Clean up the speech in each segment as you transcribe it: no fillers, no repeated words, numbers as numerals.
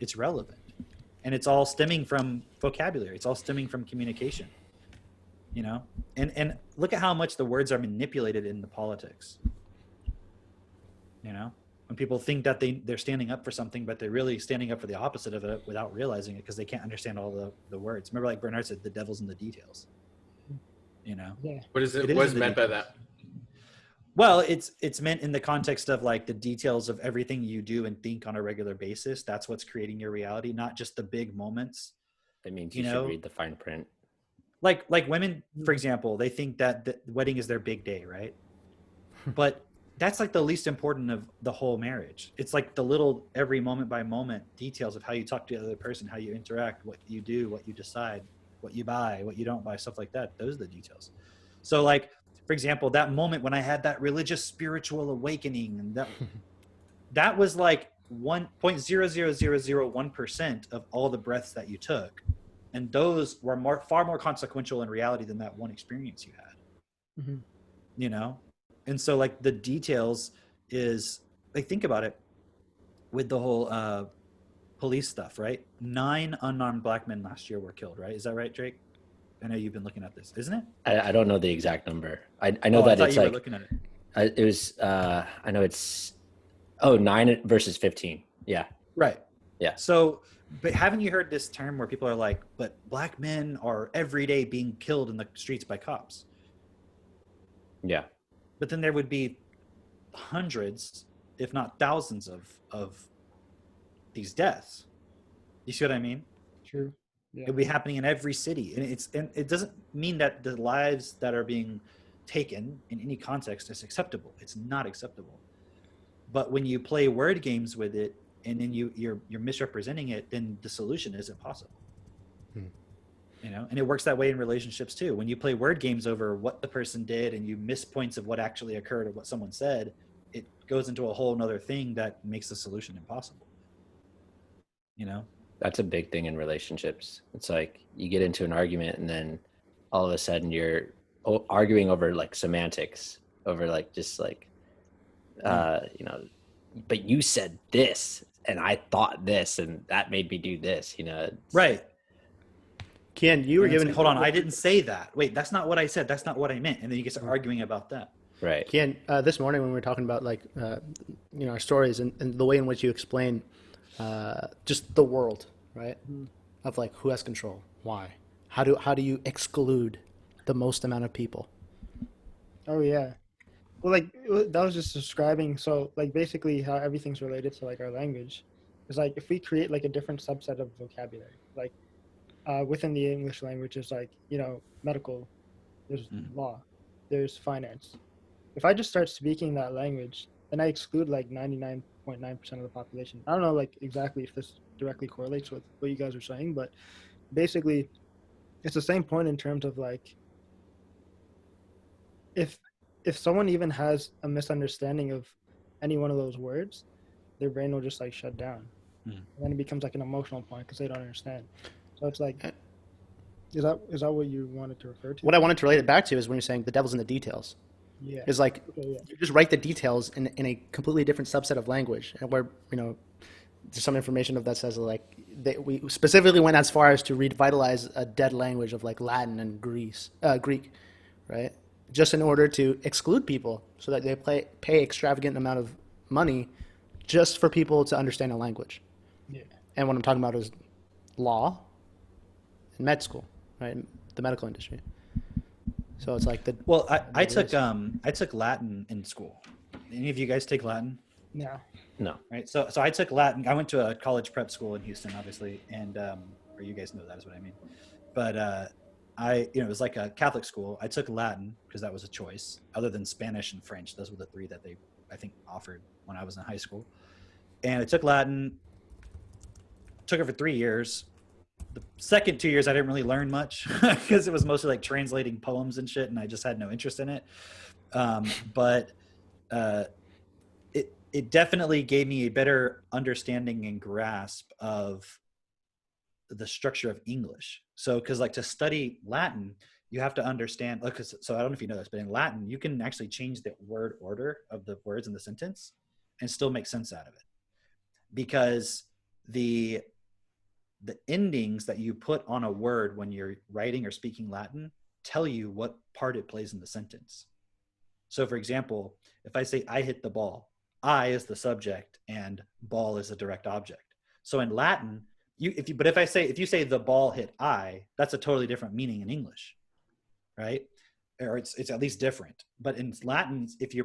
It's relevant. And it's all stemming from vocabulary. It's all stemming from communication, you know? And look at how much the words are manipulated in the politics, you know? When people think that they're standing up for something, but they're really standing up for the opposite of it without realizing it because they can't understand all the words. Remember, like Bernard said, the devil's in the details, you know? Yeah. What is it? It is What's in the meant by details. that? Well, it's meant in the context of like the details of everything you do and think on a regular basis. That's what's creating your reality, not just the big moments. That means You you should know, read the fine print. like women, for example, they think that the wedding is their big day, right? But that's like the least important of the whole marriage. It's like the little every moment by moment details of how you talk to the other person, how you interact, what you do, what you decide, what you buy, what you don't buy, stuff like that. Those are the details. So like, for example, that moment when I had that religious spiritual awakening, and that was like 1.00001% of all the breaths that you took. And those were far more consequential in reality than that one experience you had, Mm-hmm. you know? And so like the details is like, think about it with the whole police stuff, right? 9 unarmed black men last year were killed, right? Is that right, Drake? I know you've been looking at this, isn't it? I don't know the exact number. I know I that thought it's you were like, looking at it. it was, I know it's, 9 versus 15. Yeah. Right. Yeah. So, but haven't you heard this term where people are like, but black men are every day being killed in the streets by cops? Yeah. But then there would be hundreds, if not thousands of these deaths. You see what I mean? True. Yeah. It would be happening in every city. And it doesn't mean that the lives that are being taken in any context is acceptable. It's not acceptable. But when you play word games with it and then you're misrepresenting it, then the solution isn't possible. You know, and it works that way in relationships too. When you play word games over what the person did and you miss points of what actually occurred or what someone said, it goes into a whole nother thing that makes the solution impossible. You know? That's a big thing in relationships. It's like you get into an argument and then all of a sudden you're arguing over like semantics, over like just like, you know, but you said this and I thought this and that made me do this, you know? Right. Ken, you were And it's given. like, hold on, I didn't say that. Wait, that's not what I said. That's not what I meant. And then you get to arguing about that. Right. Ken, this morning when we were talking about like, you know, our stories and the way in which you explain just the world, right? Of like who has control, why, how do you exclude the most amount of people? Oh yeah. Well, like that was just describing. So like basically how everything's related to like our language. It's like if we create like a different subset of vocabulary, like within the English language, is like, you know, medical, there's law, there's finance. If I just start speaking that language, then I exclude like 99.9% of the population. I don't know like exactly if this directly correlates with what you guys are saying, but basically it's the same point in terms of like if someone even has a misunderstanding of any one of those words, their brain will just like shut down. And then it becomes like an emotional point because they don't understand. So it's like, is that what you wanted to refer to? What I wanted to relate it back to is when you're saying the devil's in the details. Yeah. Is like Okay, yeah. you just write the details in a completely different subset of language, and where, you know, there's some information of that says like we specifically went as far as to revitalize a dead language of like Latin and Greek, right? Just in order to exclude people so that they pay extravagant amount of money just for people to understand a language. Yeah. And what I'm talking about is law and med school, right? The medical industry. So it's like Well, I took Latin in school. Any of you guys take Latin? No. No. Right. So I took Latin. I went to a college prep school in Houston, obviously, and or you guys know that is what I mean. But it was like a Catholic school. I took Latin because that was a choice, other than Spanish and French. Those were the 3 that they, I think, offered when I was in high school. And I took Latin. Took it for 3 years. The second 2 years, I didn't really learn much because it was mostly like translating poems and shit, and I just had no interest in it. But it definitely gave me a better understanding and grasp of the structure of English. So, because like to study Latin, you have to understand. So I don't know if you know this, but in Latin, you can actually change the word order of the words in the sentence and still make sense out of it, because the endings that you put on a word when you're writing or speaking Latin tell you what part it plays in the sentence. So for example, if I say I hit the ball, I is the subject and ball is a direct object. So in Latin, if you say the ball hit I, that's a totally different meaning in English, right? Or it's at least different. But in Latin, if you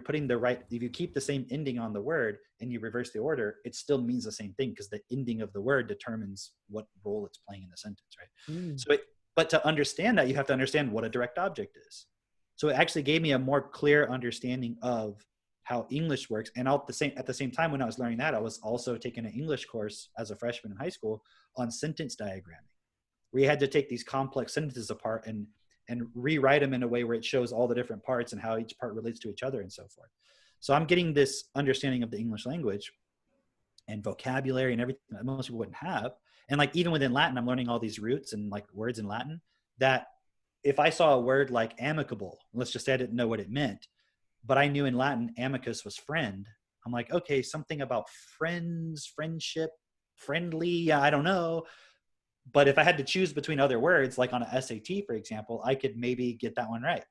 keep the same ending on the word and you reverse the order, it still means the same thing because the ending of the word determines what role it's playing in the sentence, right? But to understand that, you have to understand what a direct object is. So it actually gave me a more clear understanding of how English works. And at the same time, when I was learning that, I was also taking an English course as a freshman in high school on sentence diagramming. We had to take these complex sentences apart and rewrite them in a way where it shows all the different parts and how each part relates to each other and so forth. So I'm getting this understanding of the English language and vocabulary and everything that most people wouldn't have. And like even within Latin, I'm learning all these roots and like words in Latin that if I saw a word like amicable, let's just say I didn't know what it meant, but I knew in Latin amicus was friend. I'm like, okay, something about friends, friendship, friendly, I don't know. But if I had to choose between other words, like on a SAT, for example, I could maybe get that one right.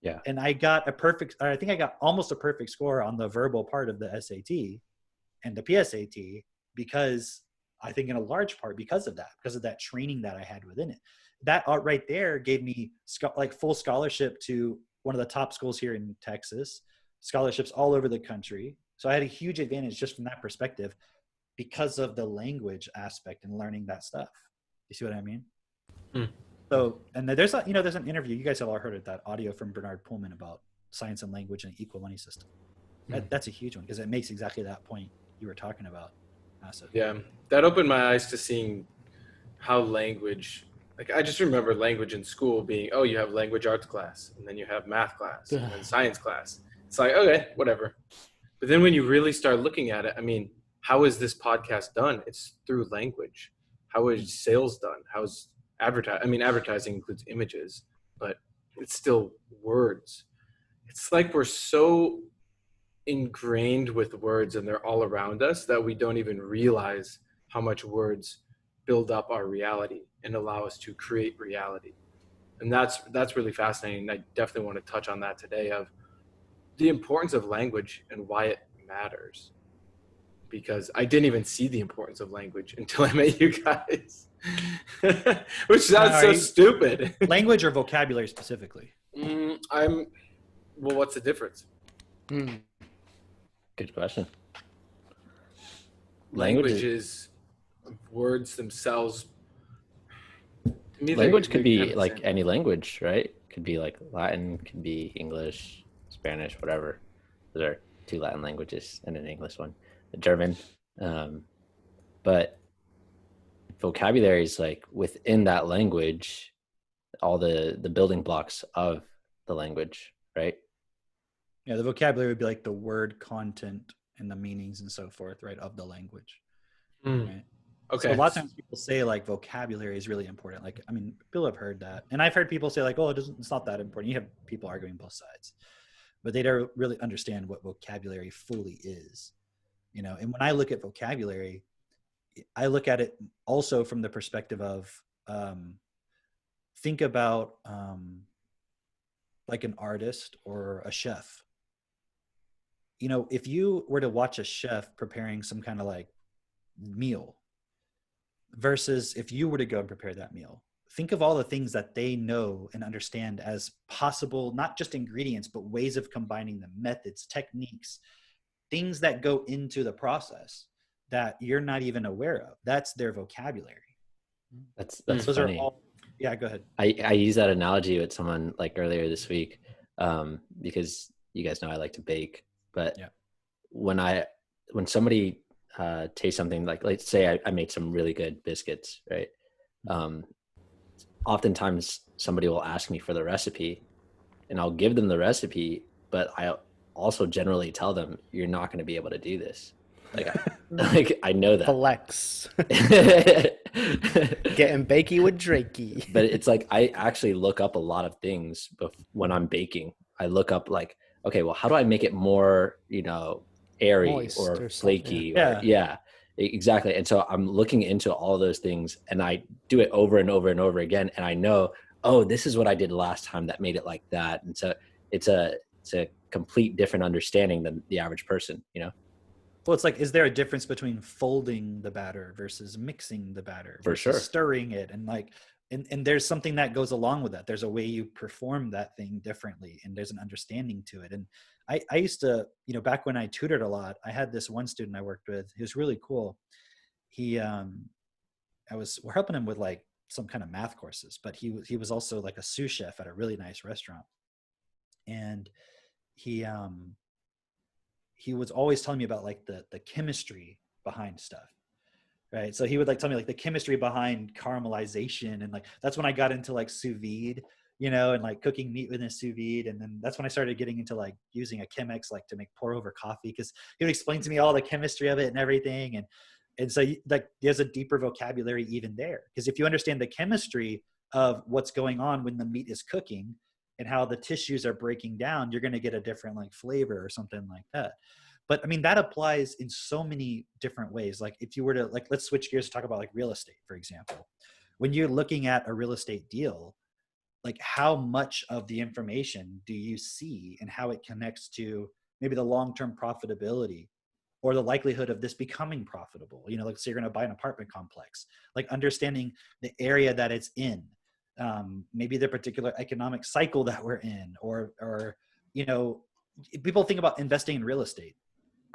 Yeah. And I got I think I got almost a perfect score on the verbal part of the SAT and the PSAT because I think in a large part because of that training that I had within it. That right there gave me like full scholarship to one of the top schools here in Texas, scholarships all over the country. So I had a huge advantage just from that perspective because of the language aspect and learning that stuff. You see what I mean? So, and there's an interview, you guys have all heard of that audio from Bernard Pullman about science and language and equal money system. That's a huge one because it makes exactly that point you were talking about. Massive. Yeah, that opened my eyes to seeing how language, like I just remember language in school being, oh, you have language arts class, and then you have math class, and then science class. It's like, okay, whatever. But then when you really start looking at it, I mean, how is this podcast done? It's through language. How is sales done? How's advertising? I mean, advertising includes images, but it's still words. It's like we're so ingrained with words and they're all around us that we don't even realize how much words build up our reality and allow us to create reality. And that's really fascinating. I definitely want to touch on that today, of the importance of language and why it matters. Because I didn't even see the importance of language until I met you guys, which sounds so stupid. Language or vocabulary specifically? Well, what's the difference? Good question. Language is words themselves. To me, Language could be kind of like any language, right? Could be like Latin, could be English, Spanish, whatever. Those are 2 Latin languages and an English one, German. But vocabulary is like within that language, all the building blocks of the language, right? Yeah, the vocabulary would be like the word content and the meanings and so forth, right, of the language. Right? Okay. So a lot of times people say like vocabulary is really important. Like, I mean, people have heard that. And I've heard people say like, oh, it's not that important. You have people arguing both sides. But they don't really understand what vocabulary fully is. You know, and when I look at vocabulary, I look at it also from the perspective of think about like an artist or a chef. You know, if you were to watch a chef preparing some kind of like meal versus if you were to go and prepare that meal, think of all the things that they know and understand as possible, not just ingredients, but ways of combining them, methods, techniques, things that go into the process that you're not even aware of. That's their vocabulary. That's Those funny. are all, yeah, go ahead. I use that analogy with someone like earlier this week because you guys know I like to bake. But yeah. when somebody tastes something, like let's say I made some really good biscuits, right? Oftentimes somebody will ask me for the recipe and I'll give them the recipe, but I also generally tell them you're not going to be able to do this. Like I know that. Flex. Getting bakey with Drakey. But it's like I actually look up a lot of things when I'm baking. I look up like, okay, well, how do I make it more, airy Moist or or flaky? something. Yeah. Exactly. And so I'm looking into all those things, and I do it over and over and over again. And I know, oh, this is what I did last time that made it like that. And so it's a complete different understanding than the average person, you know? Well, it's like, is there a difference between folding the batter versus mixing the batter For versus sure. stirring it? And like, and there's something that goes along with that. There's a way you perform that thing differently, and there's an understanding to it. And I used to, you know, back when I tutored a lot, I had this one student I worked with. He was really cool. He, we're helping him with like some kind of math courses, but he was also like a sous chef at a really nice restaurant. And he was always telling me about like the chemistry behind stuff, right? So he would like tell me like the chemistry behind caramelization, and like that's when I got into like sous vide, you know, and like cooking meat within a sous vide. And then that's when I started getting into like using a Chemex like to make pour over coffee, because he would explain to me all the chemistry of it and everything. And so like there's a deeper vocabulary even there, because if you understand the chemistry of what's going on when the meat is cooking and how the tissues are breaking down, you're going to get a different like flavor or something like that. But I mean, that applies in so many different ways. Like if you were to like, let's switch gears to talk about like real estate, for example. When you're looking at a real estate deal, like how much of the information do you see and how it connects to maybe the long-term profitability or the likelihood of this becoming profitable? You know, like, so you're going to buy an apartment complex, like understanding the area that it's in, maybe the particular economic cycle that we're in, or, you know, people think about investing in real estate.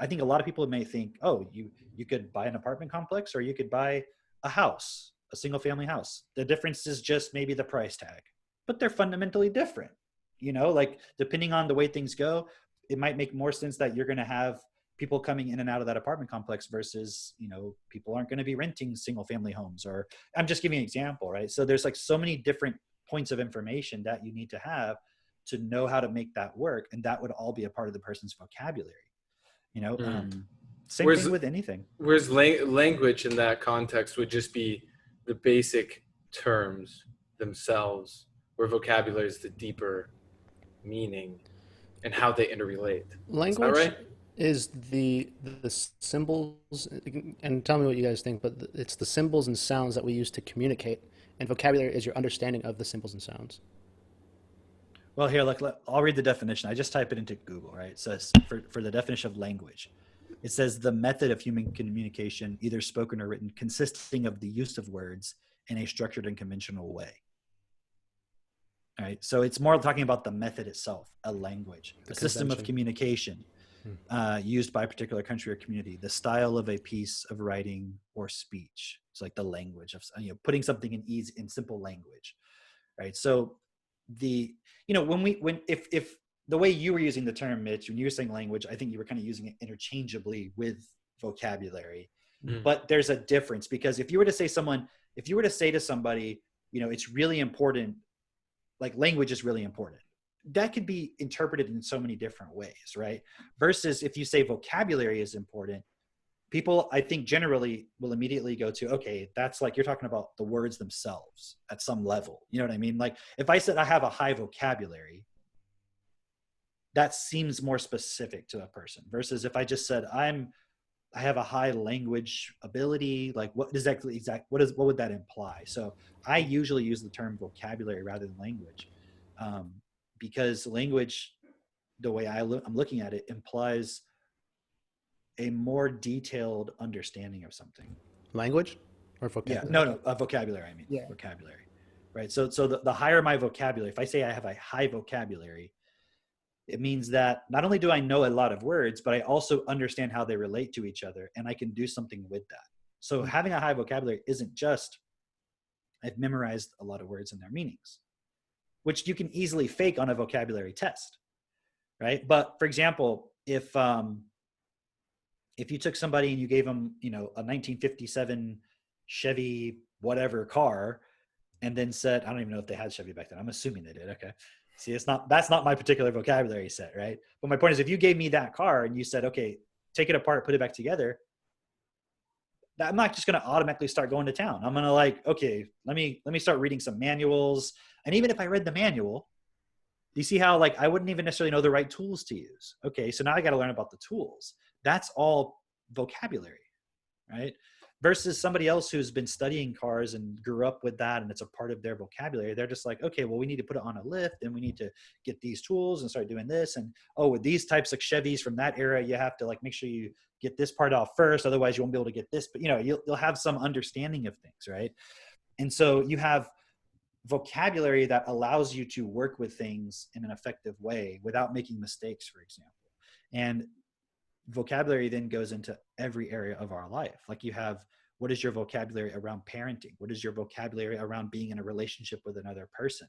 I think a lot of people may think, oh, you could buy an apartment complex, or you could buy a house, a single family house. The difference is just maybe the price tag, but they're fundamentally different. You know, like depending on the way things go, it might make more sense that you're going to have people coming in and out of that apartment complex versus, you know, people aren't going to be renting single family homes. Or I'm just giving an example, right? So there's like so many different points of information that you need to have to know how to make that work. And that would all be a part of the person's vocabulary, you know. Same thing with anything. Whereas language in that context would just be the basic terms themselves, where vocabulary is the deeper meaning and how they interrelate. Language Is that right? is the symbols, and tell me what you guys think, but it's the symbols and sounds that we use to communicate, and vocabulary is your understanding of the symbols and sounds. Well, here, I'll read the definition. I just type it into Google, right? It says for the definition of language, it says the method of human communication, either spoken or written, consisting of the use of words in a structured and conventional way. All right. So it's more talking about the method itself, a language, a system of communication used by a particular country or community, the style of a piece of writing or speech. It's like the language of, you know, putting something in simple language, right? So if the way you were using the term, Mitch, when you were saying language, I think you were kind of using it interchangeably with vocabulary. But there's a difference, because if you were to say to somebody, you know, it's really important, like language is really important, that could be interpreted in so many different ways, right? Versus if you say vocabulary is important, people, I think, generally will immediately go to, okay, that's like, you're talking about the words themselves at some level. You know what I mean? Like if I said I have a high vocabulary, that seems more specific to a person, versus if I just said I have a high language ability, like what would that imply? So I usually use the term vocabulary rather than language, because language, the way I'm looking at it, implies a more detailed understanding of something. Language or vocabulary? Yeah, no, vocabulary. I mean, Yeah. vocabulary, right? So the higher my vocabulary, if I say I have a high vocabulary, it means that not only do I know a lot of words, but I also understand how they relate to each other, and I can do something with that. So having a high vocabulary isn't just I've memorized a lot of words and their meanings, which you can easily fake on a vocabulary test, right? But for example, if you took somebody and you gave them, you know, a 1957 Chevy whatever car, and then said, I don't even know if they had Chevy back then. I'm assuming they did. Okay. See, that's not my particular vocabulary set, right? But my point is, if you gave me that car and you said, okay, take it apart, put it back together, I'm not just going to automatically start going to town. I'm going to like, okay, let me start reading some manuals. And even if I read the manual, do you see how like I wouldn't even necessarily know the right tools to use? Okay, so now I got to learn about the tools. That's all vocabulary, right? Versus somebody else who's been studying cars and grew up with that and it's a part of their vocabulary. They're just like, okay, well, we need to put it on a lift and we need to get these tools and start doing this. And oh, with these types of Chevys from that era, you have to like make sure you get this part off first, otherwise you won't be able to get this. But you'll have some understanding of things, right? And so you have vocabulary that allows you to work with things in an effective way without making mistakes, for example. And vocabulary then goes into every area of our life. Like you have, what is your vocabulary around parenting? What is your vocabulary around being in a relationship with another person?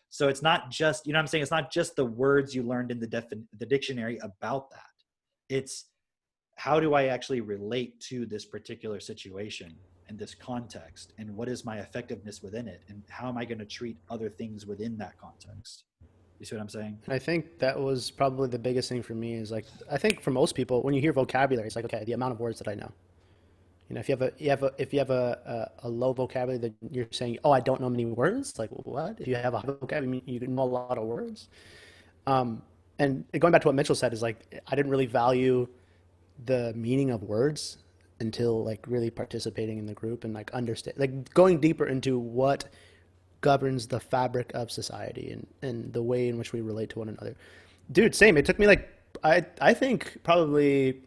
So it's not just, you know what I'm saying? It's not just the words you learned in the dictionary about that. It's how do I actually relate to this particular situation and this context? And what is my effectiveness within it? And how am I going to treat other things within that context? You see what I'm saying? And I think that was probably the biggest thing for me is like, I think for most people, when you hear vocabulary, it's like, okay, the amount of words that I know. If you have a low vocabulary, that you're saying, oh, I don't know many words. Like what? If you have a high vocabulary, you know a lot of words. And going back to what Mitchell said is like, I didn't really value the meaning of words until like really participating in the group and like understand, like going deeper into what governs the fabric of society and the way in which we relate to one another. Dude, same. It took me like, I think probably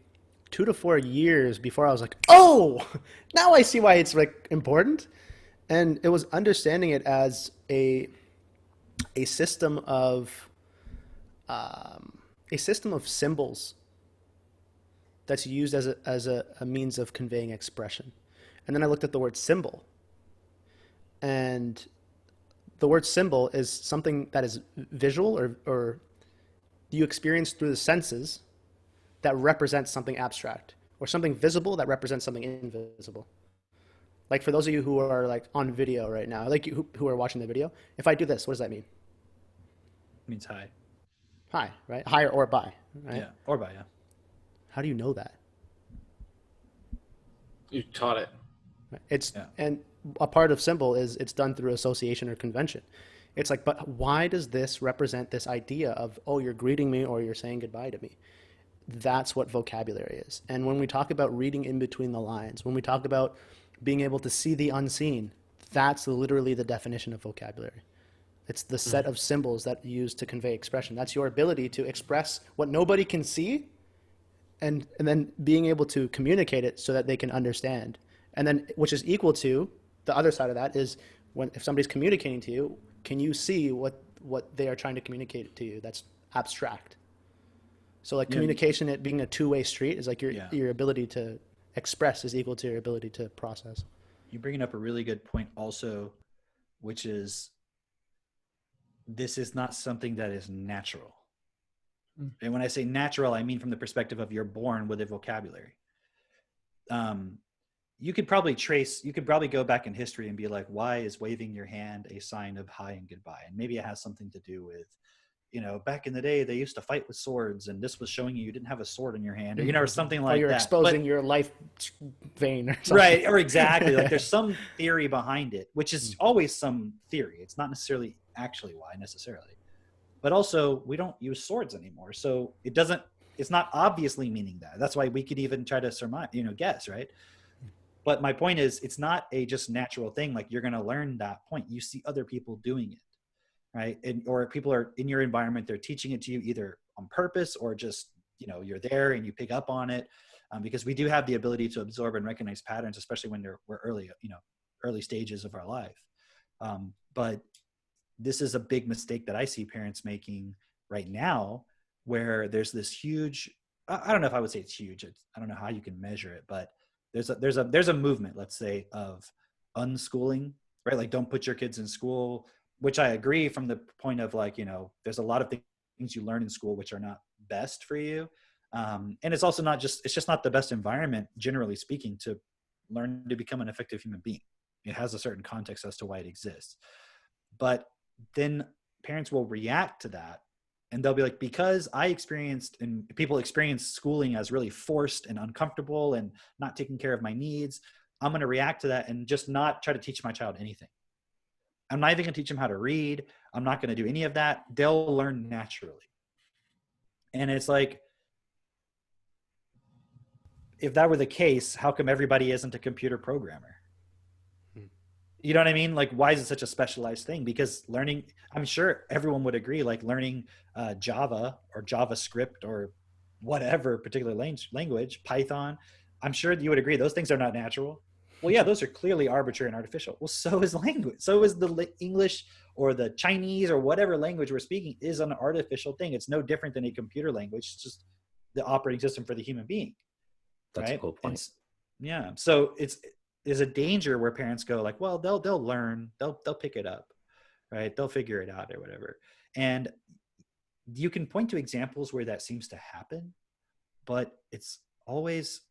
2 to 4 years before I was like, oh, now I see why it's like important. And it was understanding it as a system of symbols that's used as a means of conveying expression. And then I looked at the word symbol, and the word symbol is something that is visual or you experience through the senses that represents something abstract, or something visible that represents something invisible. Like for those of you who are like on video right now, like who are watching the video, if I do this, what does that mean? It means hi. Hi, right? Hi or bye, right? Yeah, or bye, yeah. How do you know that? You taught it. And a part of symbol is it's done through association or convention. It's like, but why does this represent this idea of, oh, you're greeting me or you're saying goodbye to me? That's what vocabulary is. And when we talk about reading in between the lines, when we talk about being able to see the unseen, that's literally the definition of vocabulary. It's the set of symbols that you use to convey expression. That's your ability to express what nobody can see, and then being able to communicate it so that they can understand. And then, which is equal to, the other side of that is if somebody's communicating to you, can you see what they are trying to communicate to you that's abstract? So like communication, it being a two-way street, is like your ability to express is equal to your ability to process. You're bringing up a really good point also, which is this is not something that is natural. And when I say natural, I mean from the perspective of you're born with a vocabulary. You could probably go back in history and be like, why is waving your hand a sign of hi and goodbye? And maybe it has something to do with, back in the day, they used to fight with swords, and this was showing you didn't have a sword in your hand, or, or something like that. Or you're exposing your life vein or something. Right, or exactly. Like there's some theory behind it, which is always some theory. It's not necessarily actually why necessarily. But also, we don't use swords anymore. So it's not obviously meaning that. That's why we could even try to surmise, guess, right? But my point is, it's not a just natural thing. Like you're going to learn that point. You see other people doing it, right? Or people are in your environment, they're teaching it to you either on purpose or just, you're there and you pick up on it. Because we do have the ability to absorb and recognize patterns, especially when we're early stages of our life. But this is a big mistake that I see parents making right now, where there's this huge, I don't know if I would say it's huge. I don't know how you can measure it, but there's a movement, let's say, of unschooling, right? Like don't put your kids in school, which I agree from the point of like, there's a lot of things you learn in school, which are not best for you. And it's also it's just not the best environment, generally speaking, to learn to become an effective human being. It has a certain context as to why it exists. But then parents will react to that, and they'll be like, because I experienced, and people experience schooling as really forced and uncomfortable and not taking care of my needs, I'm going to react to that and just not try to teach my child anything. I'm not even going to teach them how to read. I'm not going to do any of that. They'll learn naturally. And it's like, if that were the case, how come everybody isn't a computer programmer? You know what I mean? Like, why is it such a specialized thing? Because learning, I'm sure everyone would agree, like learning Java or JavaScript or whatever particular language, Python, I'm sure you would agree those things are not natural. Well, yeah, those are clearly arbitrary and artificial. Well, so is language. So is the English or the Chinese or whatever language we're speaking is an artificial thing. It's no different than a computer language. It's just the operating system for the human being. That's Right? a cool point. Yeah. So there's a danger where parents go like, well, they'll learn, they'll pick it up, right? They'll figure it out or whatever. And you can point to examples where that seems to happen, but it's always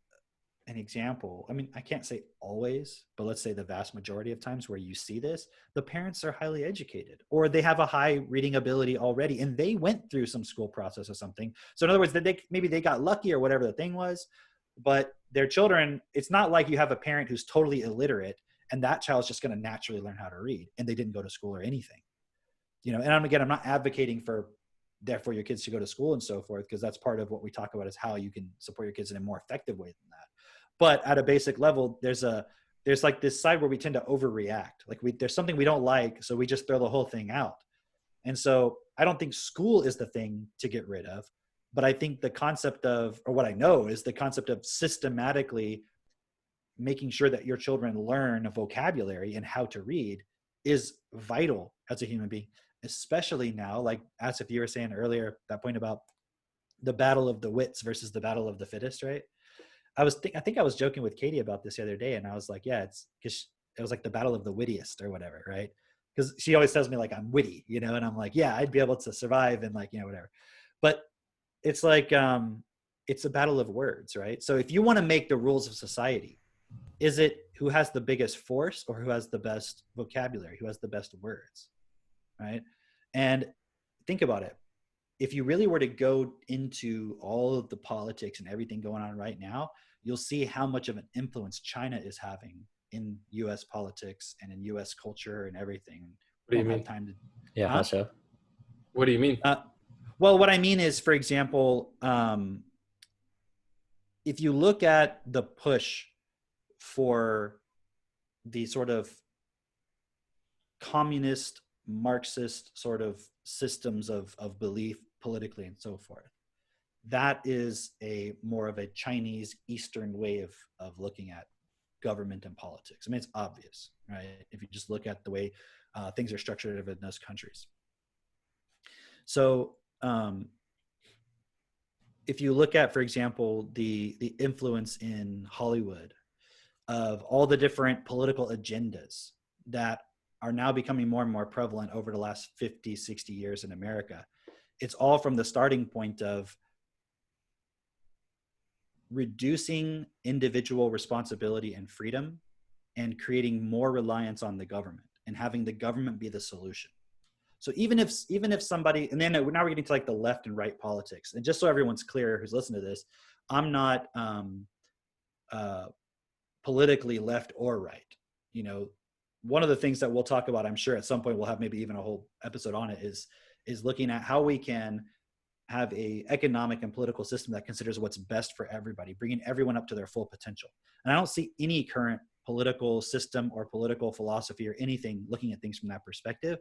an example. I mean, I can't say always, but let's say the vast majority of times where you see this, the parents are highly educated or they have a high reading ability already and they went through some school process or something. So in other words, maybe they got lucky or whatever the thing was, but their children, it's not like you have a parent who's totally illiterate and that child's just going to naturally learn how to read and they didn't go to school or anything. You know, and I'm not advocating for therefore your kids should go to school and so forth, because that's part of what we talk about is how you can support your kids in a more effective way than that. But at a basic level, there's like this side where we tend to overreact. Like there's something we don't like, so we just throw the whole thing out. And so I don't think school is the thing to get rid of, but I think the concept of, or what I know is the concept of systematically making sure that your children learn a vocabulary and how to read is vital as a human being, especially now, like as if you were saying earlier, that point about the battle of the wits versus the battle of the fittest, right? I think I was joking with Katie about this the other day, and I was like, yeah, it's because it was like the battle of the wittiest or whatever, right? Because she always tells me like I'm witty, you know, and I'm like, yeah, I'd be able to survive and like, you know, whatever. But it's like it's a battle of words, right? So if you want to make the rules of society, is it who has the biggest force or who has the best vocabulary, who has the best words, right? And think about it. If you really were to go into all of the politics and everything going on right now, you'll see how much of an influence China is having in U.S. politics and in U.S. culture and everything. What do you mean? Yeah, how so? What do you mean? Well, what I mean is, for example, if you look at the push for the sort of communist, Marxist sort of systems of belief politically and so forth, that is a more of a Chinese Eastern way of looking at government and politics. I mean, it's obvious, right? If you just look at the way things are structured in those countries. So if you look at, for example, the influence in Hollywood of all the different political agendas that are now becoming more and more prevalent over the last 50, 60 years in America, it's all from the starting point of reducing individual responsibility and freedom and creating more reliance on the government and having the government be the solution. So even if somebody, and then now we're getting to like the left and right politics, and just so everyone's clear who's listening to this, I'm not politically left or right. You know, one of the things that we'll talk about, I'm sure at some point we'll have maybe even a whole episode on it, is looking at how we can have a economic and political system that considers what's best for everybody, bringing everyone up to their full potential. And I don't see any current political system or political philosophy or anything looking at things from that perspective,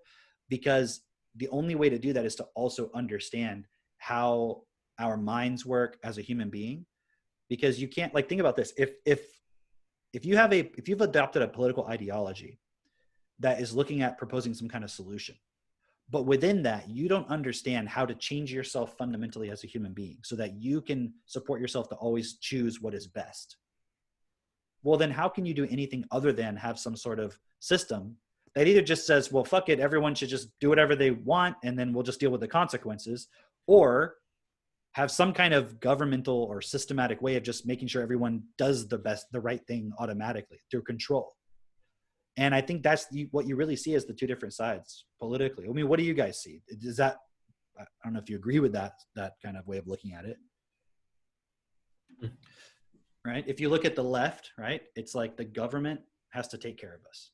because the only way to do that is to also understand how our minds work as a human being. Because you can't, like, think about this. If you've adopted a political ideology that is looking at proposing some kind of solution, but within that, you don't understand how to change yourself fundamentally as a human being so that you can support yourself to always choose what is best. Well, then how can you do anything other than have some sort of system that either just says, well, fuck it, everyone should just do whatever they want and then we'll just deal with the consequences, or have some kind of governmental or systematic way of just making sure everyone does the right thing automatically through control. And I think that's what you really see as the two different sides politically. I mean, what do you guys see? Is that, I don't know if you agree with that kind of way of looking at it. Right? If you look at the left, right, it's like the government has to take care of us.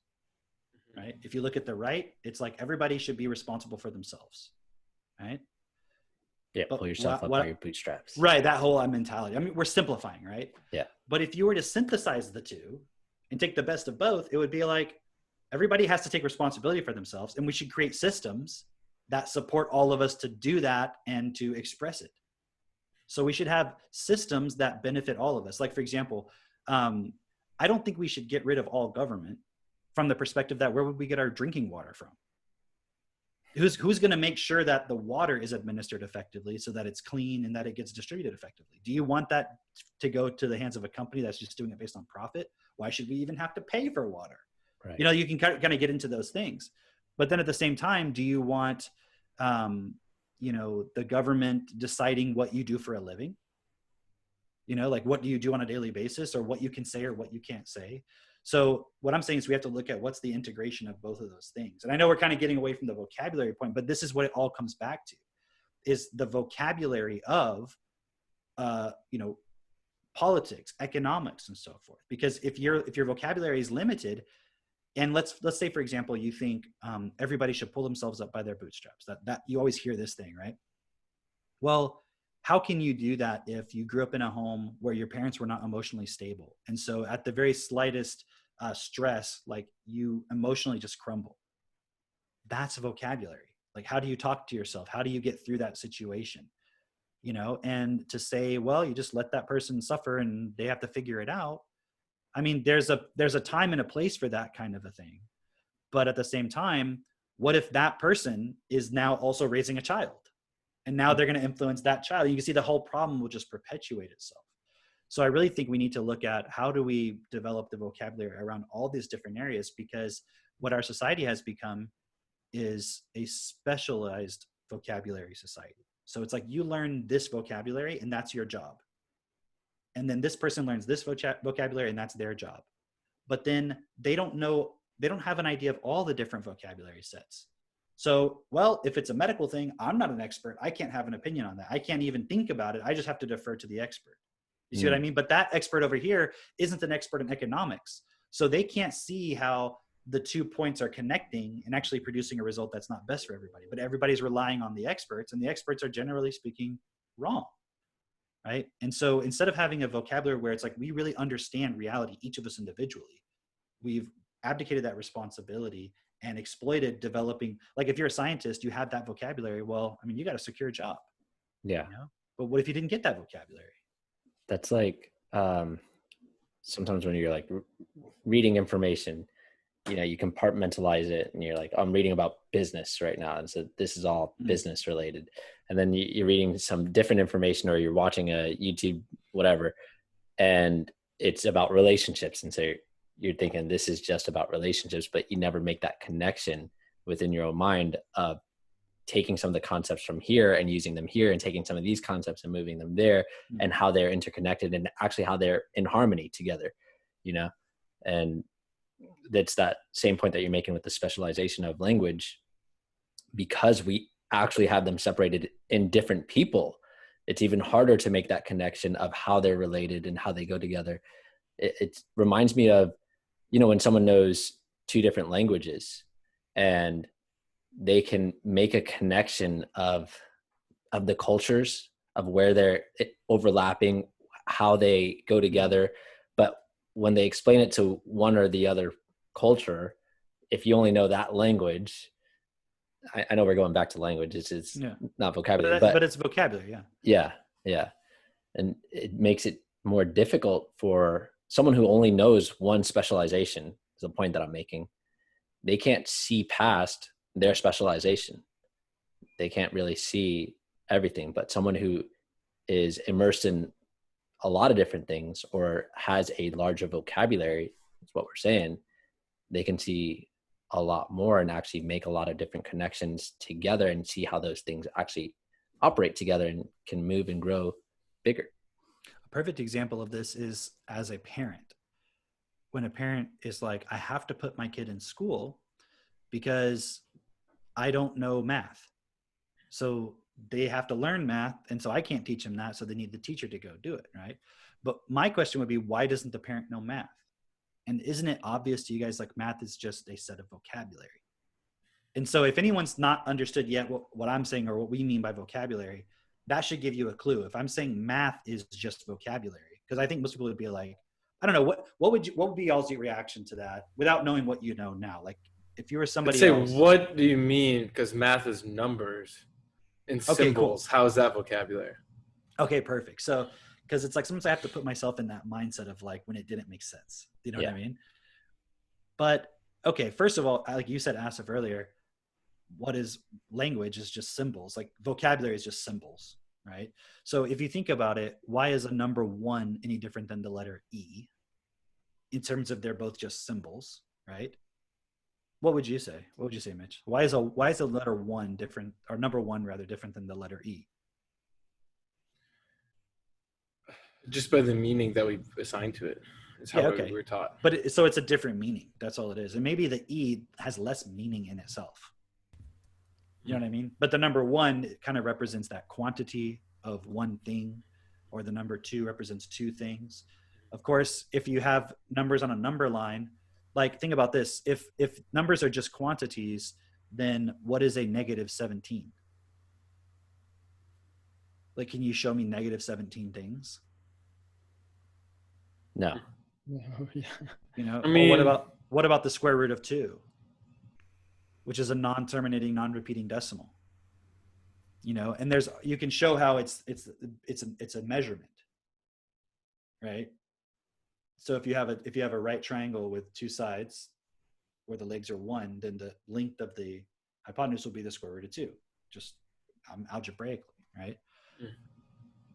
Right? If you look at the right, it's like everybody should be responsible for themselves. Right? Yeah, But pull yourself up by your bootstraps. Right, that whole mentality. I mean, we're simplifying, right? Yeah. But if you were to synthesize the two and take the best of both, it would be like everybody has to take responsibility for themselves, and we should create systems that support all of us to do that and to express it. So we should have systems that benefit all of us. Like, for example, I don't think we should get rid of all government from the perspective that where would we get our drinking water from? Who's going to make sure that the water is administered effectively so that it's clean and that it gets distributed effectively? Do you want that to go to the hands of a company that's just doing it based on profit? Why should we even have to pay for water? Right. You know, you can kind of get into those things. But then at the same time, do you want, you know, the government deciding what you do for a living? You know, like what do you do on a daily basis, or what you can say or what you can't say? So what I'm saying is we have to look at what's the integration of both of those things. And I know we're kind of getting away from the vocabulary point, but this is what it all comes back to, is the vocabulary of, you know, politics, economics, and so forth. Because if your vocabulary is limited, and let's say, for example, you think everybody should pull themselves up by their bootstraps. That you always hear this thing, right? Well, how can you do that if you grew up in a home where your parents were not emotionally stable? And so at the very slightest stress, like you emotionally just crumble. That's a vocabulary. Like, how do you talk to yourself? How do you get through that situation? You know, and to say, well, you just let that person suffer and they have to figure it out. I mean, there's a time and a place for that kind of a thing. But at the same time, what if that person is now also raising a child? And now they're going to influence that child. You can see the whole problem will just perpetuate itself. So I really think we need to look at how do we develop the vocabulary around all these different areas, because what our society has become is a specialized vocabulary society. So it's like you learn this vocabulary and that's your job. And then this person learns this vocabulary and that's their job. But then they don't have an idea of all the different vocabulary sets. So, well, if it's a medical thing, I'm not an expert. I can't have an opinion on that. I can't even think about it. I just have to defer to the expert. You see what I mean? But that expert over here isn't an expert in economics. So they can't see how the 2 points are connecting and actually producing a result that's not best for everybody. But everybody's relying on the experts, and the experts are generally speaking wrong. Right? And so instead of having a vocabulary where it's like we really understand reality, each of us individually, we've abdicated that responsibility and exploited developing. Like if you're a scientist, you have that vocabulary. Well, I mean, you got a secure job. Yeah. You know? But what if you didn't get that vocabulary? That's like sometimes when you're like reading information, you know, you compartmentalize it and you're like, oh, I'm reading about business right now. And so this is all business related. And then you're reading some different information, or you're watching a YouTube, whatever, and it's about relationships. And so you're thinking this is just about relationships, but you never make that connection within your own mind of taking some of the concepts from here and using them here, and taking some of these concepts and moving them there, and how they're interconnected and actually how they're in harmony together, you know? And that's that same point that you're making with the specialization of language, because we actually have them separated in different people. It's even harder to make that connection of how they're related and how they go together. It reminds me of, you know, when someone knows 2 different languages and they can make a connection of the cultures, of where they're overlapping, how they go together. But when they explain it to one or the other culture, if you only know that language, I know we're going back to language. It's not vocabulary, but it's vocabulary. Yeah. And it makes it more difficult for someone who only knows one specialization, is the point that I'm making. They can't see past their specialization. They can't really see everything. But someone who is immersed in a lot of different things, or has a larger vocabulary, is what we're saying, they can see a lot more and actually make a lot of different connections together and see how those things actually operate together and can move and grow bigger. A perfect example of this is as a parent. When a parent is like, I have to put my kid in school because I don't know math. So they have to learn math. And so I can't teach them that. So they need the teacher to go do it. Right. But my question would be, why doesn't the parent know math? And isn't it obvious to you guys, like math is just a set of vocabulary? And so if anyone's not understood yet what I'm saying or what we mean by vocabulary, that should give you a clue. If I'm saying math is just vocabulary, because I think most people would be like, I don't know, what would be y'all's reaction to that without knowing what you know now? Like if you were I'd somebody say, else. what do you mean? Because math is numbers and Okay, symbols. cool. How is that vocabulary? Okay, perfect. So, because it's like sometimes I have to put myself in that mindset of like when it didn't make sense. You know what I mean? But okay, first of all, like you said, Asif earlier, what is language is just symbols. Like vocabulary is just symbols, right? So if you think about it, why is a number 1 any different than the letter E? In terms of they're both just symbols, right? What would you say? What would you say, Mitch? Why is the letter 1 different, or number 1 rather different than the letter E? Just by the meaning that we assign to it. It's how we were taught. But so it's a different meaning. That's all it is. And maybe the E has less meaning in itself. You know what I mean? But the number 1 kind of represents that quantity of one thing, or the number 2 represents 2 things. Of course, if you have numbers on a number line, like think about this. If numbers are just quantities, then what is a negative 17? Like, can you show me negative 17 things? No. No, yeah. You know, I mean, what about the square root of 2, which is a non-terminating, non-repeating decimal? You know, and you can show how it's a measurement, right? So if you have a right triangle with 2 sides where the legs are 1, then the length of the hypotenuse will be the square root of 2, just algebraically, right? Mm.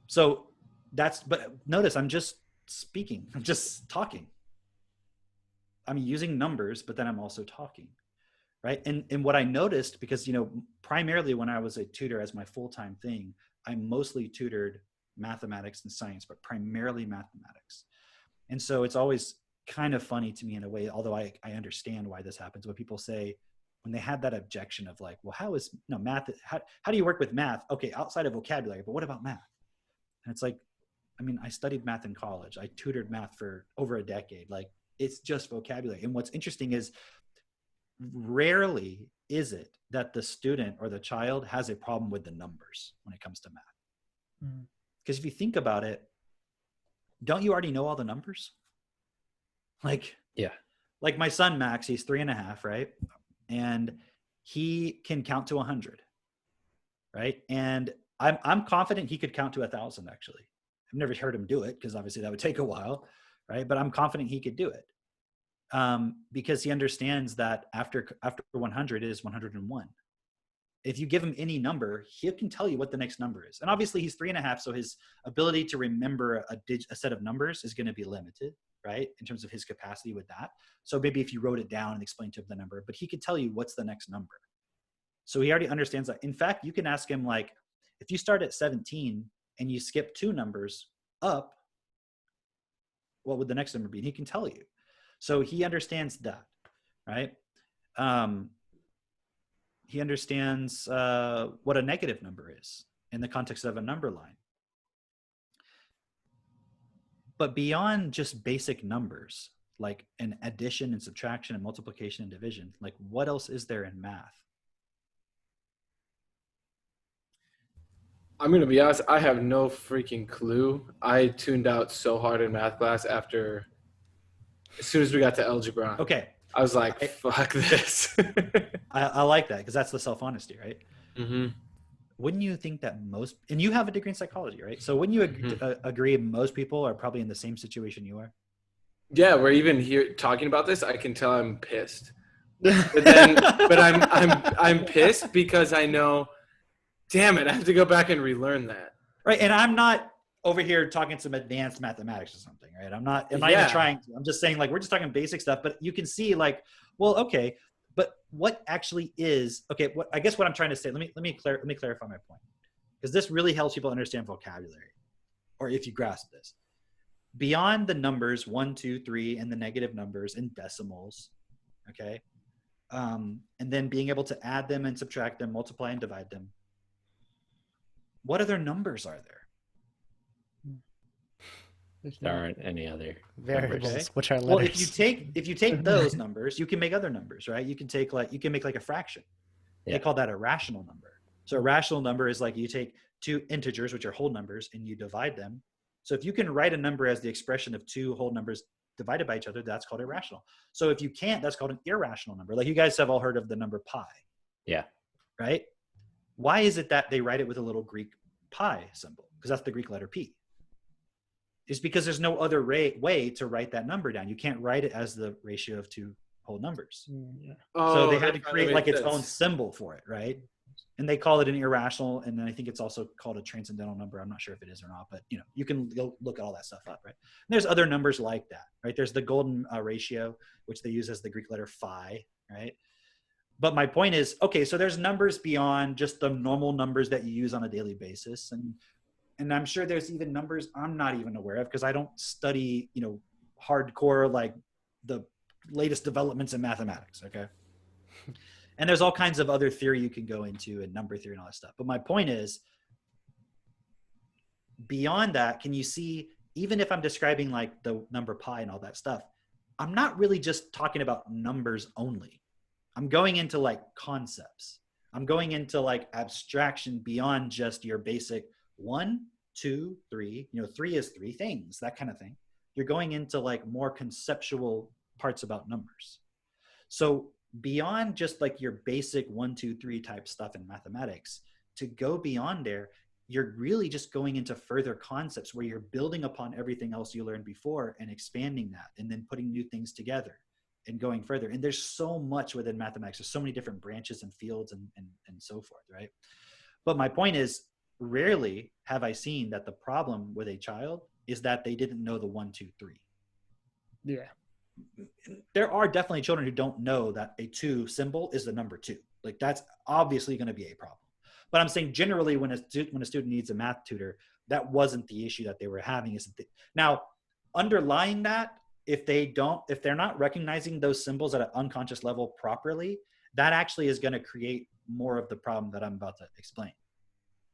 So but notice I'm just speaking, I'm just talking. I'm using numbers, but then I'm also talking, right? And what I noticed, because, you know, primarily when I was a tutor as my full-time thing, I mostly tutored mathematics and science, but primarily mathematics. And so it's always kind of funny to me in a way, although I understand why this happens, when people say, when they had that objection of like, well, math, how do you work with math? Okay, outside of vocabulary, but what about math? And it's like, I mean, I studied math in college. I tutored math for over a decade. Like, it's just vocabulary. And what's interesting is rarely is it that the student or the child has a problem with the numbers when it comes to math. Because if you think about it, don't you already know all the numbers? Like, Yeah. Like my son, Max, he's 3.5, right? And he can count to 100, right? And I'm confident he could count to 1,000, actually. I've never heard him do it because obviously that would take a while, right? But I'm confident he could do it because he understands that after 100 is 101. If you give him any number, he can tell you what the next number is. And obviously he's 3.5, so his ability to remember a set of numbers is going to be limited, right? In terms of his capacity with that. So maybe if you wrote it down and explained to him the number, but he could tell you what's the next number. So he already understands that. In fact, you can ask him, like, if you start at 17 and you skip 2 numbers up, what would the next number be? And he can tell you. So he understands that, right? He understands what a negative number is in the context of a number line. But beyond just basic numbers, like an addition and subtraction and multiplication and division, like what else is there in math? I'm going to be honest, I have no freaking clue. I tuned out so hard in math class as soon as we got to algebra. Okay. I was like, fuck this. I like that because that's the self-honesty, right? Mm-hmm. Wouldn't you think that and you have a degree in psychology, right? So wouldn't you agree most people are probably in the same situation you are? Yeah, we're even here talking about this. I can tell I'm pissed. But I'm pissed because I know, damn it, I have to go back and relearn that. Right. And I'm not over here talking some advanced mathematics or something, right? I'm not even trying to. I'm just saying, like, we're just talking basic stuff, but you can see, like, well, okay, but what actually is, okay, I guess what I'm trying to say, let me clarify my point, because this really helps people understand vocabulary, or if you grasp this. Beyond the numbers 1, 2, 3, and the negative numbers and decimals, okay, and then being able to add them and subtract them, multiply and divide them, what other numbers are there? There aren't any other variables, Okay. which are letters. Well, if you take those numbers, you can make other numbers, right? You can make like a fraction. Yeah. They call that a rational number. So a rational number is like you take two integers, which are whole numbers, and you divide them. So if you can write a number as the expression of two whole numbers divided by each other, that's called irrational. So if you can't, that's called an irrational number. Like you guys have all heard of the number pi, Yeah. right? Why is it that they write it with a little Greek pi symbol? Because that's the Greek letter P. It's because there's no other way to write that number down. You can't write it as the ratio of two whole numbers. Yeah. So they had to that kinda create like makes its own sense. symbol for it, right? And they call it an irrational, and then I think it's also called a transcendental number. I'm not sure if it is or not, but you can go look at all that stuff up, right? And there's other numbers like that, right? There's the golden ratio, which they use as the Greek letter phi, right? But my point is, okay, so there's numbers beyond just the normal numbers that you use on a daily basis, and I'm sure there's even numbers I'm not even aware of because I don't study, hardcore like the latest developments in mathematics, okay? And there's all kinds of other theory you can go into and number theory and all that stuff. But my point is, beyond that, can you see, even if I'm describing like the number pi and all that stuff, I'm not really just talking about numbers only. I'm going into like concepts. I'm going into like abstraction beyond just your basic 1, 2, 3. 3 is 3 things, that kind of thing. You're going into like more conceptual parts about numbers. So beyond just like your basic 1, 2, 3 type stuff in mathematics, to go beyond there, you're really just going into further concepts where you're building upon everything else you learned before and expanding that and then putting new things together and going further. And there's so much within mathematics. There's so many different branches and fields and so forth, right? But my point is, rarely have I seen that the problem with a child is that they didn't know the 1, 2, 3. Yeah. There are definitely children who don't know that a 2 symbol is the number 2. Like that's obviously going to be a problem. But I'm saying generally when a student needs a math tutor, that wasn't the issue that they were having. Now, underlying that, if they're not recognizing those symbols at an unconscious level properly, that actually is going to create more of the problem that I'm about to explain.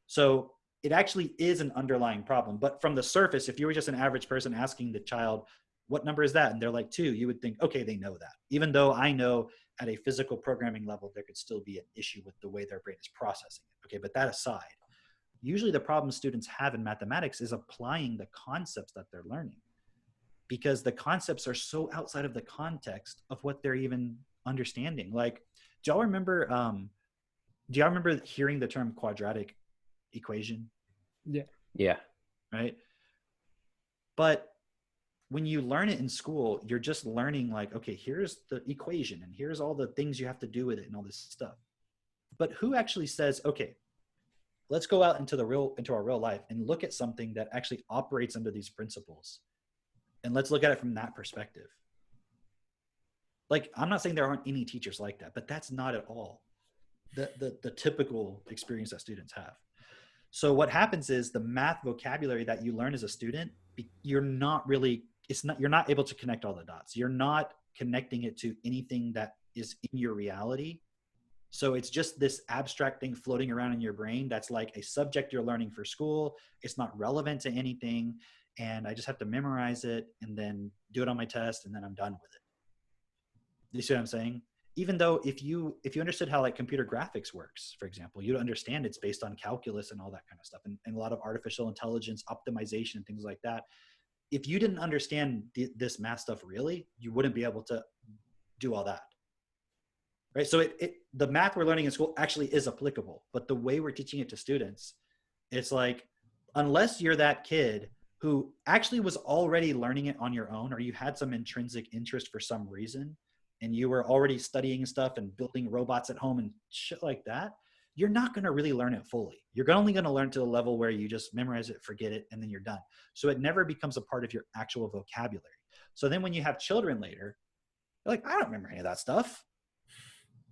So it actually is an underlying problem. But from the surface, if you were just an average person asking the child, what number is that? And they're like 2, you would think, okay, they know that. Even though I know at a physical programming level, there could still be an issue with the way their brain is processing it. Okay, but that aside, usually the problem students have in mathematics is applying the concepts that they're learning, because the concepts are so outside of the context of what they're even understanding. Like, do y'all remember hearing the term quadratic equation? Yeah. Right. But when you learn it in school, you're just learning like, okay, here's the equation and here's all the things you have to do with it and all this stuff. But who actually says, okay, let's go out into our real life and look at something that actually operates under these principles. And let's look at it from that perspective. Like, I'm not saying there aren't any teachers like that, but that's not at all the typical experience that students have. So what happens is the math vocabulary that you learn as a student, you're not able to connect all the dots. You're not connecting it to anything that is in your reality. So it's just this abstract thing floating around in your brain that's like a subject you're learning for school. It's not relevant to anything. And I just have to memorize it and then do it on my test and then I'm done with it. You see what I'm saying? Even though if you understood how like computer graphics works, for example, you'd understand it's based on calculus and all that kind of stuff and a lot of artificial intelligence optimization and things like that. If you didn't understand this math stuff really, you wouldn't be able to do all that. Right? So the math we're learning in school actually is applicable, but the way we're teaching it to students, it's like, unless you're that kid who actually was already learning it on your own, or you had some intrinsic interest for some reason, and you were already studying stuff and building robots at home and shit like that, you're not going to really learn it fully. You're only going to learn to the level where you just memorize it, forget it, and then you're done. So it never becomes a part of your actual vocabulary. So then when you have children later, you're like, I don't remember any of that stuff.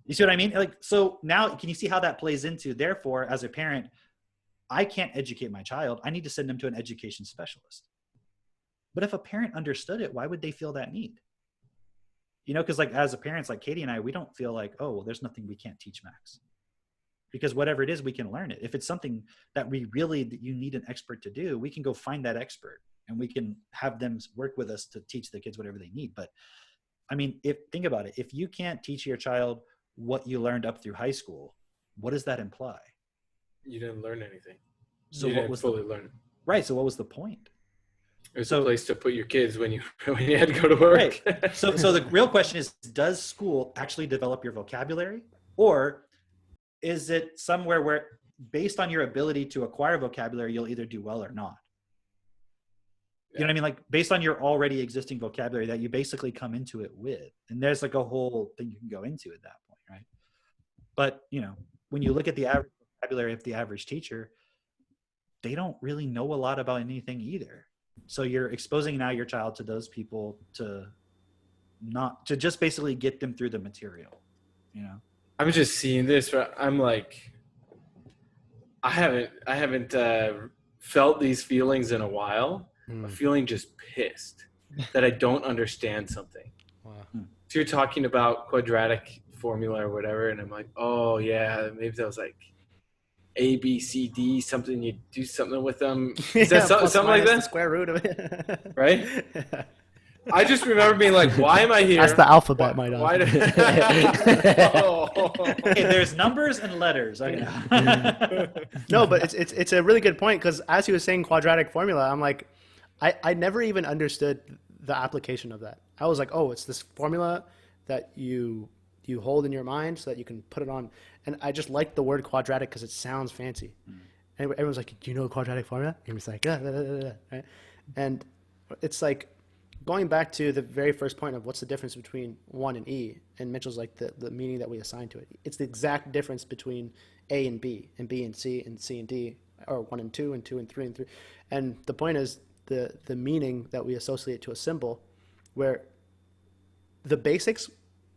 You see what I mean? Like, so now can you see how that plays into, therefore, as a parent, I can't educate my child. I need to send them to an education specialist. But if a parent understood it, why would they feel that need? Because like as a parents, like Katie and I, we don't feel like, oh, well, there's nothing we can't teach Max. Because whatever it is, we can learn it. If it's something that you need an expert to do, we can go find that expert and we can have them work with us to teach the kids whatever they need. But I mean, think about it. If you can't teach your child what you learned up through high school, what does that imply? You didn't learn anything. So you what didn't was fully learn. right? So what was the point? It was So- a place to put your kids when you had to go to work. Right. So the real question is, does school actually develop your vocabulary, or is it somewhere where, based on your ability to acquire vocabulary, you'll either do well or not? You know what I mean? Like based on your already existing vocabulary that you basically come into it with. And there's like a whole thing you can go into at that point, right? But, you know, when you look at the average vocabulary of the average teacher, they don't really know a lot about anything either. So you're exposing now your child to those people to just basically get them through the material, you know? I'm just seeing this, but I'm like, I haven't felt these feelings in a while. I'm feeling just pissed that I don't understand something. Wow. So you're talking about quadratic formula or whatever, and I'm like, oh yeah, maybe that was like A, B, C, D, something. You do something with them. Is that plus something like minus that? The square root of it. Right? I just remember being like, why am I here? That's the alphabet, my dog. Why did... Oh. Hey, there's numbers and letters. Okay. No, but it's a really good point, because as he was saying quadratic formula, I'm like, I never even understood the application of that. I was like, oh, it's this formula that you hold in your mind so that you can put it on. And I just like the word quadratic because it sounds fancy. And everyone's like, do you know a quadratic formula? And it's like, right? And it's like, going back to the very first point of what's the difference between 1 and E, and Mitchell's like the meaning that we assign to it. It's the exact difference between A and B and C and C and D, or 1 and 2 and 2 and 3 and 3. And the point is the meaning that we associate to a symbol, where the basics,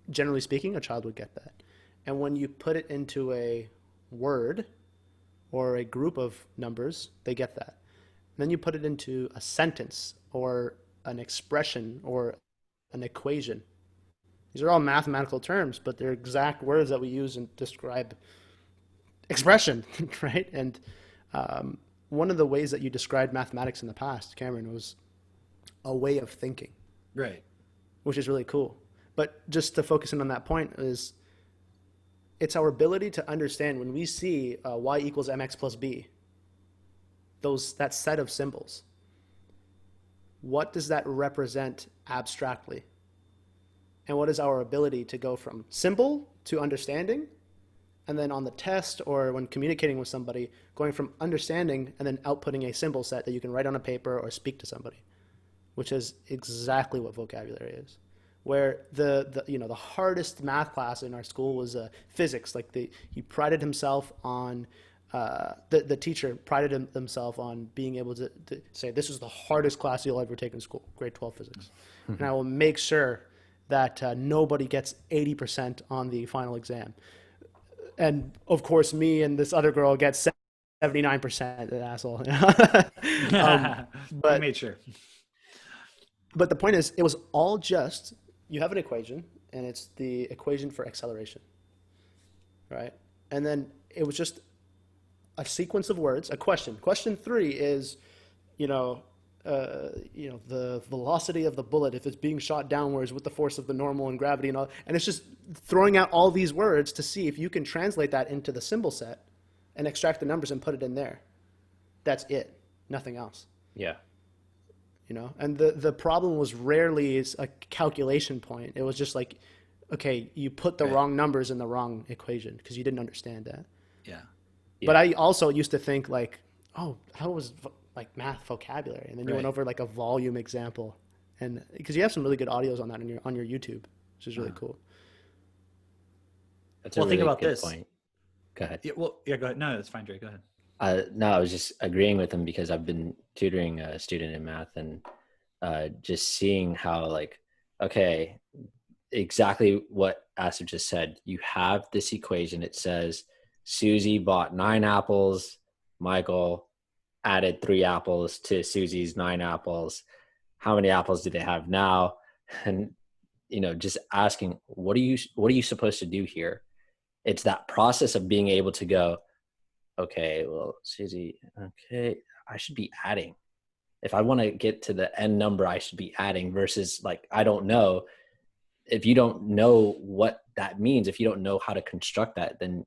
generally speaking, a child would get that. And when you put it into a word or a group of numbers, they get that. And then you put it into a sentence or an expression or an equation. These are all mathematical terms, but they're exact words that we use and describe expression, right? And one of the ways that you described mathematics in the past, Cameron, was a way of thinking, Right. which is really cool. But just to focus in on that point is, it's our ability to understand when we see y equals mx plus b, that set of symbols. What does that represent abstractly? And what is our ability to go from symbol to understanding? And then on the test or when communicating with somebody, going from understanding and then outputting a symbol set that you can write on a paper or speak to somebody, which is exactly what vocabulary is. Where the hardest math class in our school was physics. Like he prided himself on the teacher prided himself on being able to say, this is the hardest class you'll ever take in school, grade 12 physics. And I will make sure that nobody gets 80% on the final exam. And of course, me and this other girl get 79%, the asshole. I made sure. But the point is, it was all just, you have an equation, and it's the equation for acceleration, right? And then it was just a sequence of words, a question. Question 3 is, the velocity of the bullet if it's being shot downwards with the force of the normal and gravity and all. And it's just throwing out all these words to see if you can translate that into the symbol set and extract the numbers and put it in there. That's it. Nothing else. Yeah. And the problem was rarely a calculation point. It was just like, okay, you put the wrong numbers in the wrong equation because you didn't understand that. Yeah. But I also used to think like, oh, that was like math vocabulary, and then you went over like a volume example, and because you have some really good audios on that on your YouTube, which is really cool. That's Well, a think really about good this. point. Go ahead. Yeah, go ahead. No, it's fine, Dre. Go ahead. No, I was just agreeing with him because I've been tutoring a student in math, and just seeing how, like, okay, exactly what Asif just said. You have this equation. It says Susie bought 9 apples. Michael added 3 apples to Susie's 9 apples. How many apples do they have now? And, just asking, what are you supposed to do here? It's that process of being able to go, okay, well, Susie, okay, I should be adding. If I want to get to the end number, I should be adding, versus like, I don't know. If you don't know what that means, if you don't know how to construct that, then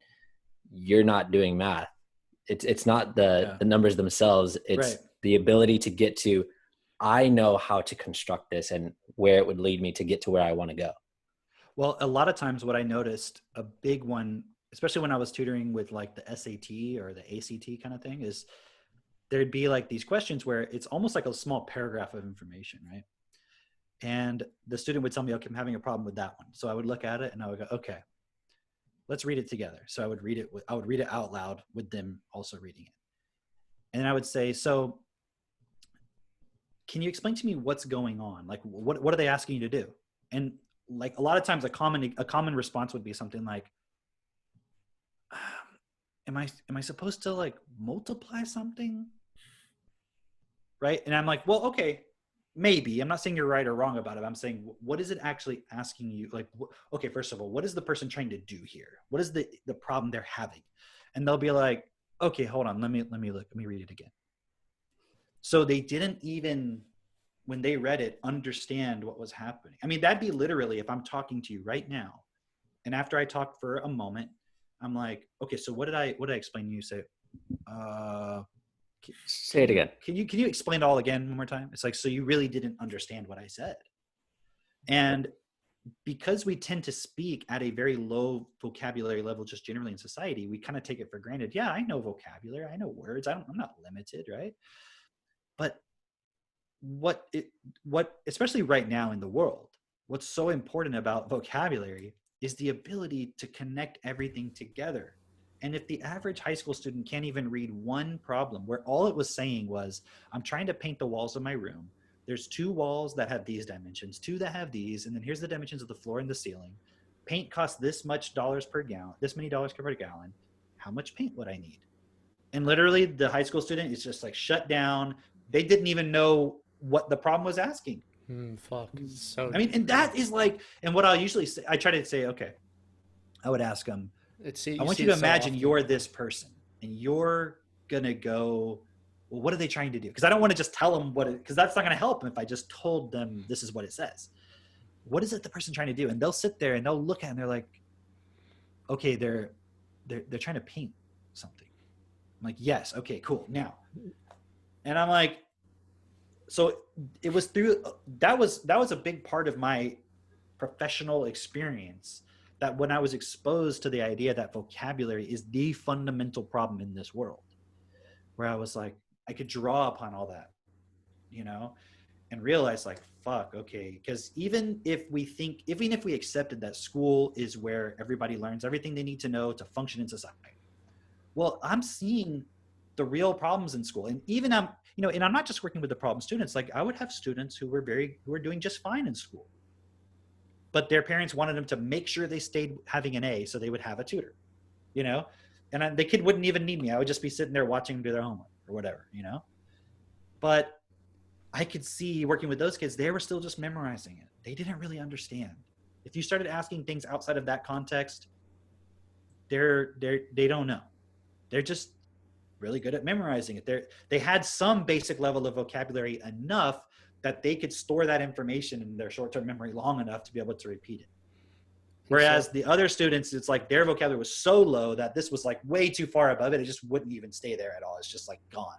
you're not doing math. it's not the numbers themselves. It's Right. the ability to get to, I know how to construct this and where it would lead me to get to where I want to go. Well, a lot of times what I noticed, a big one, especially when I was tutoring with like the SAT or the ACT kind of thing, is there'd be like these questions where it's almost like a small paragraph of information, right? And the student would tell me, okay, I'm having a problem with that one. So I would look at it and I would go, okay, let's read it together. So I would read it out loud with them also reading it. And I would say, so can you explain to me what's going on? Like, what are they asking you to do? And like a lot of times a common response would be something like, am I supposed to like multiply something? Right. And I'm like, well, okay, maybe. I'm not saying you're right or wrong about it. I'm saying, what is it actually asking you? Like, okay, first of all, what is the person trying to do here? What is the problem they're having? And they'll be like, okay, hold on. Let me look. Let me read it again. So they didn't even, when they read it, understand what was happening. I mean, that'd be literally if I'm talking to you right now, and after I talk for a moment, I'm like, okay, so what did I explain to you? Say, say it again. Can you explain it all again one more time? It's like, so you really didn't understand what I said. And because we tend to speak at a very low vocabulary level, just generally in society, we kind of take it for granted. Yeah, I know vocabulary. I know words. I'm not limited, right? But what especially right now in the world, what's so important about vocabulary is the ability to connect everything together. And if the average high school student can't even read one problem where all it was saying was, I'm trying to paint the walls of my room. There's 2 walls that have these dimensions, 2 that have these, and then here's the dimensions of the floor and the ceiling. Paint costs this much dollars per gallon, this many dollars per gallon. How much paint would I need? And literally the high school student is just like shut down. They didn't even know what the problem was asking. Fuck. So I mean, and that is like, and what I'll usually say, I try to say, okay, I would ask them, I want you to imagine you're this person and you're going to go, well, what are they trying to do? Because I don't want to just tell them because that's not going to help them if I just told them this is what it says. What is it the person trying to do? And they'll sit there and they'll look at it and they're like, okay, they're trying to paint something. I'm like, yes. Okay, cool. Now, and I'm like, so it was through, that was a big part of my professional experience, that when I was exposed to the idea that vocabulary is the fundamental problem in this world, where I was like, I could draw upon all that, and realize like, fuck, okay. Because even if we accepted that school is where everybody learns everything they need to know to function in society, well, I'm seeing the real problems in school. And even and I'm not just working with the problem students. Like I would have students who were doing just fine in school, but their parents wanted them to make sure they stayed having an A so they would have a tutor, and the kid wouldn't even need me. I would just be sitting there watching them do their homework or whatever, but I could see working with those kids, they were still just memorizing it. They didn't really understand. If you started asking things outside of that context, they don't know. They're just really good at memorizing it. They had some basic level of vocabulary enough that they could store that information in their short-term memory long enough to be able to repeat it. Whereas the other students, it's like their vocabulary was so low that this was like way too far above it. It just wouldn't even stay there at all. It's just like gone,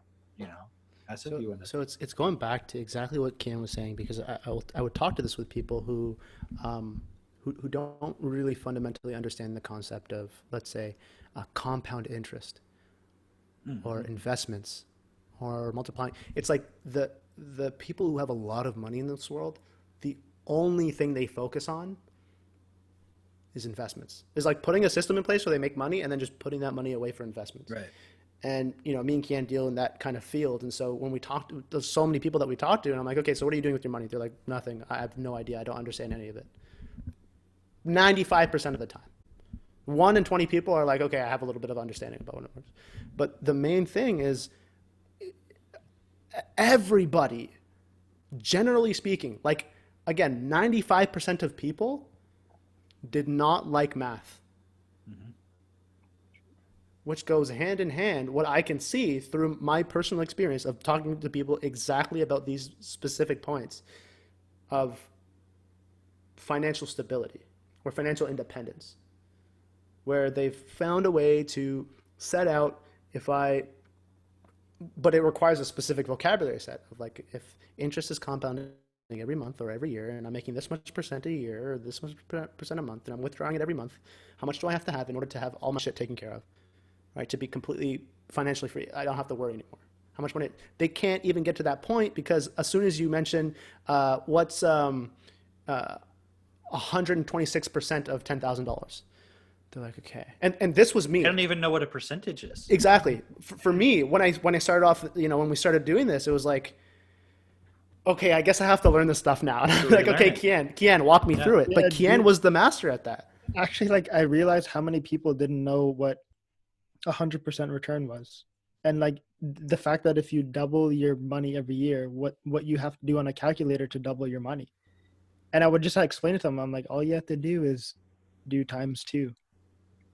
So it's going back to exactly what Ken was saying, because I would talk to this with people who don't really fundamentally understand the concept of, let's say, compound interest. Mm-hmm. Or investments or multiplying. It's like the people who have a lot of money in this world, the only thing they focus on is investments. It's like putting a system in place where they make money and then just putting that money away for investments. Right. And me and Kian deal in that kind of field. And so when we talk, there's so many people that we talk to, and I'm like, okay, so what are you doing with your money? They're like, nothing. I have no idea. I don't understand any of it. 95% of the time. 1 in 20 people are like, okay, I have a little bit of understanding about what it works. But the main thing is everybody, generally speaking, like, again, 95% of people did not like math. Mm-hmm. Which goes hand in hand, what I can see through my personal experience of talking to people exactly about these specific points of financial stability or financial independence, where they've found a way to set out but it requires a specific vocabulary set of like, if interest is compounding every month or every year, and I'm making this much percent a year or this much percent a month, and I'm withdrawing it every month, how much do I have to have in order to have all my shit taken care of, right? To be completely financially free. I don't have to worry anymore. How much money? They can't even get to that point because as soon as you mention what's 126% of $10,000, they're like, okay. And this was me. I don't even know what a percentage is. Exactly. For me, when I started off, when we started doing this, it was like, okay, I guess I have to learn this stuff now. And I'm like, okay, Kian, walk me through it. Yeah, But Kian was the master at that. Actually, like I realized how many people didn't know what 100% return was. And like the fact that if you double your money every year, what you have to do on a calculator to double your money. And I would just explain it to them. I'm like, all you have to do is do times 2.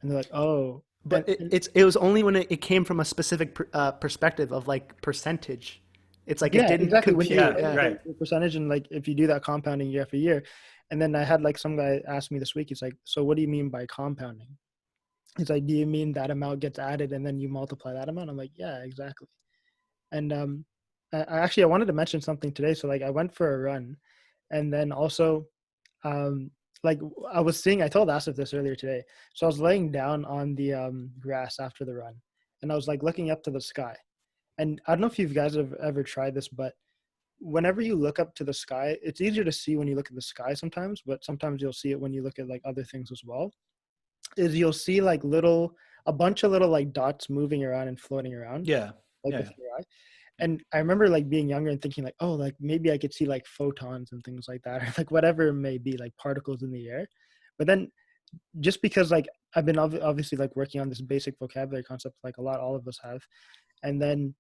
And they're like, oh. But it was only when it came from a specific perspective of like percentage. It's like it didn't exactly. compute. Right. The percentage, and like if you do that compounding year after year. And then I had like some guy ask me this week, he's like, so what do you mean by compounding? He's like, do you mean that amount gets added and then you multiply that amount? I'm like, yeah, exactly. And I wanted to mention something today. So like I went for a run, and then also like I told Asif this earlier today. So I was laying down on the grass after the run, and I was like looking up to the sky. And I don't know if you guys have ever tried this, but whenever you look up to the sky, it's easier to see when you look at the sky sometimes, but sometimes you'll see it when you look at like other things as well. Is you'll see like a bunch of little like dots moving around and floating around. Yeah. Like with your eye. And I remember like being younger and thinking like, oh, like maybe I could see like photons and things like that, or like whatever it may be, like particles in the air. But then just because like I've been obviously like working on this basic vocabulary concept, like all of us have. And then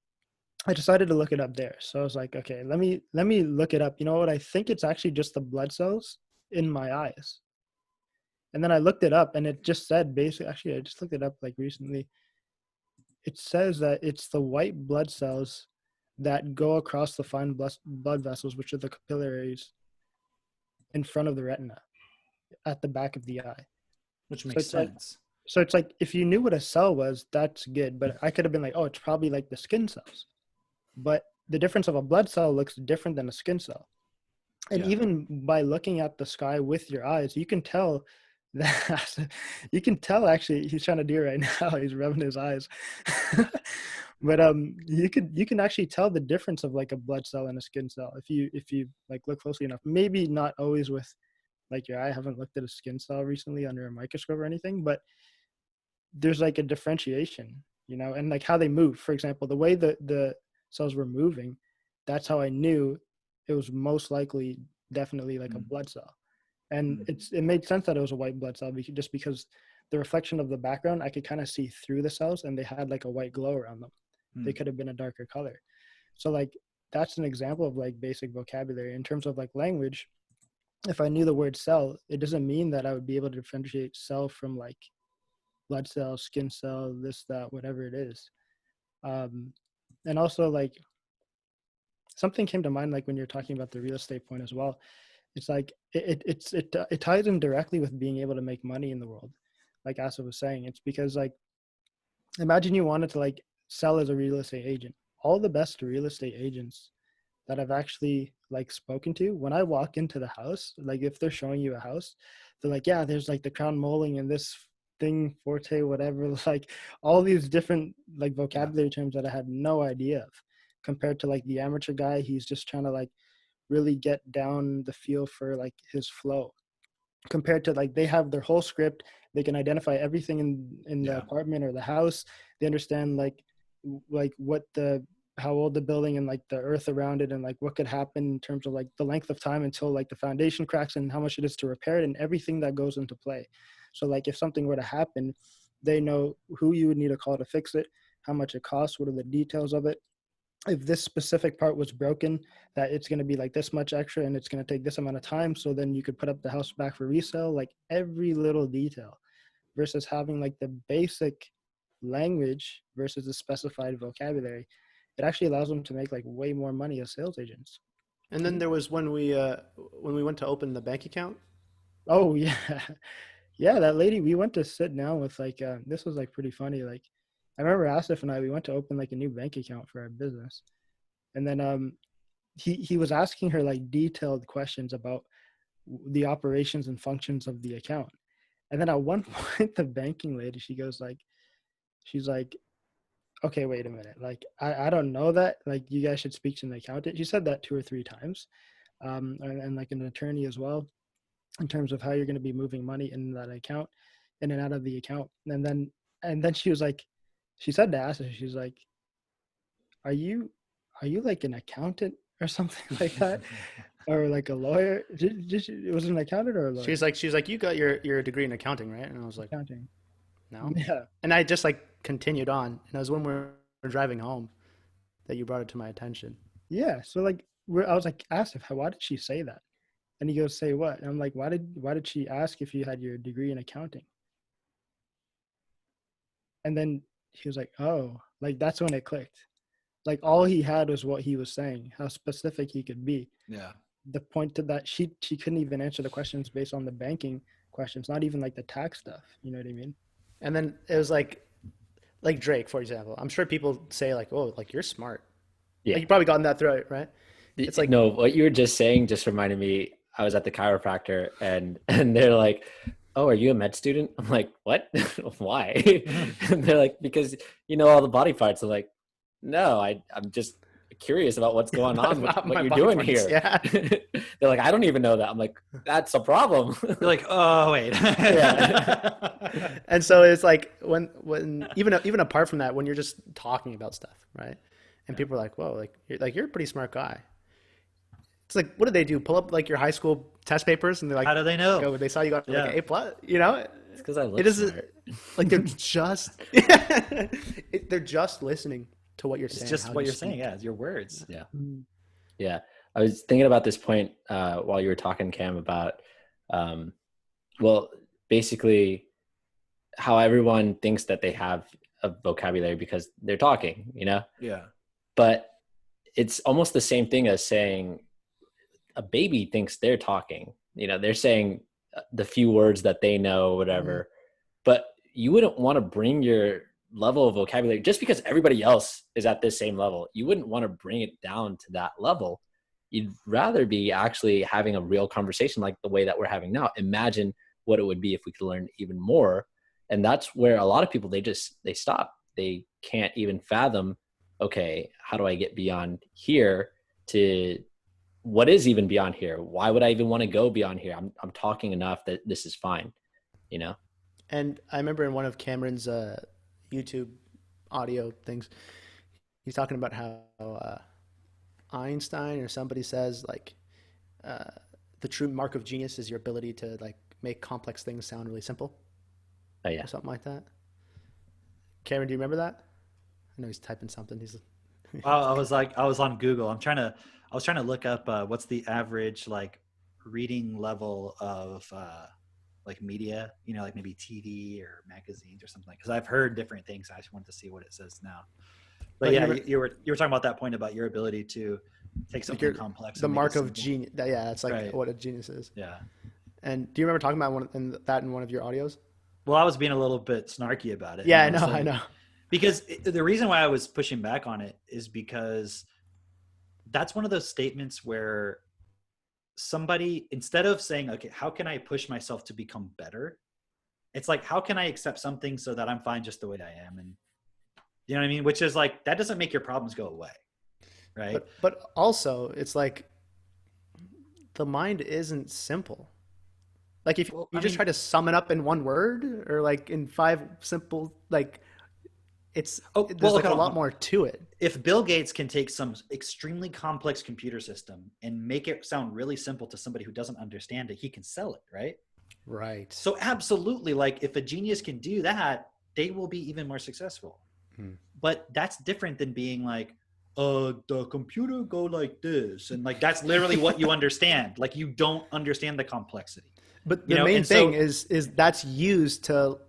I decided to look it up there. So I was like, okay, let me look it up. You know what? I think it's actually just the blood cells in my eyes. And then I looked it up, and it just said basically, actually, I just looked it up like recently. It says that it's the white blood cells that go across the fine blood vessels, which are the capillaries in front of the retina at the back of the eye. Which makes sense. So it's like, if you knew what a cell was, that's good. But I could have been like, oh, it's probably like the skin cells. But the difference of a blood cell looks different than a skin cell. And even by looking at the sky with your eyes, you can tell that actually he's trying to do it right now. He's rubbing his eyes. But you can actually tell the difference of like a blood cell and a skin cell if you like look closely enough. Maybe not always with like your eye. I haven't looked at a skin cell recently under a microscope or anything, but there's like a differentiation, and like how they move. For example, the way the cells were moving, that's how I knew it was most likely definitely like a blood cell. And it made sense that it was a white blood cell just because the reflection of the background, I could kind of see through the cells, and they had like a white glow around them. They could have been a darker color. So like that's an example of like basic vocabulary. In terms of like language, if I knew the word cell, it doesn't mean that I would be able to differentiate cell from like blood cell, skin cell, this, that, whatever it is. And also like something came to mind, like when you're talking about the real estate point as well. It's like it ties in directly with being able to make money in the world. Like Asa was saying, it's because like imagine you wanted to like sell as a real estate agent. All the best real estate agents that I've actually like spoken to, when I walk into the house, like if they're showing you a house, they're like, yeah, there's like the crown molding and this thing, forte, whatever, like all these different like vocabulary terms that I had no idea of, compared to like the amateur guy. He's just trying to like really get down the feel for like his flow, compared to like they have their whole script. They can identify everything in the apartment or the house. They understand like what how old the building and like the earth around it, and like what could happen in terms of like the length of time until like the foundation cracks, and how much it is to repair it, and everything that goes into play. So like if something were to happen, they know who you would need to call to fix it, how much it costs, what are the details of it. If this specific part was broken, that it's going to be like this much extra and it's going to take this amount of time. So then you could put up the house back for resale, like every little detail, versus having like the basic language versus the specified vocabulary. It actually allows them to make like way more money as sales agents. And then there was when we went to open the bank account. Oh yeah. Yeah. That lady, we went to sit down with like, this was like pretty funny. Like I remember Asif and I, we went to open like a new bank account for our business. And then he was asking her like detailed questions about the operations and functions of the account. And then at one point, the banking lady, she's like, okay, wait a minute. Like, I don't know that. Like, you guys should speak to an accountant. She said that 2 or 3 times. And like an attorney as well, in terms of how you're going to be moving money in that account, in and out of the account. And then she was like, she said to us, she's like, are you like an accountant or something like that? Or like a lawyer? Was it an accountant or a lawyer? She's like, you got your degree in accounting, right? And I was like, Accounting. no. Yeah. And I just like continued on. And it was when we were driving home that you brought it to my attention. Yeah. So like, I was like, asked if, why did she say that? And he goes, say what? And I'm like, why did she ask if you had your degree in accounting? And then he was like, oh, like that's when it clicked. Like all he had was what he was saying, how specific he could be. Yeah. The point to that she couldn't even answer the questions based on the banking questions, not even like the tax stuff. You know what I mean? And then it was like Drake, for example. I'm sure people say like, oh, like you're smart. Yeah. Like you probably gotten that through it, right? It's like, no, what you were just saying just reminded me. I was at the chiropractor and they're like, oh, are you a med student? I'm like, what? Why? And they're like, because you know all the body parts. I'm like, no, I'm just curious about what's going on with About what my you're body doing parts, here. yeah. They're like, I don't even know that. I'm like, that's a problem. You're like, oh wait. Yeah. And so it's like when even apart from that, when you're just talking about stuff, right? And people are like, whoa, you're a pretty smart guy. It's like, what do they do? Pull up like your high school test papers and they're like, How do they know? go, they saw you got like Yeah. an A+, you know? It's because I look It isn't smart. like they're just they're just listening to what you're saying. It's just how what you you're saying. speak. Yeah, it's your words. Yeah. Mm. Yeah. I was thinking about this point while you were talking, Cam, about, well, basically how everyone thinks that they have a vocabulary because they're talking, you know? Yeah. But it's almost the same thing as saying a baby thinks they're talking, you know, they're saying the few words that they know, whatever, but you wouldn't want to bring your level of vocabulary just because everybody else is at this same level. You wouldn't want to bring it down to that level. You'd rather be actually having a real conversation like the way that we're having now. Imagine what it would be if we could learn even more. And that's where a lot of people, they stop. They can't even fathom, okay, how do I get beyond here to what is even beyond here? Why would I even want to go beyond here? I'm talking enough that this is fine, you know? And I remember in one of Cameron's YouTube audio things, he's talking about how Einstein or somebody says like the true mark of genius is your ability to like make complex things sound really simple. Oh yeah. Or something like that. Cameron, do you remember that? I know he's typing something. He's I was on Google. I was trying to look up what's the average like reading level of like media, you know, like maybe TV or magazines or something, because I've heard different things. I just wanted to see what it says now. But yeah, you were talking about that point about your ability to take something complex. The and make mark it of simple. genius. Yeah, that's like Right. what a genius is. Yeah. And do you remember talking about that in one of your audios? Well, I was being a little bit snarky about it. Yeah, I you know, saying- I know. Because the reason why I was pushing back on it is because that's one of those statements where somebody, instead of saying, okay, how can I push myself to become better? It's like, how can I accept something so that I'm fine just the way I am? And you know what I mean? Which is like, that doesn't make your problems go away. Right. But also it's like the mind isn't simple. Like if you just try to sum it up in one word or like in 5 simple, like there's like a lot more to it. If Bill Gates can take some extremely complex computer system and make it sound really simple to somebody who doesn't understand it, he can sell it, right? Right. So absolutely, like if a genius can do that, they will be even more successful. But that's different than being like, the computer go like this. And like, that's literally what you understand. Like you don't understand the complexity. But the main thing is that's used to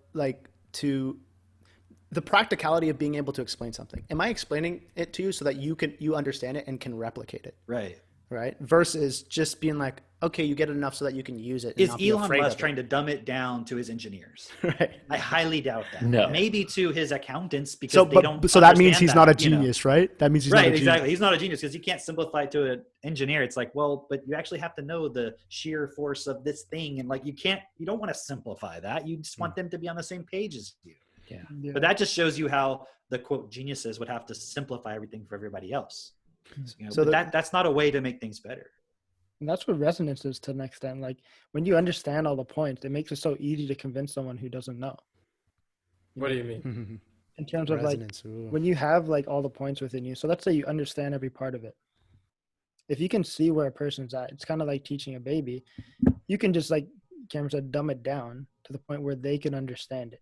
the practicality of being able to explain something. Am I explaining it to you so that you understand it and can replicate it? Right. right? Versus just being like, okay, you get it enough so that you can use it. And Is not be Elon afraid Musk of trying to dumb it down to his engineers? it. Right. I highly doubt that. No. Maybe to his accountants because So, they don't. so that means understand he's not a that, you know. genius, right? That means he's not a Right, genius. exactly. He's not a genius because you can't simplify it to an engineer. It's like, well, but you actually have to know the sheer force of this thing, and like you don't want to simplify that. You just want them to be on the same page as you. Yeah. But that just shows you how the quote geniuses would have to simplify everything for everybody else. You know, So but that's not a way to make things better. And that's what resonance is to an extent. Like when you understand all the points, it makes it so easy to convince someone who doesn't know. What do you mean? In terms of like Resonance. Ooh. when you have like all the points within you. So let's say you understand every part of it. If you can see where a person's at, it's kind of like teaching a baby. You can just, like Cameron said, dumb it down to the point where they can understand it.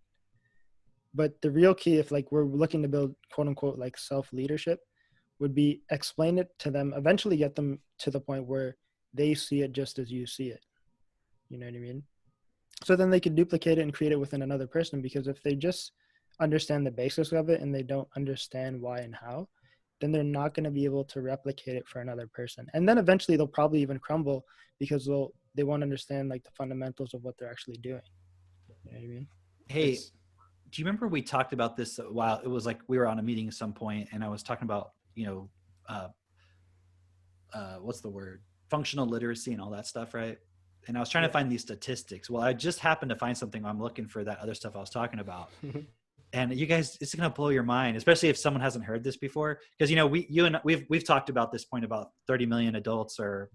But the real key, if like we're looking to build quote unquote like self-leadership, would be explain it to them, eventually get them to the point where they see it just as you see it. You know what I mean? So then they could duplicate it and create it within another person, because if they just understand the basics of it and they don't understand why and how, then they're not going to be able to replicate it for another person. And then eventually they'll probably even crumble because they won't understand like the fundamentals of what they're actually doing. You know what I mean? Hey, do you remember we talked about this a while? It was like we were on a meeting at some point, and I was talking about, what's the word? Functional literacy and all that stuff, right? And I was trying to find these statistics. Well, I just happened to find something. I'm looking for that other stuff I was talking about. And you guys, it's going to blow your mind, especially if someone hasn't heard this before. Because, we've talked about this point about 30 million adults are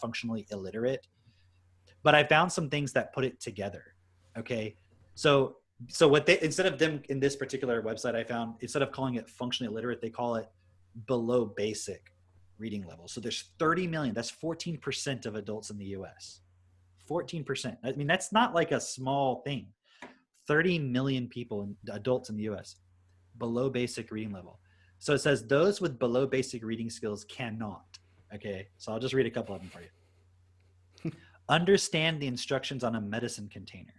functionally illiterate. But I found some things that put it together. Okay. So what instead of them in this particular website, I found, instead of calling it functionally illiterate, they call it below basic reading level. So there's 30 million. That's 14% of adults in the US. 14%. I mean, that's not like a small thing. 30 million people, adults in the US, below basic reading level. So it says those with below basic reading skills cannot. Okay, so I'll just read a couple of them for you. Understand the instructions on a medicine container.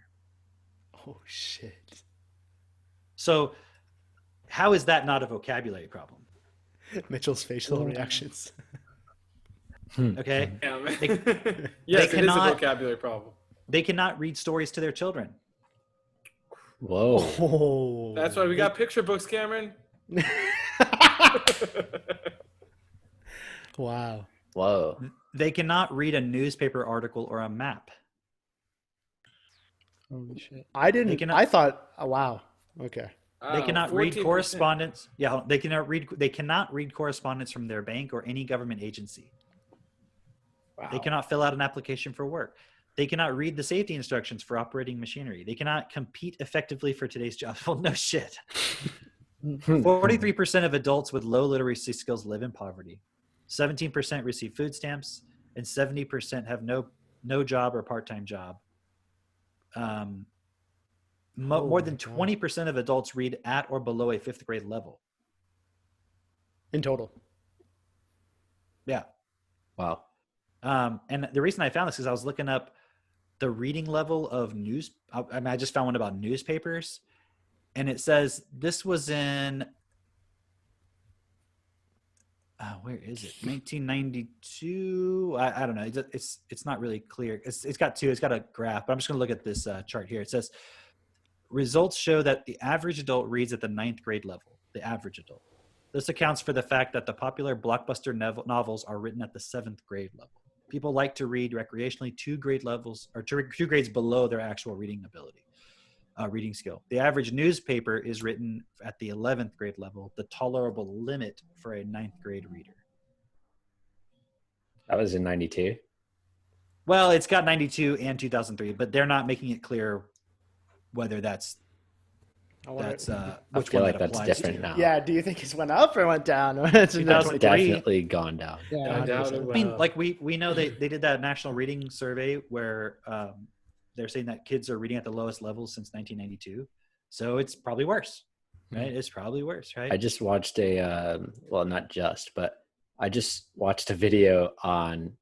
Oh, shit. So how is that not a vocabulary problem? Mitchell's facial reactions. Okay. Yeah, man. They Yes, it is a cannot- vocabulary problem. They cannot read stories to their children. Whoa. Oh. That's why we got picture books, Cameron. Wow. Whoa. They cannot read a newspaper article or a map. Holy shit. I thought, oh, wow. Okay. They cannot read 14%. correspondence. Yeah, they cannot read correspondence from their bank or any government agency. Wow. They cannot fill out an application for work. They cannot read the safety instructions for operating machinery. They cannot compete effectively for today's job. Well, no shit. 43% of adults with low literacy skills live in poverty. 17% receive food stamps, and 70% have no job or part-time job. More than 20% of adults read at or below a 5th grade level. In total. Yeah. Wow. And the reason I found this is I was looking up the reading level of news. I just found one about newspapers, and it says this was in, where is it? 1992. I don't know. It's not really clear. It's got a graph, but I'm just going to look at this chart here. It says results show that the average adult reads at the 9th grade level. The average adult. This accounts for the fact that the popular blockbuster novels are written at the 7th grade level. People like to read recreationally 2 grade levels or 2 grades below their actual reading ability, reading skill. The average newspaper is written at the 11th grade level, the tolerable limit for a 9th grade reader. That was in 92. Well, it's got 92 and 2003, but they're not making it clear whether that's I which feel one like that that's applies different to. now. Yeah. Do you think it went up or went down? It's 2003. Definitely gone down. Yeah. I doubt it I will. mean, like we know they did that national reading survey where they're saying that kids are reading at the lowest levels since 1992. So it's probably worse, right? It's probably worse, right? I just watched not just, but I just watched a video on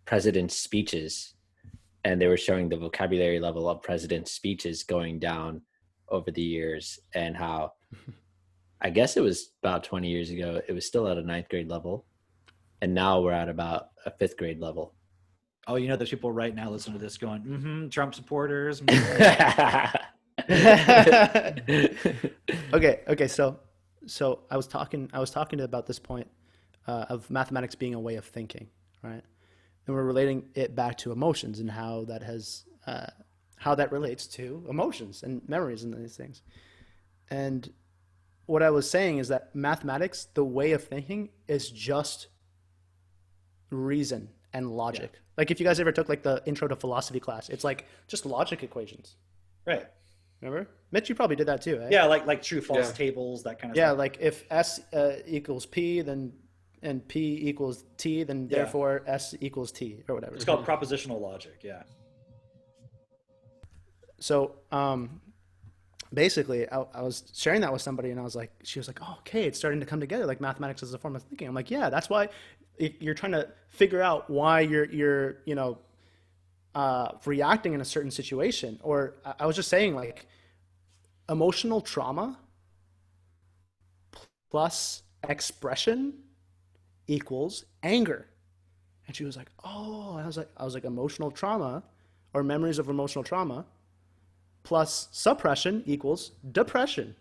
president's speeches, and they were showing the vocabulary level of president's speeches going down over the years, and how I guess it was about 20 years ago, it was still at a 9th grade level. and now we're at about a 5th grade level. Oh, you know, there's people right now listening to this going, Trump supporters. Okay. So I was talking about this point of mathematics being a way of thinking, right? And we're relating it back to emotions and how that has how that relates to emotions and memories and these things. And what I was saying is that mathematics, the way of thinking, is just reason and logic. Yeah. Like if you guys ever took like the intro to philosophy class, it's like just logic equations. Right. Remember? Mitch, you probably did that too, eh? Yeah, like true false tables, that kind of stuff. Yeah, like if S equals P, then and P equals T, then therefore S equals T or whatever. It's called propositional logic, yeah. So basically, I was sharing that with somebody, and she was like, oh, okay, it's starting to come together, like mathematics as a form of thinking. I'm like, yeah, that's why you're trying to figure out why you're reacting in a certain situation. Or I was just saying, like, emotional trauma plus expression equals anger. And she was like, oh, I was like emotional trauma or memories of emotional trauma plus suppression equals depression.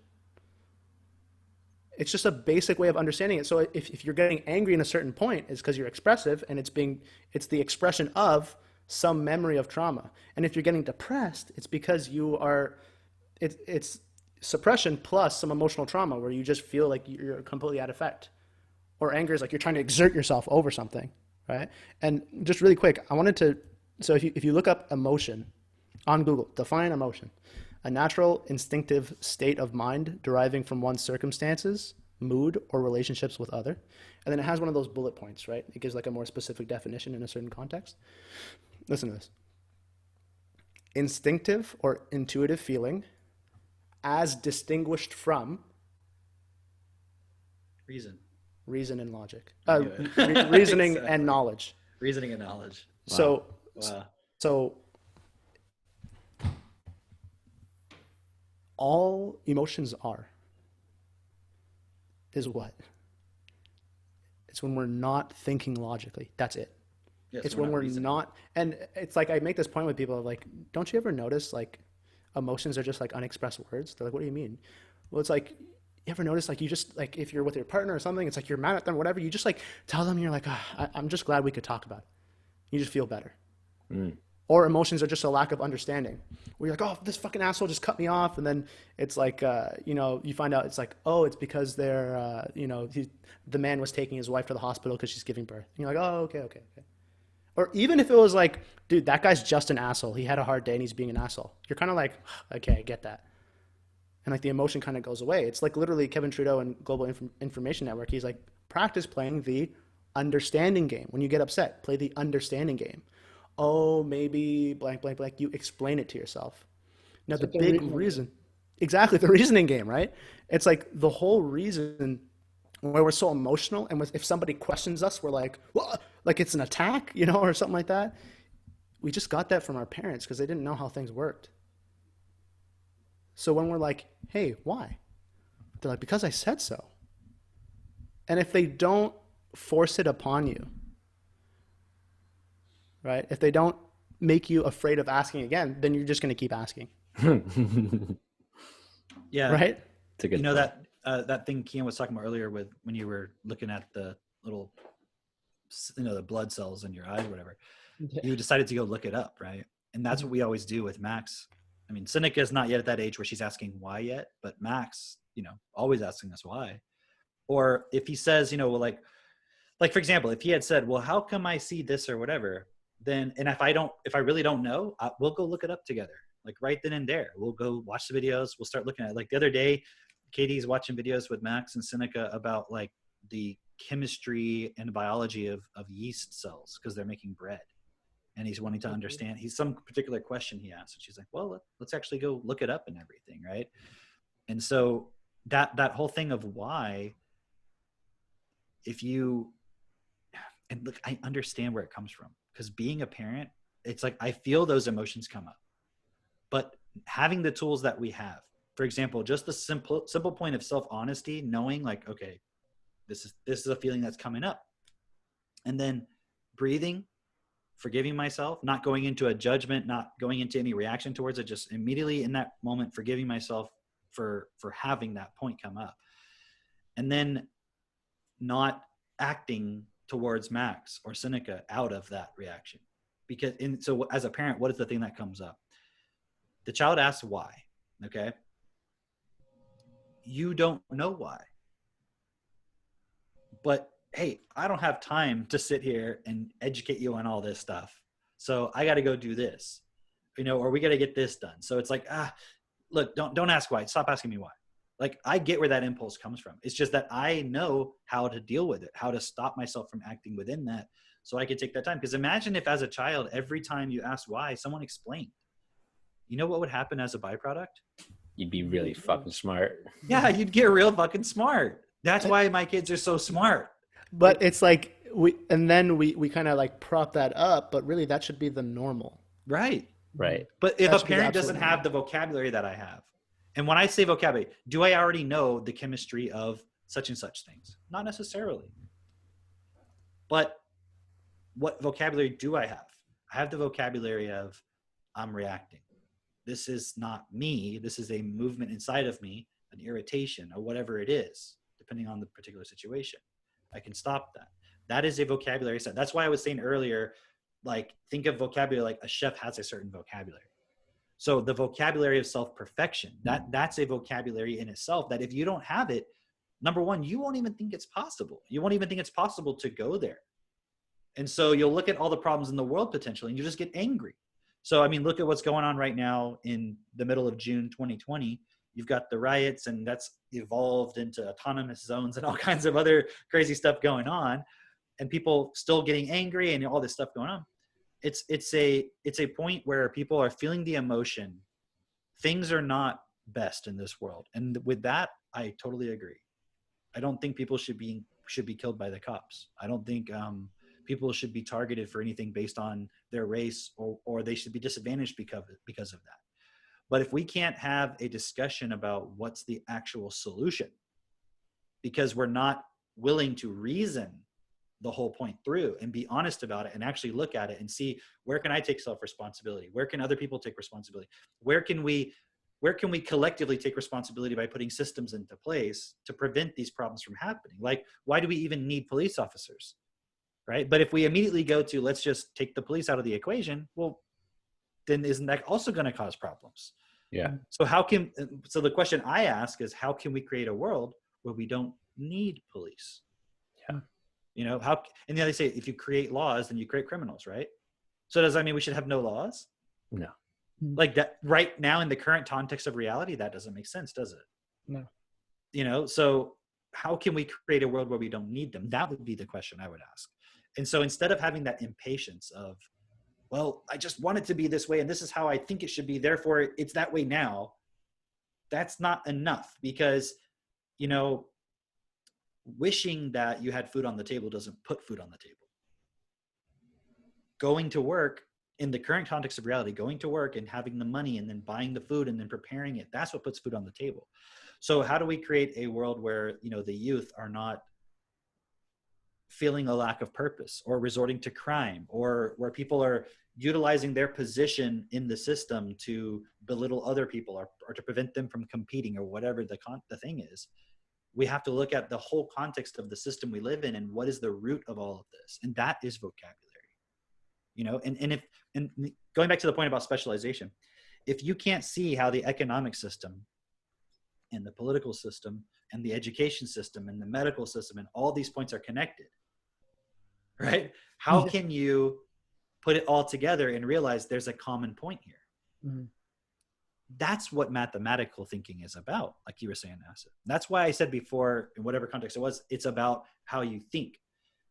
It's just a basic way of understanding it. So if you're getting angry in a certain point, it's because you're expressive, and it's the expression of some memory of trauma. And if you're getting depressed, it's because it's suppression plus some emotional trauma where you just feel like you're completely out of effect. Or anger is like you're trying to exert yourself over something, right? And just really quick, so if you look up emotion on Google, define emotion: a natural instinctive state of mind deriving from one's circumstances, mood, or relationships with other. And then it has one of those bullet points, right? It gives like a more specific definition in a certain context. Listen to this. Instinctive or intuitive feeling as distinguished from reason and logic. Reasoning exactly. And knowledge. Reasoning and knowledge. Wow. So all emotions is what? It's when we're not thinking logically. That's it. Yes, it's when we're not, and it's like I make this point with people of like, don't you ever notice like emotions are just like unexpressed words? They're like, what do you mean? Well, it's like, you ever notice like you just like if you're with your partner or something, it's like you're mad at them, whatever, you just like tell them you're like, I'm just glad we could talk about it. You just feel better. Or emotions are just a lack of understanding. Where you're like, oh, this fucking asshole just cut me off. And then it's like, you find out it's like, oh, it's because they're, the man was taking his wife to the hospital because she's giving birth. And you're like, oh, okay. Or even if it was like, dude, that guy's just an asshole. He had a hard day and he's being an asshole. You're kind of like, okay, I get that. And like the emotion kind of goes away. It's like literally Kevin Trudeau and Global Information Network. He's like, practice playing the understanding game. When you get upset, play the understanding game. Oh, maybe blank, blank, blank. You explain it to yourself. Now, the big reason, exactly, the reasoning game, right? It's like the whole reason why we're so emotional. And if somebody questions us, we're like, well, like it's an attack, or something like that. We just got that from our parents because they didn't know how things worked. So when we're like, hey, why? They're like, because I said so. And if they don't force it upon you, right? If they don't make you afraid of asking again, then you're just going to keep asking. Yeah. Right? It's a good point. That thing Kian was talking about earlier with when you were looking at the little, the blood cells in your eyes or whatever, you decided to go look it up, right? And that's what we always do with Max. I mean, Seneca is not yet at that age where she's asking why yet, but Max, always asking us why. Or if he says, well, like for example, if he had said, well, how come I see this or whatever, then, and if I really don't know, we'll go look it up together. Like right then and there, we'll go watch the videos. We'll start looking at it. Like the other day, Katie's watching videos with Max and Seneca about like the chemistry and biology of yeast cells because they're making bread. And he's wanting to understand, he's some particular question he asked. And she's like, well, let's actually go look it up and everything. Right. And so that whole thing of why, and look, I understand where it comes from because being a parent, it's like, I feel those emotions come up, but having the tools that we have, for example, just the simple point of self-honesty, knowing like, okay, this is a feeling that's coming up. and then breathing, forgiving myself, not going into a judgment, not going into any reaction towards it, just immediately in that moment forgiving myself for having that point come up, and then not acting towards Max or Seneca out of that reaction. Because so as a parent, what is the thing that comes up? The child asks why. Okay, you don't know why, but hey, I don't have time to sit here and educate you on all this stuff. So I got to go do this, or we got to get this done. So it's like, look, don't ask why. Stop asking me why. Like, I get where that impulse comes from. It's just that I know how to deal with it, how to stop myself from acting within that, so I could take that time. Because imagine if as a child, every time you asked why, someone explained. You know what would happen as a byproduct? You'd be really fucking smart. Yeah, you'd get real fucking smart. That's why my kids are so smart. But it's like we kind of like prop that up, but really that should be the normal. Right. Right. But if That a should be parent doesn't absolutely have the vocabulary that I have, and when I say vocabulary, do I already know the chemistry of such and such things? Not necessarily. But what vocabulary do I have? I have the vocabulary of I'm reacting. This is not me. This is a movement inside of me, an irritation or whatever it is, depending on the particular situation. I can stop that. That is a vocabulary set. That's why I was saying earlier, like, think of vocabulary like a chef has a certain vocabulary. So the vocabulary of self-perfection, that's a vocabulary in itself that if you don't have it, number one, you won't even think it's possible. You won't even think it's possible to go there. And so you'll look at all the problems in the world potentially, and you just get angry. So, I mean, look at what's going on right now in the middle of June 2020. You've got the riots, and that's evolved into autonomous zones and all kinds of other crazy stuff going on, and people still getting angry and all this stuff going on. It's a point where people are feeling the emotion. Things are not best in this world. And with that, I totally agree. I don't think people should be killed by the cops. I don't think people should be targeted for anything based on their race, or they should be disadvantaged because of that. But if we can't have a discussion about what's the actual solution, because we're not willing to reason the whole point through and be honest about it and actually look at it and see, where can I take self-responsibility? Where can other people take responsibility? Where can we collectively take responsibility by putting systems into place to prevent these problems from happening? Like, why do we even need police officers? Right? But if we immediately go to, let's just take the police out of the equation, well, then isn't that also going to cause problems? Yeah. So so the question I ask is, how can we create a world where we don't need police? Yeah. And then they say, if you create laws, then you create criminals, right? So does that mean we should have no laws? No. Like that right now in the current context of reality, that doesn't make sense, does it? No. So how can we create a world where we don't need them? That would be the question I would ask. And so instead of having that impatience of, well, I just want it to be this way, and this is how I think it should be, therefore it's that way now, that's not enough. Because, wishing that you had food on the table doesn't put food on the table. Going to work, in the current context of reality, going to work and having the money and then buying the food and then preparing it, that's what puts food on the table. So how do we create a world where, the youth are not feeling a lack of purpose or resorting to crime, or where people are utilizing their position in the system to belittle other people or to prevent them from competing, or whatever the thing is? We have to look at the whole context of the system we live in and what is the root of all of this. And that is vocabulary, and going back to the point about specialization, if you can't see how the economic system and the political system and the education system and the medical system and all these points are connected, right? How can you put it all together and realize there's a common point here? Mm-hmm. That's what mathematical thinking is about, like you were saying, Asa. That's why I said before, in whatever context it was, it's about how you think.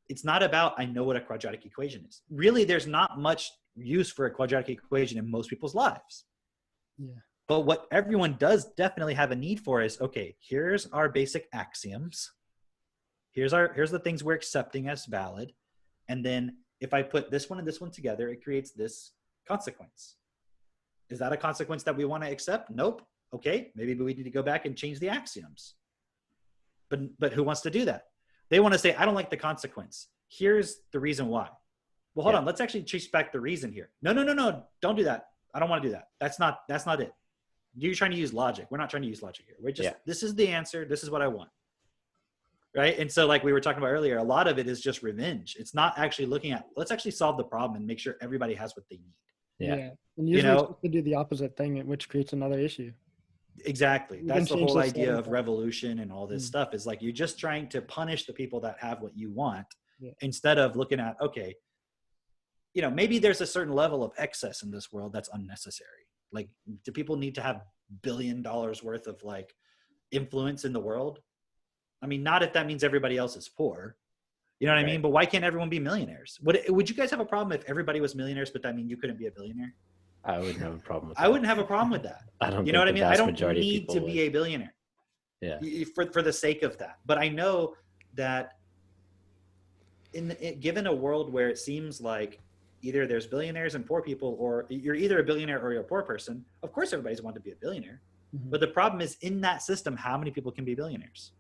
It's not about, I know what a quadratic equation is. Really, there's not much use for a quadratic equation in most people's lives. Yeah. But what everyone does definitely have a need for is, okay, here's our basic axioms. Here's the things we're accepting as valid. And then if I put this one and this one together, it creates this consequence. Is that a consequence that we want to accept? Nope. Okay, maybe we need to go back and change the axioms. But who wants to do that? They want to say, I don't like the consequence. here's the reason why. Well, hold Yeah. on. Let's actually trace back the reason here. No. Don't do that. I don't want to do that. That's not it. You're trying to use logic. We're not trying to use logic here. We're just, this is the answer. This is what I want. Right. And so like we were talking about earlier, a lot of it is just revenge. It's not actually looking at, let's actually solve the problem and make sure everybody has what they need. Yeah. And usually know- it's supposed to do the opposite thing, which creates another issue. Exactly. You That's can the change whole the idea setting of for it. revolution and all this stuff is like, you're just trying to punish the people that have what you want Yeah. instead of looking at, okay, you know, maybe there's a certain level of excess in this world that's unnecessary. Like, do people need to have $1 billion worth of like influence in the world? I mean, not if that means everybody else is poor. You know what I mean? Right. But why can't everyone be millionaires? Would you guys have a problem if everybody was millionaires, but that means you couldn't be a billionaire? I wouldn't have a problem with that. I wouldn't have a problem with that. I don't You know what I think mean? the I vast don't majority of need people to would. be a billionaire Yeah. for the sake of that. But I know that given a world where it seems like either there's billionaires and poor people, or you're either a billionaire or you're a poor person, of course everybody's wanting to be a billionaire. Mhm. But the problem is, in that system, how many people can be billionaires?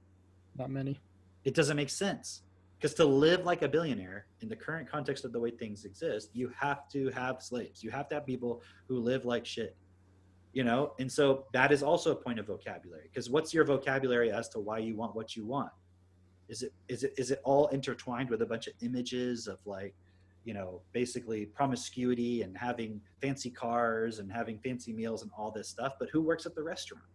Not many. It doesn't make sense. Because to live like a billionaire in the current context of the way things exist, you have to have slaves. You have to have people who live like shit. You know? And so that is also a point of vocabulary. Because what's your vocabulary as to why you want what you want? Is it all intertwined with a bunch of images of like, you know, basically promiscuity and having fancy cars and having fancy meals and all this stuff? But who works at the restaurant?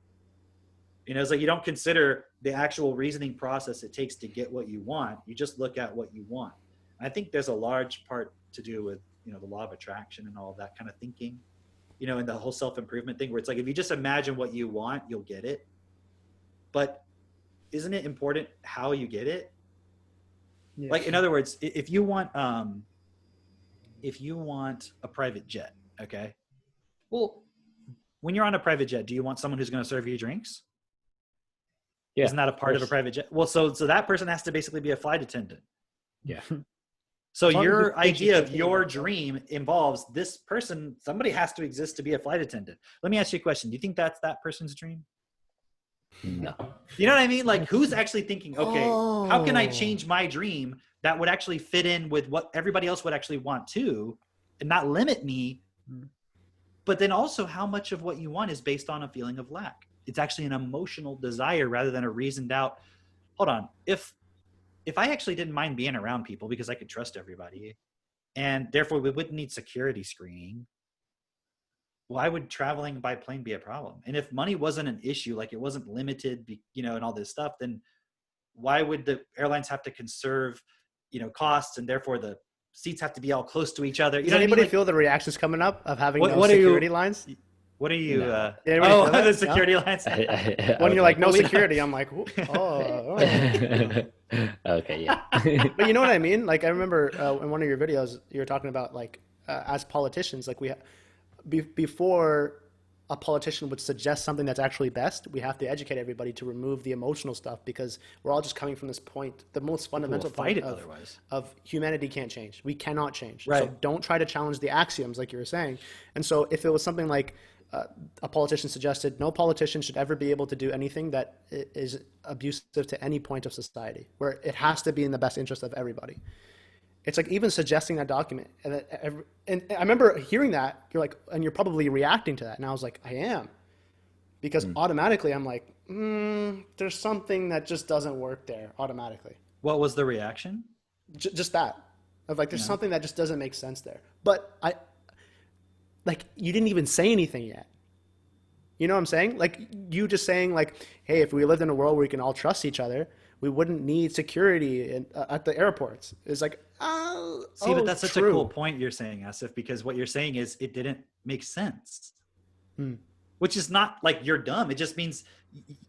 You know, it's like you don't consider the actual reasoning process it takes to get what you want. You just look at what you want. And I think there's a large part to do with, you know, the law of attraction and all of that kind of thinking, you know, and the whole self-improvement thing where it's like, if you just imagine what you want, you'll get it. But isn't it important how you get it? Yeah. Like, in other words, if you want a private jet, okay, well, when you're on a private jet, do you want someone who's going to serve you drinks? Yeah, Isn't that a part of a course. private jet? Well, so that person has to basically be a flight attendant. Yeah. So As long as your it makes you idea of feel your good. dream involves this person. Somebody has to exist to be a flight attendant. Let me ask you a question. Do you think that's that person's dream? No. You know what I mean? Like, who's actually thinking, okay, how can I Oh. change my dream that would actually fit in with what everybody else would actually want too, and not limit me? Mm. But then also, how much of what you want is based on a feeling of lack? It's actually an emotional desire rather than a reasoned out. Hold on. If I actually didn't mind being around people because I could trust everybody, and therefore we wouldn't need security screening, why would traveling by plane be a problem? And if money wasn't an issue, like it wasn't limited, you know, and all this stuff, then why would the airlines have to conserve, you know, costs, and therefore the seats have to be all close to each other? You Does know what I mean? anybody Like, feel the reactions coming up of having What- no what are you- security lines? what are you? No. Yeah, anybody Oh, feel that? the No? security lines. When you're like, no well, we- security, I'm like, oh. Okay, yeah. But you know what I mean? Like, I remember in one of your videos, you were talking about like, as politicians, like before a politician would suggest something that's actually best, we have to educate everybody to remove the emotional stuff, because we're all just coming from this point, the most fundamental fight point it otherwise. of humanity can't change. We cannot change. So Right. don't try to challenge the axioms like you were saying. And so if it was something like a politician suggested, no politician should ever be able to do anything that is abusive to any point of society, where it has to be in the best interest of everybody. It's like even suggesting that document. And I remember hearing that, you're like, and you're probably reacting to that. And I was like, I am. Because automatically I'm like, there's something that just doesn't work there automatically. What was the reaction? Just that. Of like, there's something that just doesn't make sense there. But you didn't even say anything yet. You know what I'm saying? Like, you just saying like, hey, if we lived in a world where we can all trust each other, we wouldn't need security at the airports. It's like, But that's such a cool point you're saying, Asif, because what you're saying is it didn't make sense. Which is not like you're dumb. It just means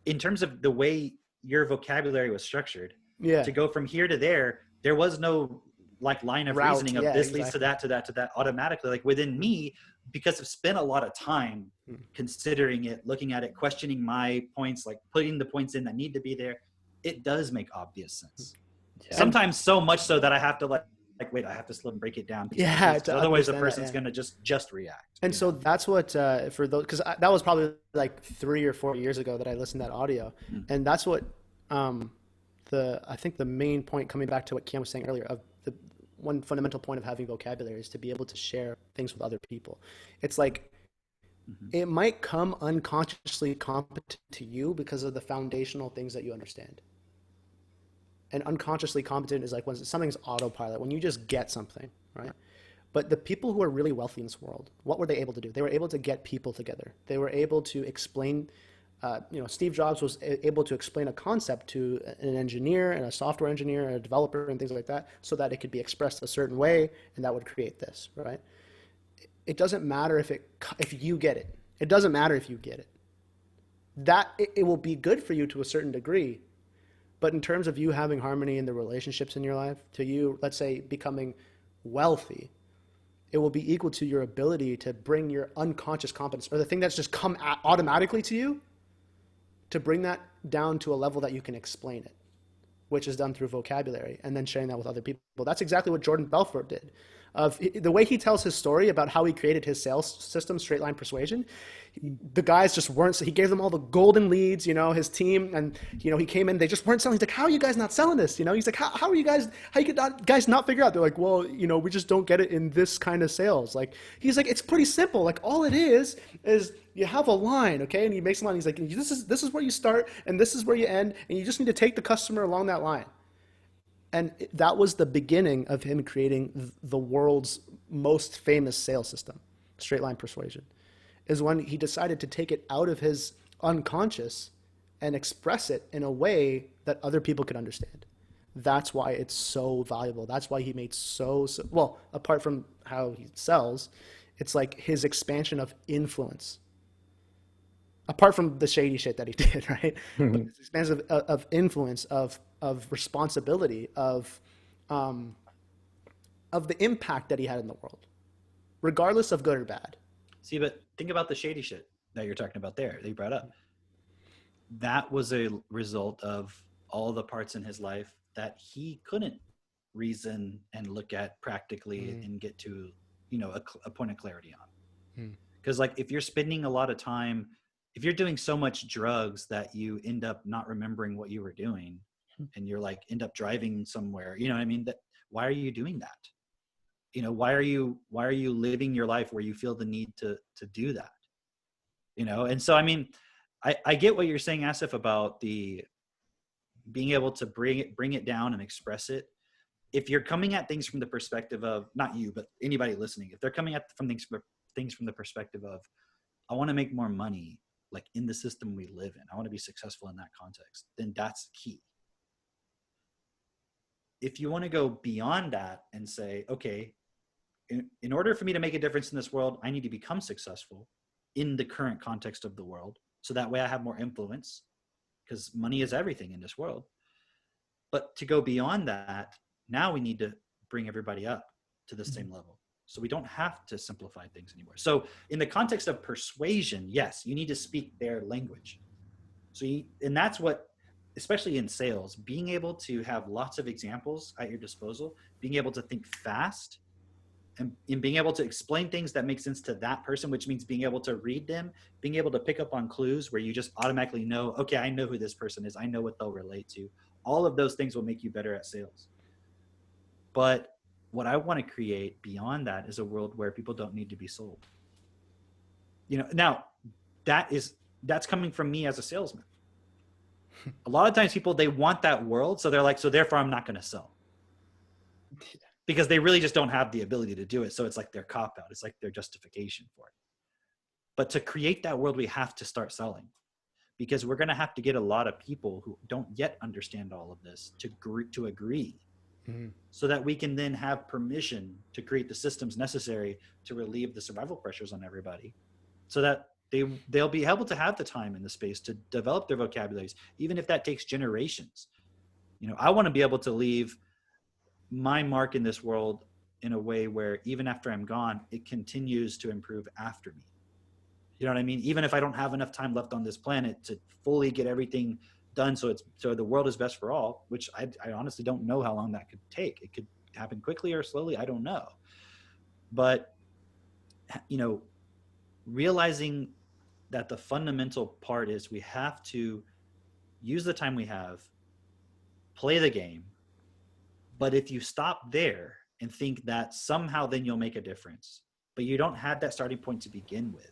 in terms of the way your vocabulary was structured, Yeah. to go from here to there was no like line of Route, reasoning of yeah, this leads to exactly. that, to that, to that automatically. Like within me, because I've spent a lot of time considering it, looking at it, questioning my points, like putting the points in that need to be there, it does make obvious sense. Yeah. Sometimes so much so that I have to like wait, I have to slow and break it down. Yeah, because to otherwise the understand that, person's yeah. going to just react. And you so know? that's what for those, because that was probably like 3 or 4 years ago that I listened to that audio, and that's what I think the main point, coming back to what Kian was saying earlier, of the one fundamental point of having vocabulary is to be able to share things with other people. It's like it might come unconsciously competent to you because of the foundational things that you understand. And unconsciously competent is like when something's autopilot, when you just get something, right? But the people who are really wealthy in this world, what were they able to do? They were able to get people together. They were able to explain, Steve Jobs was able to explain a concept to an engineer and a software engineer and a developer and things like that so that it could be expressed a certain way, and that would create this, right? It doesn't matter if you get it. It doesn't matter if you get it. It will be good for you to a certain degree, but in terms of you having harmony in the relationships in your life, to you, let's say, becoming wealthy, it will be equal to your ability to bring your unconscious competence, or the thing that's just come automatically to you, to bring that down to a level that you can explain it, which is done through vocabulary and then sharing that with other people. That's exactly what Jordan Belfort did. The way he tells his story about how he created his sales system, Straight Line Persuasion, the guys just weren't, he gave them all the golden leads, his team, and, he came in, they just weren't selling. He's like, how are you guys not selling this? He's like, how are you guys, how you guys not figure out? They're like, well, we just don't get it in this kind of sales. Like, he's like, it's pretty simple. Like, all it is you have a line, okay? And he makes a line. He's like, this is where you start and this is where you end, and you just need to take the customer along that line. And that was the beginning of him creating the world's most famous sales system, Straight Line Persuasion, is when he decided to take it out of his unconscious and express it in a way that other people could understand. That's why it's so valuable. That's why he made so well, apart from how he sells, it's like his expansion of influence. Apart from the shady shit that he did, right? But this expansion of influence, of responsibility, of the impact that he had in the world, regardless of good or bad. See, but think about the shady shit that you're talking about there, that you brought up. That was a result of all the parts in his life that he couldn't reason and look at practically and get to, a point of clarity on. Because like, if you're spending a lot of time, if you're doing so much drugs that you end up not remembering what you were doing, and you're like, end up driving somewhere, why are you doing that? Why are you living your life where you feel the need to do that? And so, I get what you're saying, Asif, about the being able to bring it down and express it. If you're coming at things from the perspective of, not you, but anybody listening, if they're coming at things from the perspective of, I want to make more money, like in the system we live in, I want to be successful in that context, then that's key. If you want to go beyond that and say, okay, in order for me to make a difference in this world, I need to become successful in the current context of the world. So that way I have more influence, because money is everything in this world. But to go beyond that, now we need to bring everybody up to the same level. So we don't have to simplify things anymore. So in the context of persuasion, yes, you need to speak their language. And that's what, especially in sales, being able to have lots of examples at your disposal, being able to think fast, and being able to explain things that make sense to that person, which means being able to read them, being able to pick up on clues where you just automatically know, okay, I know who this person is. I know what they'll relate to. All of those things will make you better at sales. But what I want to create beyond that is a world where people don't need to be sold. Now that's coming from me as a salesman. A lot of times people, they want that world. So they're like, so therefore I'm not going to sell, because they really just don't have the ability to do it. So it's like their cop out. It's like their justification for it. But to create that world, we have to start selling, because we're going to have to get a lot of people who don't yet understand all of this to agree. So that we can then have permission to create the systems necessary to relieve the survival pressures on everybody, so that they'll be able to have the time and the space to develop their vocabularies, even if that takes generations. I want to be able to leave my mark in this world in a way where even after I'm gone, it continues to improve after me. You know what I mean? Even if I don't have enough time left on this planet to fully get everything done so the world is best for all, which I honestly don't know how long that could take. It could happen quickly or slowly, I don't know. But realizing that the fundamental part is we have to use the time we have, play the game, But if you stop there and think that somehow then you'll make a difference, but you don't have that starting point to begin with,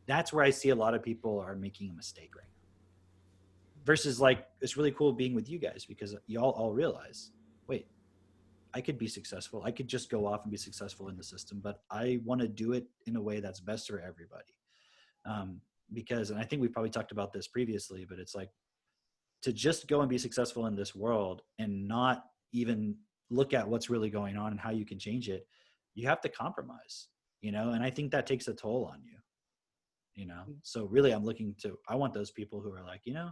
that's where I see a lot of people are making a mistake right now. Versus like, it's really cool being with you guys because y'all all realize, wait, I could be successful. I could just go off and be successful in the system, but I want to do it in a way that's best for everybody. Because, and I think we probably talked about this previously, but it's like to just go and be successful in this world and not even look at what's really going on and how you can change it. You have to compromise, you know, and I think that takes a toll on you, you know? So really I want those people who are like, you know,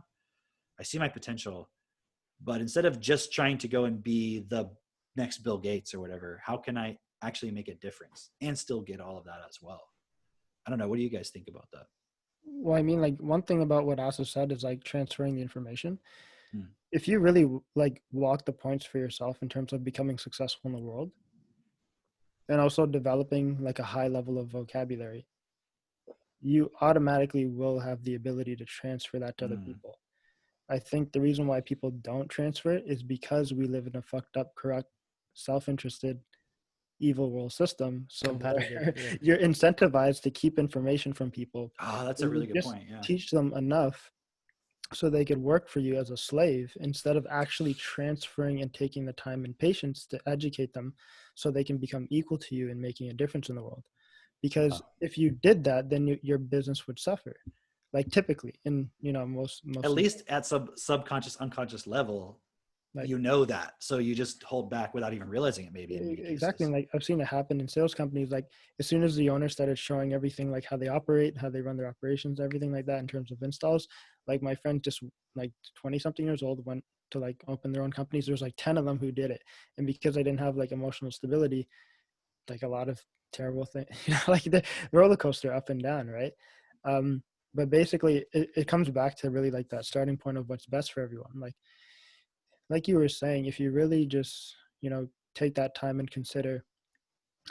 I see my potential, but instead of just trying to go and be the next Bill Gates or whatever, how can I actually make a difference and still get all of that as well? I don't know. What do you guys think about that? Well, I mean, like one thing about what Asa said is like transferring the information. Hmm. If you really like walk the points for yourself in terms of becoming successful in the world and also developing like a high level of vocabulary, you automatically will have the ability to transfer that to other people. I think the reason why people don't transfer it is because we live in a fucked up, corrupt, self-interested, evil world system. So Competitive, yeah. you're incentivized to keep information from people. Oh, that's a And really you good just point. Yeah. teach them enough so they could work for you as a slave instead of actually transferring and taking the time and patience to educate them so they can become equal to you in making a difference in the world. Because if you did that, then your business would suffer. Like typically in, you know, most At least at subconscious, unconscious level, like, you know that. So you just hold back without even realizing it maybe in many exactly. cases. Like I've seen it happen in sales companies. Like as soon as the owner started showing everything, like how they operate, how they run their operations, everything like that in terms of installs, like my friend just like 20 something years old went to like open their own companies. There's like 10 of them who did it. And because I didn't have like emotional stability, like a lot of terrible things, you know, like the roller coaster up and down. Right. But basically it comes back to really like that starting point of what's best for everyone. Like you were saying, if you really just, you know, take that time and consider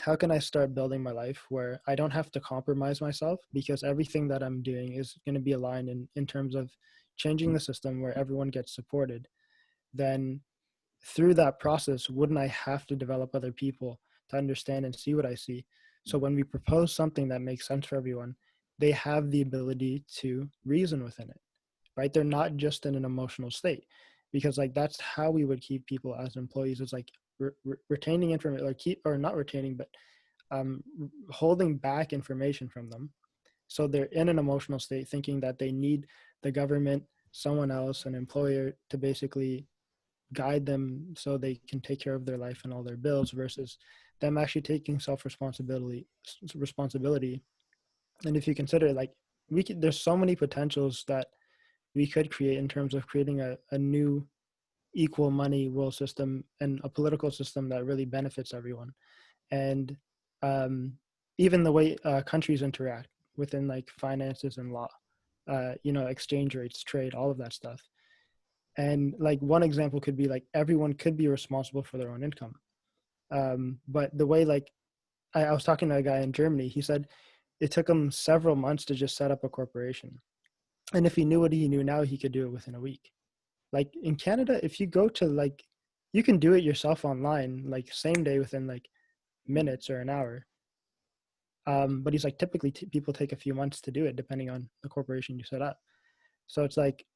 how can I start building my life where I don't have to compromise myself because everything that I'm doing is going to be aligned in terms of changing the system where everyone gets supported, then through that process, wouldn't I have to develop other people to understand and see what I see? So when we propose something that makes sense for everyone, they have the ability to reason within it, right? They're not just in an emotional state because like that's how we would keep people as employees is like retaining information or not retaining, but holding back information from them. So they're in an emotional state thinking that they need the government, someone else, an employer to basically guide them so they can take care of their life and all their bills versus them actually taking responsibility. And if you consider like there's so many potentials that we could create in terms of creating a new equal money world system and a political system that really benefits everyone. And even the way countries interact within like finances and law, you know, exchange rates, trade, all of that stuff. And like one example could be like everyone could be responsible for their own income. But the way like I was talking to a guy in Germany, he said it took him several months to just set up a corporation. And if he knew what he knew now, he could do it within a week. Like in Canada, if you go to like, you can do it yourself online, like same day within like minutes or an hour. But he's like, typically people take a few months to do it depending on the corporation you set up. So it's like,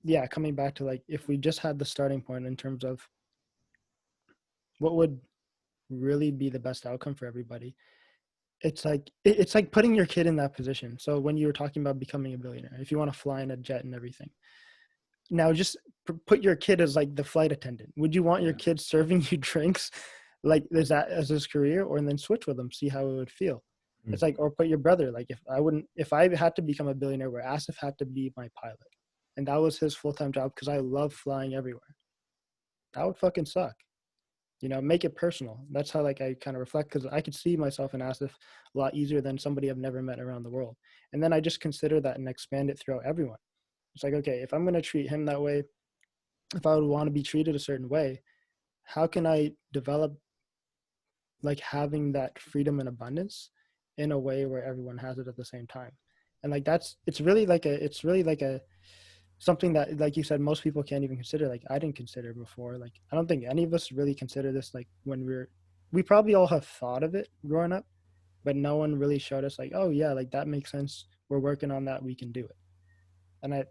yeah, coming back to like, if we just had the starting point in terms of what would really be the best outcome for everybody, it's like putting your kid in that position. So when you were talking about becoming a billionaire, if you want to fly in a jet and everything, now just put your kid as like the flight attendant. Would you want your kid serving you drinks like is that as his career, or and then switch with them, see how it would feel? It's like, or put your brother, like if I had to become a billionaire where Asif had to be my pilot and that was his full-time job because I love flying everywhere, that would fucking suck. You know, make it personal. That's how like I kind of reflect, because I could see myself in Asif a lot easier than somebody I've never met around the world. And then I just consider that and expand it throughout everyone. It's like, okay, if I'm going to treat him that way, if I would want to be treated a certain way, how can I develop like having that freedom and abundance in a way where everyone has it at the same time? And like it's really like a something that, like you said, most people can't even consider. Like I didn't consider before. Like I don't think any of us really consider this. Like when we probably all have thought of it growing up, but no one really showed us like, oh yeah, like that makes sense. We're working on that. We can do it.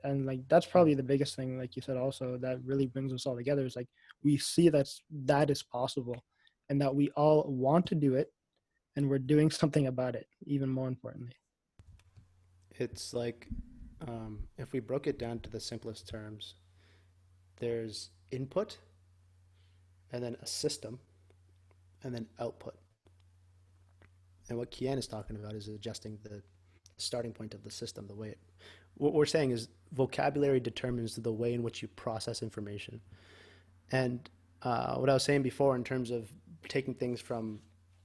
And like that's probably the biggest thing, like you said, also that really brings us all together is like we see that is possible, and that we all want to do it, and we're doing something about it. Even more importantly, It's like, if we broke it down to the simplest terms, there's input, and then a system, and then output. And what Kian is talking about is adjusting the starting point of the system, the way it, what we're saying is vocabulary determines the way in which you process information. And what I was saying before in terms of taking things from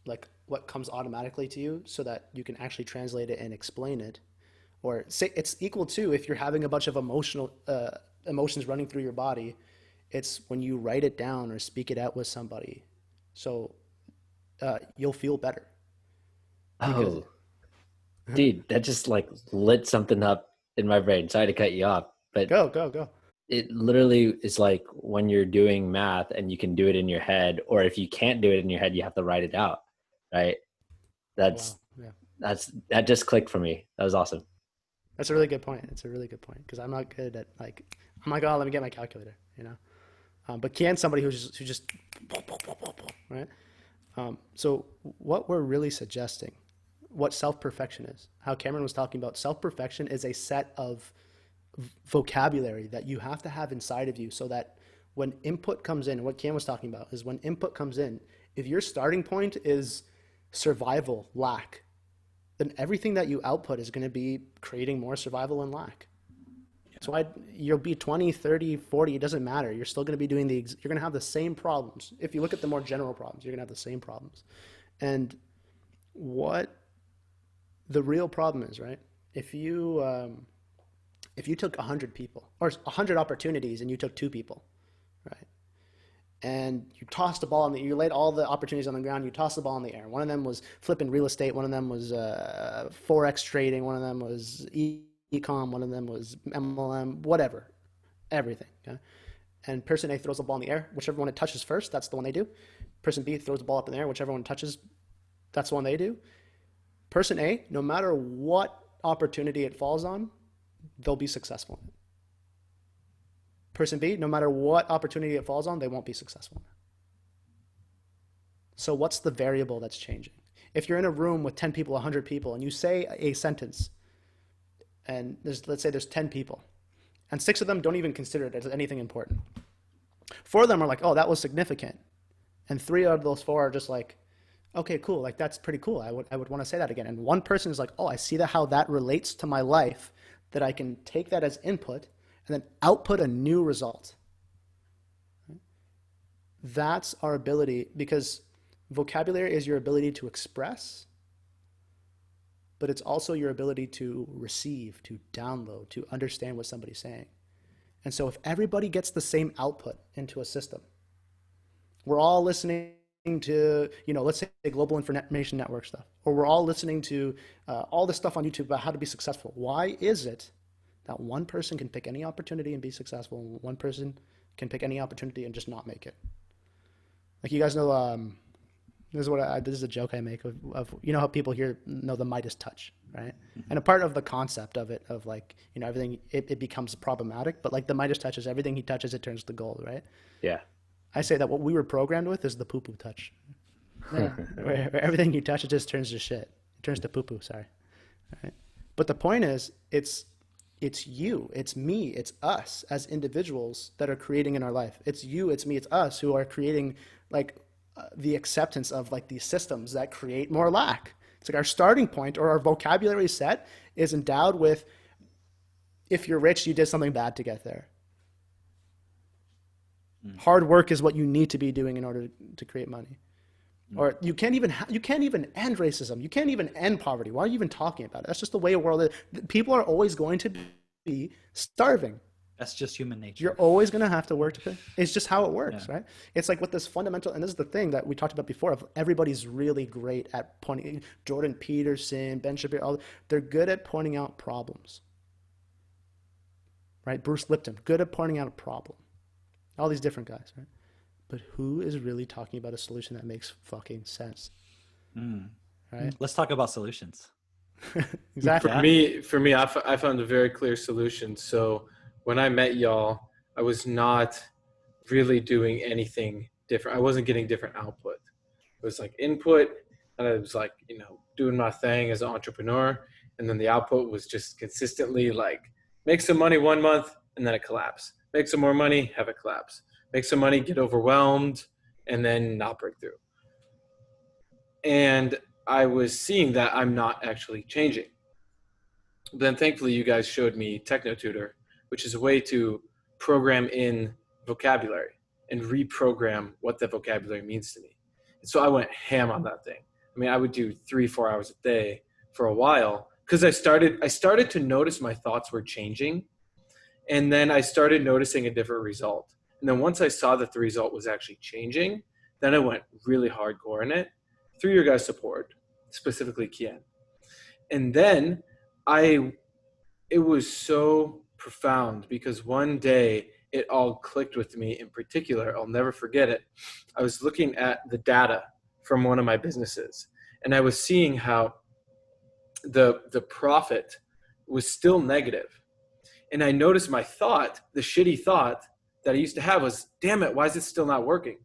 like what comes automatically to you so that you can actually translate it and explain it, or say it's equal to if you're having a bunch of emotions running through your body, it's when you write it down or speak it out with somebody. So you'll feel better. Oh, dude, that just like lit something up in my brain. Sorry to cut you off, but Go. it literally is like when you're doing math and you can do it in your head, or if you can't do it in your head, you have to write it out, right? That's Wow. Yeah. that just clicked for me. That was awesome. That's a really good point. It's a really good point because I'm not good at like, I'm like, oh, let me get my calculator, you know. But Kian's somebody who's just right. So what we're really suggesting, what self-perfection is, how Cameron was talking about, self-perfection is a set of vocabulary that you have to have inside of you so that when input comes in, what Kian was talking about is when input comes in, if your starting point is survival, lack, then everything that you output is going to be creating more survival and lack. So you'll be 20, 30, 40, it doesn't matter. You're still going to be doing you're going to have the same problems. If you look at the more general problems, you're going to have the same problems. And what the real problem is, right? If you took 100 people or 100 opportunities and you took 2 people, right? And you tossed the ball you laid all the opportunities on the ground, you tossed the ball in the air. One of them was flipping real estate, one of them was Forex trading, one of them was ecom, one of them was MLM, whatever, everything. Okay? And person A throws the ball in the air, whichever one it touches first, that's the one they do. Person B throws the ball up in the air, whichever one it touches, that's the one they do. Person A, no matter what opportunity it falls on, they'll be successful. Person B, no matter what opportunity it falls on, they won't be successful. So what's the variable that's changing? If you're in a room with 10 people, 100 people, and you say a sentence, and let's say there's 10 people, and 6 of them don't even consider it as anything important. 4 of them are like, oh, that was significant. And 3 out of those 4 are just like, okay, cool, like that's pretty cool. I would want to say that again. And one person is like, oh, I see how that relates to my life, that I can take that as input and then output a new result. That's our ability, because vocabulary is your ability to express, but it's also your ability to receive, to download, to understand what somebody's saying. And so if everybody gets the same output into a system, we're all listening to, let's say global information network stuff, or we're all listening to all this stuff on YouTube about how to be successful. Why is it that one person can pick any opportunity and be successful, and one person can pick any opportunity and just not make it? Like, you guys know, this is a joke I make of how people here know the Midas touch, right? Mm-hmm. And a part of the concept of it, of like, everything, it becomes problematic, but like the Midas touch is everything he touches, it turns to gold, right? Yeah. I say that what we were programmed with is the poo-poo touch. where everything you touch, it just turns to shit. It turns to poo-poo, sorry. Right? But the point is, it's you, it's me, it's us as individuals that are creating in our life. It's you, it's me, it's us who are creating like the acceptance of like these systems that create more lack. It's like our starting point, or our vocabulary set is endowed with, if you're rich, you did something bad to get there. Hard work is what you need to be doing in order to create money. Or you can't even end racism. You can't even end poverty. Why are you even talking about it? That's just the way the world is. People are always going to be starving. That's just human nature. You're always going to have to work to pay. It's just how it works, right? It's like with this fundamental, and this is the thing that we talked about before, of everybody's really great at pointing, Jordan Peterson, Ben Shapiro, they're good at pointing out problems, right? Bruce Lipton, good at pointing out a problem. All these different guys, right? But who is really talking about a solution that makes fucking sense? Right? Let's talk about solutions. Exactly. For me, I found a very clear solution. So when I met y'all, I was not really doing anything different. I wasn't getting different output. It was like input, and I was like, doing my thing as an entrepreneur. And then the output was just consistently like, make some money 1 month, and then it collapse. Make some more money, have it collapse. Make some money, get overwhelmed, and then not break through. And I was seeing that I'm not actually changing. But then thankfully you guys showed me TechnoTutor, which is a way to program in vocabulary and reprogram what that vocabulary means to me. And so I went ham on that thing. I mean, I would do 3-4 hours a day for a while because I started to notice my thoughts were changing. And then I started noticing a different result. And then once I saw that the result was actually changing, then I went really hardcore in it through your guys' support, specifically Kian. And then it was so profound because one day it all clicked with me in particular. I'll never forget it. I was looking at the data from one of my businesses, and I was seeing how the profit was still negative. And I noticed my thought, the shitty thought that I used to have was, damn it, why is it still not working?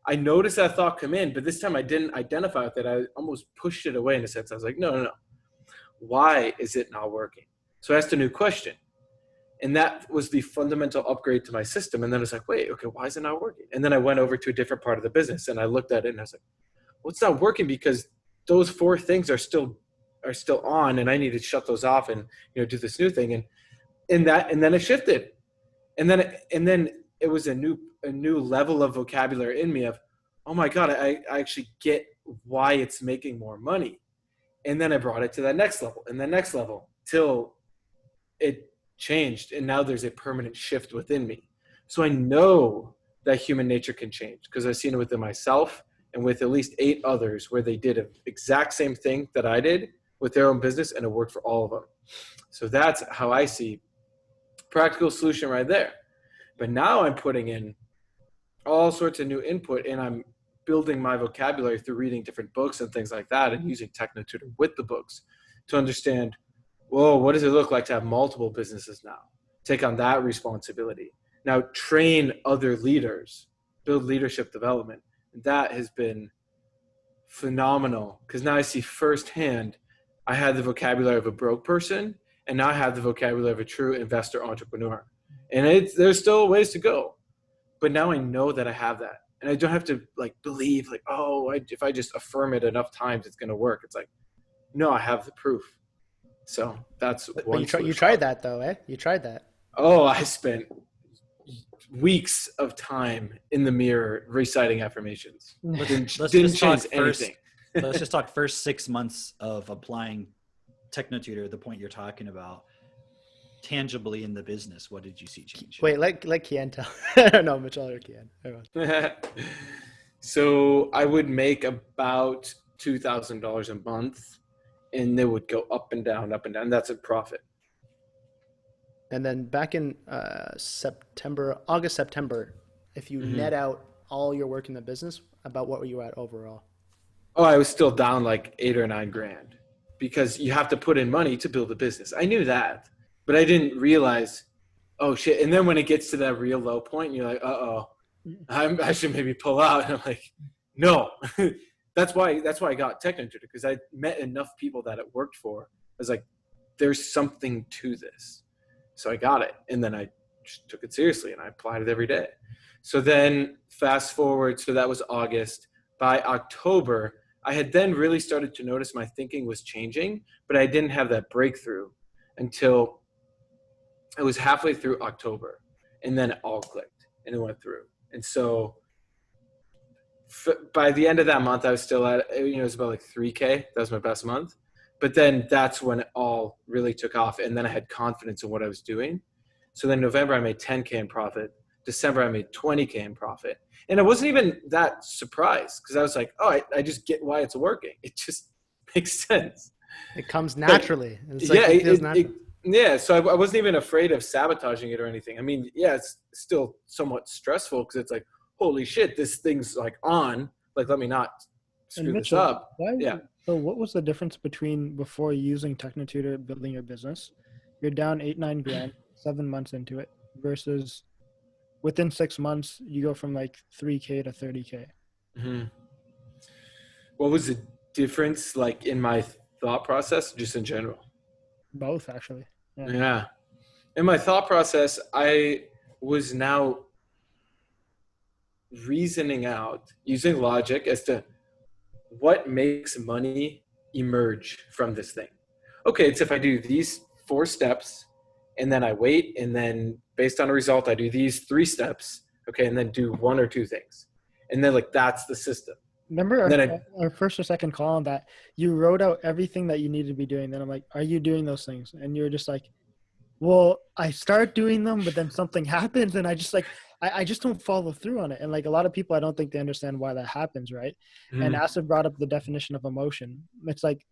I noticed that thought come in, but this time I didn't identify with it. I almost pushed it away in a sense. I was like, no. Why is it not working? So I asked a new question. And that was the fundamental upgrade to my system. And then I was like, wait, okay, why is it not working? And then I went over to a different part of the business and I looked at it and I was like, well, it's not working because those 4 things are still on, and I need to shut those off and do this new thing. And then it shifted. And then it was a new level of vocabulary in me of, oh my God, I actually get why it's making more money. And then I brought it to that next level and the next level till it changed. And now there's a permanent shift within me. So I know that human nature can change because I've seen it within myself and with at least 8 others where they did an exact same thing that I did with their own business, and it worked for all of them. So that's how I see practical solution right there. But now I'm putting in all sorts of new input, and I'm building my vocabulary through reading different books and things like that, and using TechnoTutor with the books to understand, whoa, what does it look like to have multiple businesses now? Take on that responsibility. Now train other leaders, build leadership development. And that has been phenomenal because now I see firsthand I had the vocabulary of a broke person, and now I have the vocabulary of a true investor entrepreneur. And there's still ways to go, but now I know that I have that, and I don't have to believe if I just affirm it enough times it's going to work. It's like, no, I have the proof. So that's one. But you tried that though, eh? You tried that. Oh, I spent weeks of time in the mirror reciting affirmations. Didn't change anything. Let's just talk first 6 months of applying TechnoTutor, the point you're talking about, tangibly in the business. What did you see change? Wait, let Kian tell. No, Mitchell or Kian. So I would make about $2,000 a month, and they would go up and down, up and down. That's a profit. And then back in August, September, if you net out all your work in the business, about what were you at overall? Oh, I was still down like 8 or 9 grand because you have to put in money to build a business. I knew that, but I didn't realize, oh shit. And then when it gets to that real low point, you're like, I should maybe pull out. And I'm like, no. That's why I got TechnoTutor, because I met enough people that it worked for. I was like, there's something to this. So I got it. And then I just took it seriously and I applied it every day. So then fast forward. So that was August. By October, I had then really started to notice my thinking was changing, but I didn't have that breakthrough until it was halfway through October. And then it all clicked and it went through. And so by the end of that month, I was still at, it was about like 3K. That was my best month. But then that's when it all really took off. And then I had confidence in what I was doing. So then November, I made 10K in profit. December, I made 20K in profit. And I wasn't even that surprised because I was like, oh, I just get why it's working. It just makes sense. It comes naturally. It Yeah, so I wasn't even afraid of sabotaging it or anything. I mean, yeah, it's still somewhat stressful because it's like, holy shit, this thing's like on. Like, let me not And screw this Mitchell, up. why? Yeah. So, what was the difference between before using TechnoTutor building your business? You're down 8-9 grand, 7 months into it, versus within 6 months you go from like 3K to 30K. hmm What was the difference like in my thought process, just in general? Both actually. Yeah. Yeah. In my thought process, I was now reasoning out using logic as to what makes money emerge from this thing. Okay, it's if I do these 4 steps and then I wait, and then based on a result, I do these 3 steps. Okay, and then do 1 or 2 things. And then, like, that's the system. Remember And then our first or second call on that? You wrote out everything that you needed to be doing. Then I'm like, "Are you doing those things?" And you're just like, "Well, I start doing them, but then something happens, and I just like I just don't follow through on it." And like a lot of people, I don't think they understand why that happens, right? And Mhm. Asif brought up the definition of emotion. It's like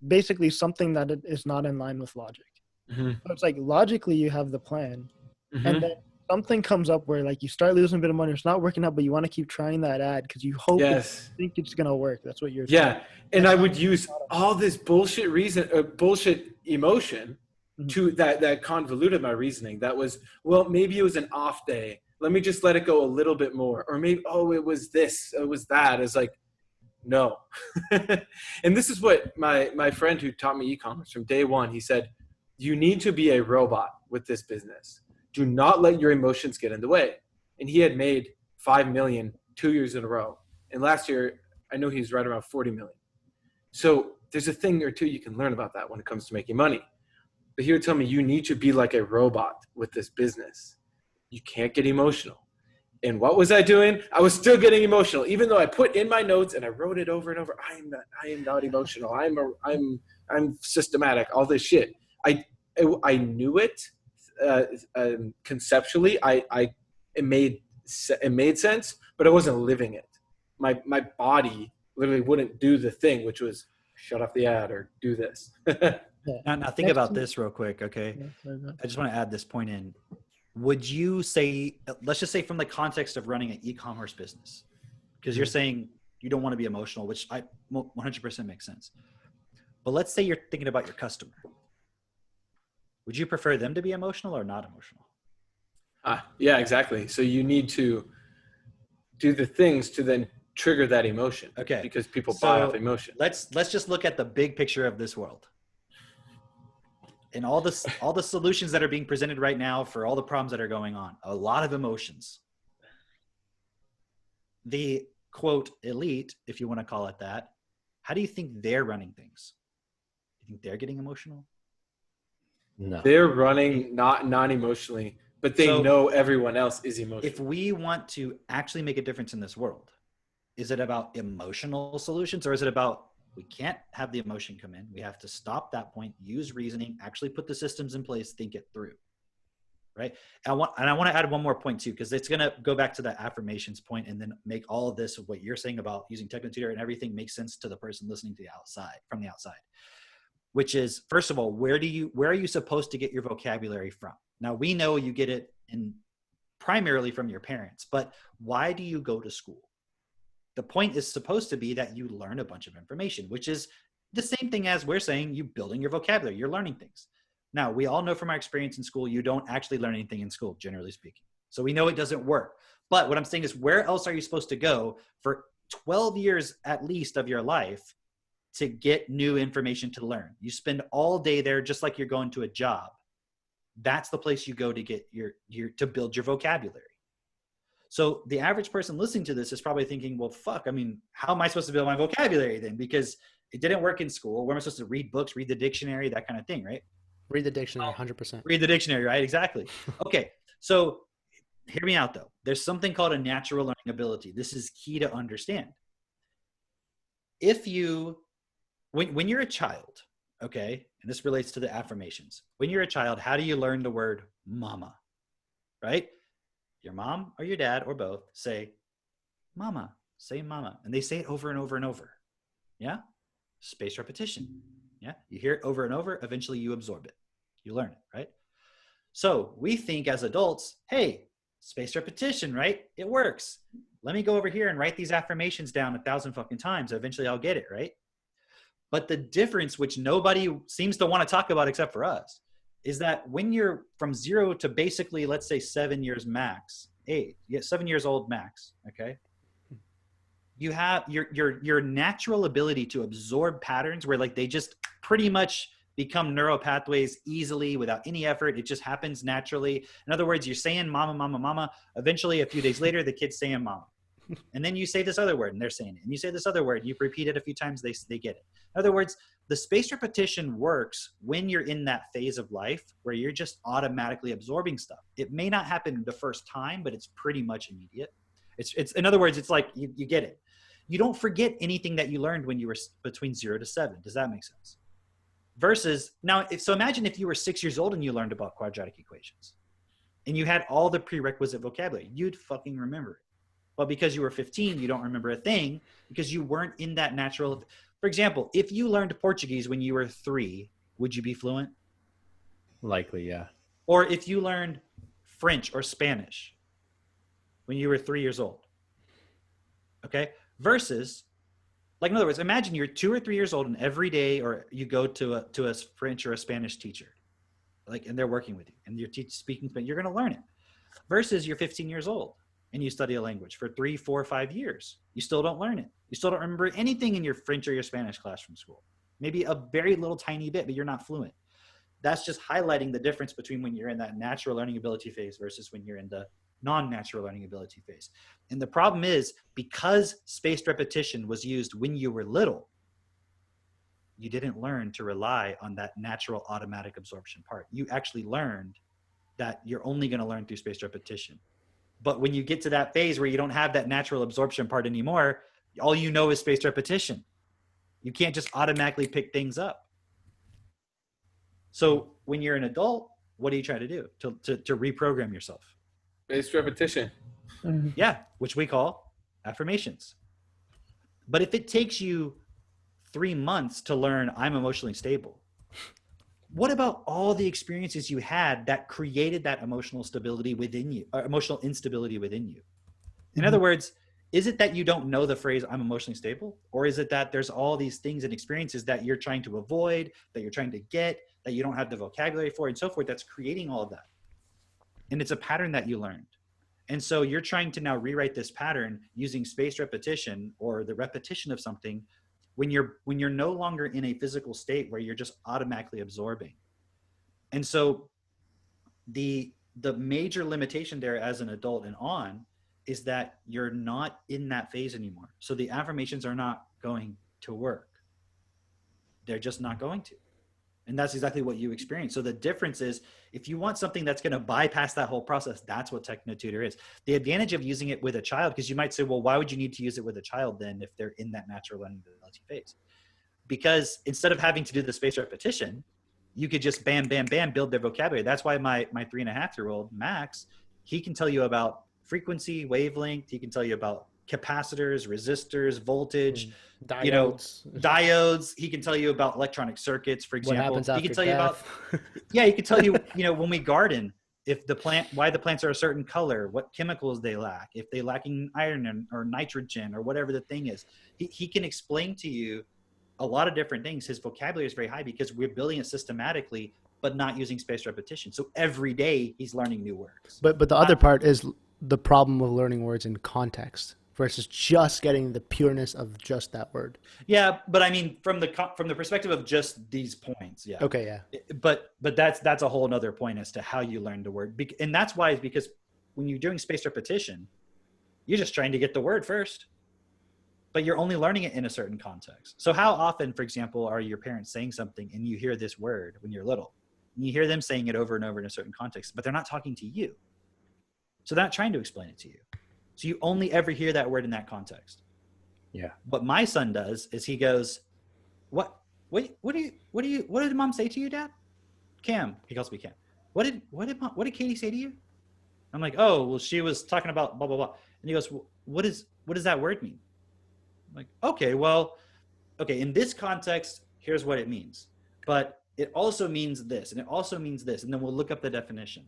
basically something that is not in line with logic. Mhm. So it's like logically you have the plan, and Mhm. then something comes up where like you start losing a bit of money, it's not working out, but you want to keep trying that ad because you hope Yes. think it's gonna work. That's what you're saying. Yeah. And I would use all this bullshit bullshit emotion Mhm. to that convoluted my reasoning. That was, well, maybe it was an off day. Let me just let it go a little bit more. Or maybe, oh, it was this, it was that. It's like, no. And this is what my friend who taught me e-commerce from day one, he said, you need to be a robot with this business. Do not let your emotions get in the way. And he had made 5 million 2 years in a row. And last year, I know he's right around 40 million. So there's a thing or two you can learn about that when it comes to making money. But he would tell me, you need to be like a robot with this business. You can't get emotional. And what was I doing? I was still getting emotional, even though I put in my notes and I wrote it over and over. I am not emotional. I'm systematic. All this shit. I knew it conceptually. It made sense, but I wasn't living it. My body literally wouldn't do the thing, which was shut off the ad or do this. Yeah. Now think about this real quick, okay? Yeah, very good. I just want to add this point in. Would you say, let's just say from the context of running an e-commerce business, because you're saying you don't want to be emotional, which I 100% makes sense. But let's say you're thinking about your customer. Would you prefer them to be emotional or not emotional? Yeah, exactly. So you need to do the things to then trigger that emotion. Okay. Because people buy off emotion. Let's just look at the big picture of this world. And all the solutions that are being presented right now for all the problems that are going on, a lot of emotions. The quote elite, if you want to call it that, how do you think they're running things? You think they're getting emotional? No. They're running not emotionally, but they know everyone else is emotional. If we want to actually make a difference in this world, is it about emotional solutions, or is it about we can't have the emotion come in? We have to stop that point, use reasoning, actually put the systems in place, think it through, right? And I want to add one more point too, because it's going to go back to the affirmations point and then make all of this of what you're saying about using TechnoTutor and everything make sense to the person listening to the outside, from the outside, which is, first of all, where are you supposed to get your vocabulary from? Now, we know you get it primarily from your parents, but why do you go to school? The point is supposed to be that you learn a bunch of information, which is the same thing as we're saying, you building your vocabulary, you're learning things. Now, we all know from our experience in school, you don't actually learn anything in school, generally speaking. So we know it doesn't work. But what I'm saying is, where else are you supposed to go for 12 years at least of your life to get new information to learn? You spend all day there just like you're going to a job. That's the place you go to get to build your vocabulary. So the average person listening to this is probably thinking, well, fuck, I mean, how am I supposed to build my vocabulary then? Because it didn't work in school. Where am I supposed to read books, read the dictionary, that kind of thing, right? Read the dictionary, 100%. Read the dictionary, right? Exactly. Okay. So hear me out though. There's something called a natural learning ability. This is key to understand. When you're a child, okay, and this relates to the affirmations. When you're a child, how do you learn the word mama, right? Your mom or your dad or both say, mama, say mama. And they say it over and over and over. Yeah? Spaced repetition. Yeah? You hear it over and over, eventually you absorb it. You learn it, right? So we think as adults, hey, spaced repetition, right? It works. Let me go over here and write these affirmations down 1,000 fucking times. Eventually I'll get it, right? But the difference, which nobody seems to want to talk about except for us, is that when you're from 0 to basically, let's say 7 years max, 7 years old max, okay? You have your natural ability to absorb patterns where like they just pretty much become neural pathways easily without any effort. It just happens naturally. In other words, you're saying mama, mama, mama. Eventually, a few days later, the kid's saying mama. And then you say this other word and they're saying it. And you say this other word, and you repeat it a few times, they get it. In other words, the spaced repetition works when you're in that phase of life where you're just automatically absorbing stuff. It may not happen the first time, but it's pretty much immediate. It's in other words, it's like you get it. You don't forget anything that you learned when you were between 0 to 7. Does that make sense? Versus now, so imagine if you were 6 years old and you learned about quadratic equations and you had all the prerequisite vocabulary, you'd fucking remember it. But because you were 15, you don't remember a thing because you weren't in that natural. For example, if you learned Portuguese when you were 3, would you be fluent? Likely, yeah. Or if you learned French or Spanish when you were 3 years old, okay? Versus, like in other words, imagine you're 2 or 3 years old and every day, or you go to a French or a Spanish teacher, like, and they're working with you and you're speaking, but you're going to learn it. Versus you're 15 years old and you study a language for 3, 4, 5 years. You still don't learn it. You still don't remember anything in your French or your Spanish class from school. Maybe a very little tiny bit, but you're not fluent. That's just highlighting the difference between when you're in that natural learning ability phase versus when you're in the non-natural learning ability phase. And the problem is, because spaced repetition was used when you were little, you didn't learn to rely on that natural automatic absorption part. You actually learned that you're only going to learn through spaced repetition. But when you get to that phase where you don't have that natural absorption part anymore, all you know is spaced repetition. You can't just automatically pick things up. So when you're an adult, what do you try to do to reprogram yourself? Spaced repetition. Yeah, which we call affirmations. But if it takes you 3 months to learn I'm emotionally stable, what about all the experiences you had that created that emotional stability within you, or emotional instability within you? In other words, is it that you don't know the phrase I'm emotionally stable? Or is it that there's all these things and experiences that you're trying to avoid, that you're trying to get, that you don't have the vocabulary for, and so forth, that's creating all of that? And it's a pattern that you learned. And so you're trying to now rewrite this pattern using spaced repetition, or the repetition of something, when you're no longer in a physical state where you're just automatically absorbing. And so the major limitation there as an adult and on is that you're not in that phase anymore. So the affirmations are not going to work. They're just not going to. And that's exactly what you experience. So the difference is, if you want something that's going to bypass that whole process, that's what TechnoTutor is. The advantage of using it with a child, because you might say, well, why would you need to use it with a child then if they're in that natural learning ability phase? Because instead of having to do the spaced repetition, you could just bam, bam, bam, build their vocabulary. That's why my 3.5-year-old Max, he can tell you about frequency, wavelength. He can tell you about capacitors, resistors, voltage, Diodes. Diodes. He can tell you about electronic circuits, for example. What happens after He can tell you about, death. he can tell you, when we garden, if the plant, why the plants are a certain color, what chemicals they lack, if they lacking iron or nitrogen or whatever the thing is. He can explain to you a lot of different things. His vocabulary is very high because we're building it systematically, but not using spaced repetition. So every day he's learning new words. But the other part is the problem of learning words in context versus just getting the pureness of just that word. Yeah, but I mean, from the perspective of just these points, yeah. Okay, yeah. But that's a whole nother point as to how you learn the word, and that's why, is because when you're doing spaced repetition, you're just trying to get the word first, but you're only learning it in a certain context. So how often, for example, are your parents saying something and you hear this word when you're little, and you hear them saying it over and over in a certain context, but they're not talking to you, so they're not trying to explain it to you. So you only ever hear that word in that context. Yeah. What my son does is he goes, what did mom say to you, Dad? Cam. He calls me Cam. What did Katie say to you? I'm like, oh, well, she was talking about blah, blah, blah. And he goes, well, what does that word mean? I'm like, okay, in this context, here's what it means. But it also means this, and it also means this, and then we'll look up the definition.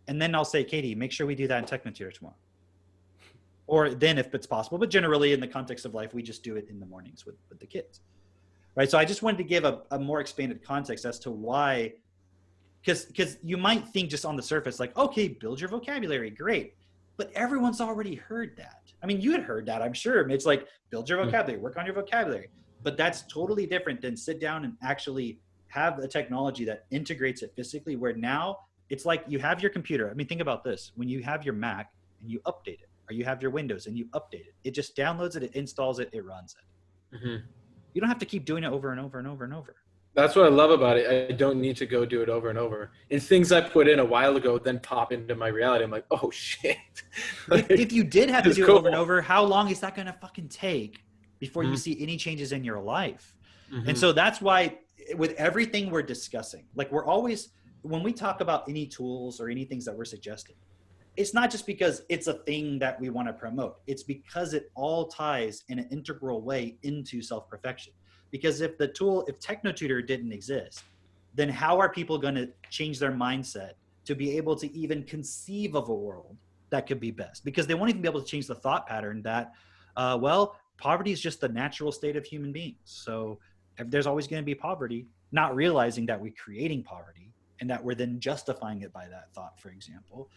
And then I'll say, Katie, make sure we do that in TechnoTutor tomorrow. Or then if it's possible, but generally in the context of life, we just do it in the mornings with the kids. Right. So I just wanted to give a more expanded context as to why, because you might think just on the surface, like, okay, build your vocabulary, great. But everyone's already heard that. I mean, you had heard that, I'm sure. It's like, build your vocabulary, work on your vocabulary. But that's totally different than sit down and actually have a technology that integrates it physically, where now it's like you have your computer. I mean, think about this. When you have your Mac and you update it, or you have your Windows and you update it, it just downloads it, it installs it, it runs it. Mm-hmm. You don't have to keep doing it over and over and over and over. That's what I love about it. I don't need to go do it over and over. And things I put in a while ago then pop into my reality. I'm like, oh shit. If you did have to It's do cool. it over and over, how long is that going to fucking take before you Mhm. see any changes in your life? Mhm. And so that's why with everything we're discussing, like we're always, when we talk about any tools or any things that we're suggesting, it's not just because it's a thing that we want to promote. It's because it all ties in an integral way into self-perfection. Because if TechnoTutor didn't exist, then how are people going to change their mindset to be able to even conceive of a world that could be best? Because they won't even be able to change the thought pattern that, well, poverty is just the natural state of human beings. So if there's always going to be poverty, not realizing that we're creating poverty and that we're then justifying it by that thought, for example.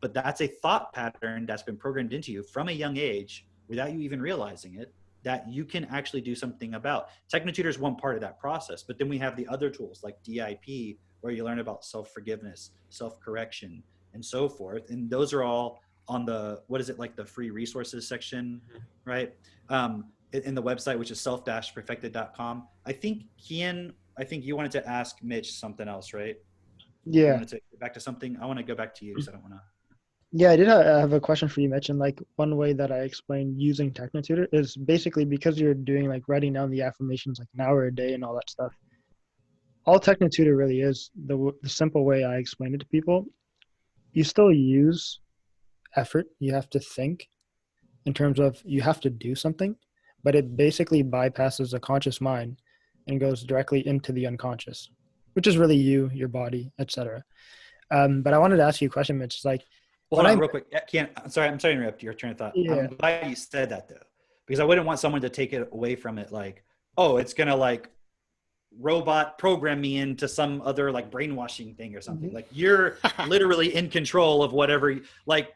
But that's a thought pattern that's been programmed into you from a young age without you even realizing it, that you can actually do something about. TechnoTutor is one part of that process, but then we have the other tools like DIP, where you learn about self-forgiveness, self-correction, and so forth. And those are all on the, what is it, like the free resources section, right? In the website, which is self-perfected.com. I think, Kian, you wanted to ask Mitch something else, right? You Yeah. wanted to go back to something? I want to go back to you because I don't want to. Yeah, I did have a question for you, Mitch. And like one way that I explained using TechnoTutor is basically because you're doing like writing down the affirmations like an hour a day and all that stuff. All TechnoTutor really is, the simple way I explain it to people, you still use effort. You have to think in terms of you have to do something, but it basically bypasses the conscious mind and goes directly into the unconscious, which is really you, your body, etc. But I wanted to ask you a question, Mitch. It's like, Well, hold on real quick. I'm sorry to interrupt your train of thought. Yeah. I'm glad you said that though, because I wouldn't want someone to take it away from it like, oh, it's going to like robot program me into some other like brainwashing thing or something. Like you're literally in control of whatever, like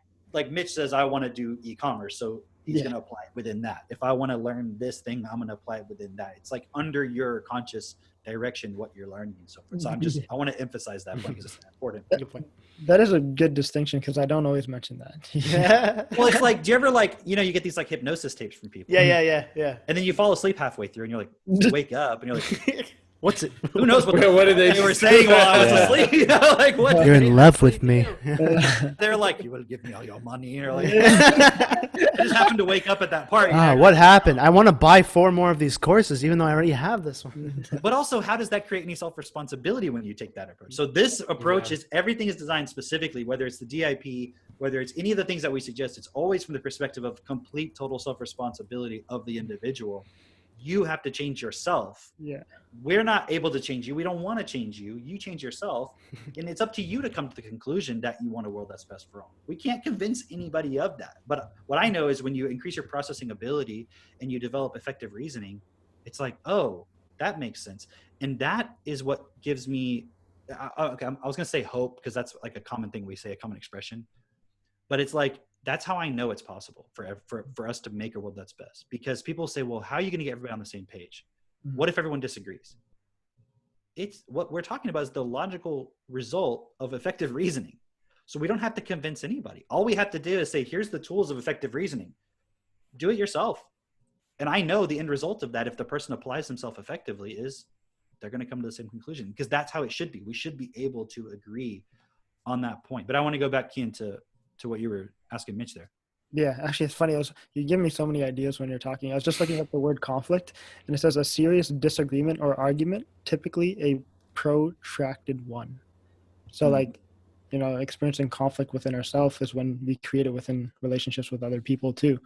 Mitch says, I want to do e-commerce. So he's going to apply it within that. If I want to learn this thing, I'm going to apply it within that. It's like under your conscious direction, what you're learning and so forth. So I want to emphasize that point because it's important. Good point. that is a good distinction because I don't always mention that. Yeah. Well, it's like, do you ever like, you get these like hypnosis tapes from people. Yeah. And then you fall asleep halfway through and you're like, you wake up and you're like, What's it? who knows what What did they were saying while I was Yeah. asleep? Like what? You're in love with me. They're like, you will give me all your money. And you're like, I just happened to wake up at that part. What happened? I want to buy 4 more of these courses, even though I already have this one. But also, how does that create any self-responsibility when you take that approach? So this approach is, everything is designed specifically, whether it's the DIP, whether it's any of the things that we suggest, it's always from the perspective of complete total self-responsibility of the individual. You have to change yourself. Yeah. We're not able to change you. We don't want to change you. You change yourself. And it's up to you to come to the conclusion that you want a world that's best for all. We can't convince anybody of that. But what I know is when you increase your processing ability and you develop effective reasoning, it's like, oh, that makes sense. And that is what gives me, okay, I was going to say hope because that's like a common thing we say, a common expression. But it's like, that's how I know it's possible for us to make a world that's best. Because people say, well, how are you going to get everybody on the same page? Mhm. What if everyone disagrees? It's what we're talking about is the logical result of effective reasoning. So we don't have to convince anybody. All we have to do is say, here's the tools of effective reasoning. Do it yourself. And I know the end result of that, if the person applies himself effectively, is they're going to come to the same conclusion because that's how it should be. We should be able to agree on that point. But I want to go back, Kian, to what you were asking Mitch there. Yeah, actually, it's funny. You give me so many ideas when you're talking. I was just looking up the word conflict, and it says a serious disagreement or argument, typically a protracted one. So, experiencing conflict within ourselves is when we create it within relationships with other people too.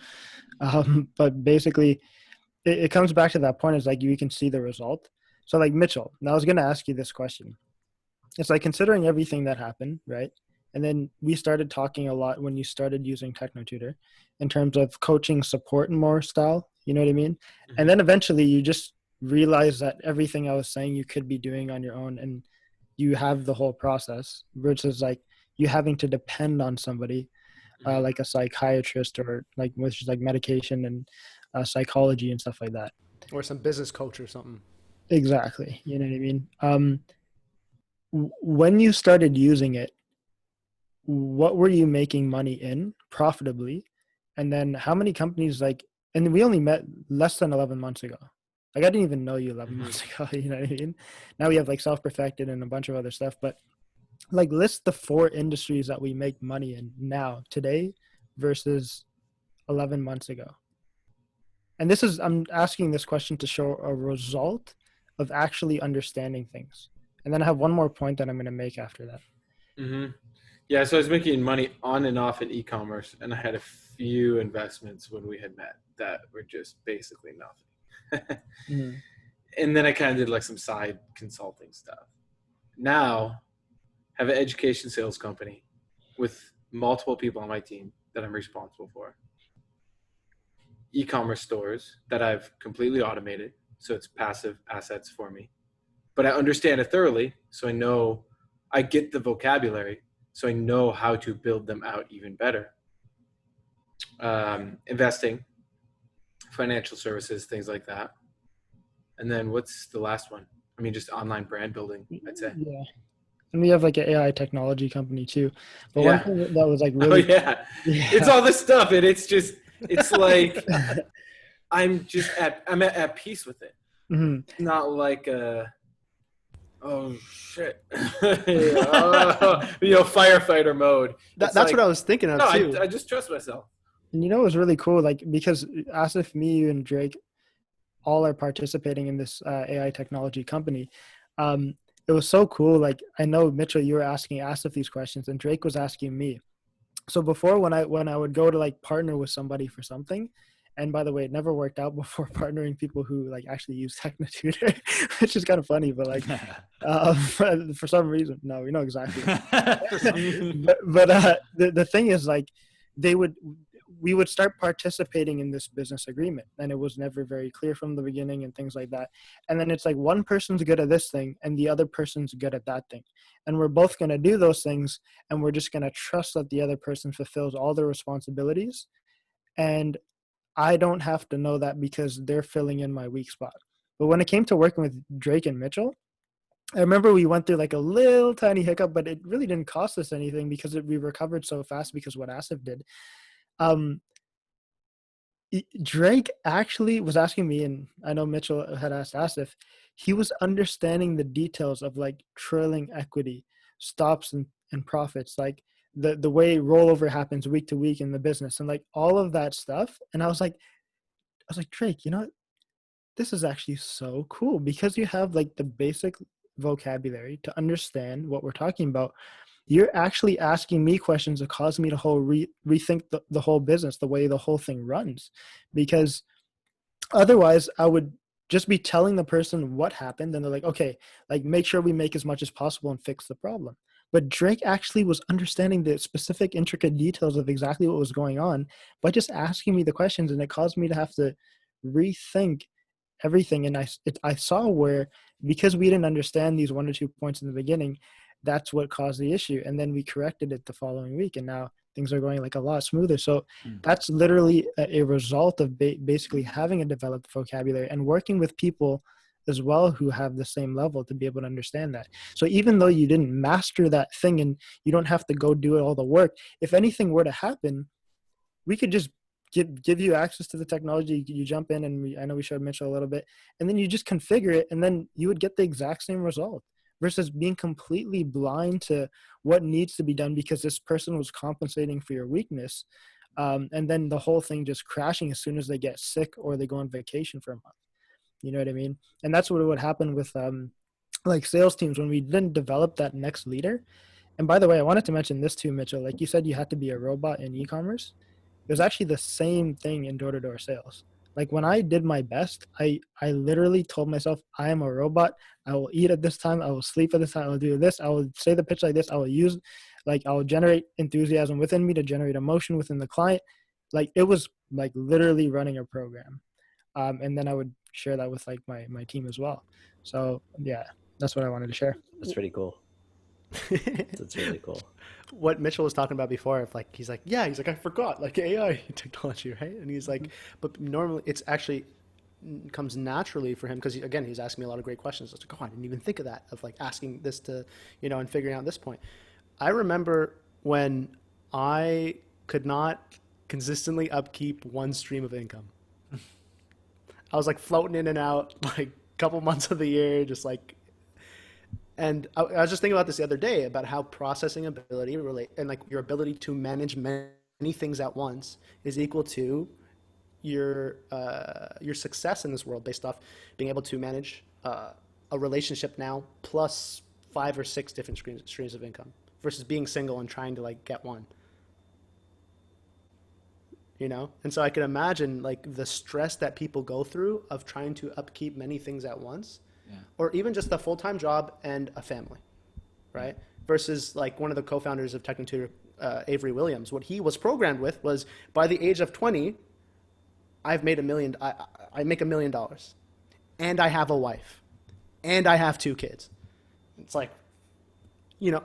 But basically, it comes back to that point. Is like you can see the result, So like Mitchell, now I was going to ask you this question. It's like considering everything that happened, right? And then we started talking a lot when you started using TechnoTutor in terms of coaching support and more style, you know what I mean? And then eventually you just realize that everything I was saying you could be doing on your own, and you have the whole process versus like you having to depend on somebody like a psychiatrist or like which is like medication and psychology and stuff like that. Or some business coach or something. Exactly. You know what I mean? When you started using it, what were you making money in profitably? And then how many companies like, and we only met less than 11 months ago. Like I didn't even know you 11 months ago. You know what I mean? Now we have like Self-Perfected and a bunch of other stuff, but like list the 4 industries that we make money in now today versus 11 months ago. And this is, I'm asking this question to show a result of actually understanding things. And then I have one more point that I'm going to make after that. Yeah, so I was making money on and off in e-commerce, and I had a few investments when we had met that were just basically nothing. And then I kind of did like some side consulting stuff. Now, have an education sales company with multiple people on my team that I'm responsible for. E-commerce stores that I've completely automated, so it's passive assets for me. But I understand it thoroughly, so I know I get the vocabulary, so I know how to build them out even better. Investing, financial services, things like that. And then what's the last one? I mean, just online brand building, I'd say. Yeah. And we have like an AI technology company too. But Yeah. one thing that was like really, Yeah. It's all this stuff, and it's just, it's like, I'm at peace with it. It's not like oh shit, firefighter mode. That's like, what I was thinking of too. I just trust myself. And you know, it was really cool, like because Asif, me, you, and Drake all are participating in this AI technology company. It was so cool. Like I know Mitchell, you were asking Asif these questions, and Drake was asking me. So before, when I would go to like partner with somebody for something, and by the way, it never worked out before partnering people who like actually use TechnoTutor, which is kind of funny, but like for some reason, no, we know exactly. but the thing is, like, we would start participating in this business agreement, and it was never very clear from the beginning and things like that. And then it's like one person's good at this thing and the other person's good at that thing, and we're both going to do those things, and we're just going to trust that the other person fulfills all their responsibilities, and I don't have to know that because they're filling in my weak spot. But when it came to working with Drake and Mitchell, I remember we went through like a little tiny hiccup, but it really didn't cost us anything because we recovered so fast because what Asif did. Drake actually was asking me, and I know Mitchell had asked Asif, he was understanding the details of like trailing equity, stops and profits, like the way rollover happens week to week in the business and like all of that stuff. And I was like, Drake, you know, this is actually so cool because you have like the basic vocabulary to understand what we're talking about. You're actually asking me questions that cause me to rethink the whole business, the way the whole thing runs, because otherwise I would just be telling the person what happened and they're like, okay, like make sure we make as much as possible and fix the problem. But Drake actually was understanding the specific intricate details of exactly what was going on by just asking me the questions, and it caused me to have to rethink everything. And I saw where, because we didn't understand these 1 or 2 points in the beginning, that's what caused the issue. And then we corrected it the following week, and now things are going like a lot smoother. So that's literally a result of basically having a developed vocabulary and working with people as well who have the same level to be able to understand that. So even though you didn't master that thing and you don't have to go do all the work, if anything were to happen, we could just give you access to the technology. You jump in, and I know we showed Mitchell a little bit, and then you just configure it, and then you would get the exact same result versus being completely blind to what needs to be done because this person was compensating for your weakness. And then the whole thing just crashing as soon as they get sick or they go on vacation for a month. You know what I mean? And that's what would happen with like sales teams when we didn't develop that next leader. And by the way, I wanted to mention this too, Mitchell. Like you said, you had to be a robot in e-commerce. It was actually the same thing in door-to-door sales. Like when I did my best, I literally told myself I am a robot. I will eat at this time. I will sleep at this time. I will do this. I will say the pitch like this. I will use, like, I will generate enthusiasm within me to generate emotion within the client. Like it was like literally running a program. And then I would share that with like my team as well. So yeah, that's what I wanted to share. That's pretty cool. That's really cool. What Mitchell was talking about before, if like he's like, I forgot like AI technology, right? And he's like, but normally it's actually comes naturally for him because again, he's asking me a lot of great questions. I was like, oh, I didn't even think of that, of like asking this to, and figuring out this point. I remember when I could not consistently upkeep one stream of income. I was like floating in and out like a couple months of the year, just like. And I was just thinking about this the other day about how processing ability and like your ability to manage many things at once is equal to your success in this world based off being able to manage a relationship now plus 5 or 6 different streams of income versus being single and trying to like get one. And so I can imagine like the stress that people go through of trying to upkeep many things at once. Yeah. Or even just a full-time job and a family, right? Versus like one of the co-founders of TechnoTutor, Avery Williams, what he was programmed with was by the age of 20, I've made $1 million. I make $1 million, and I have a wife, and I have 2 kids. It's like,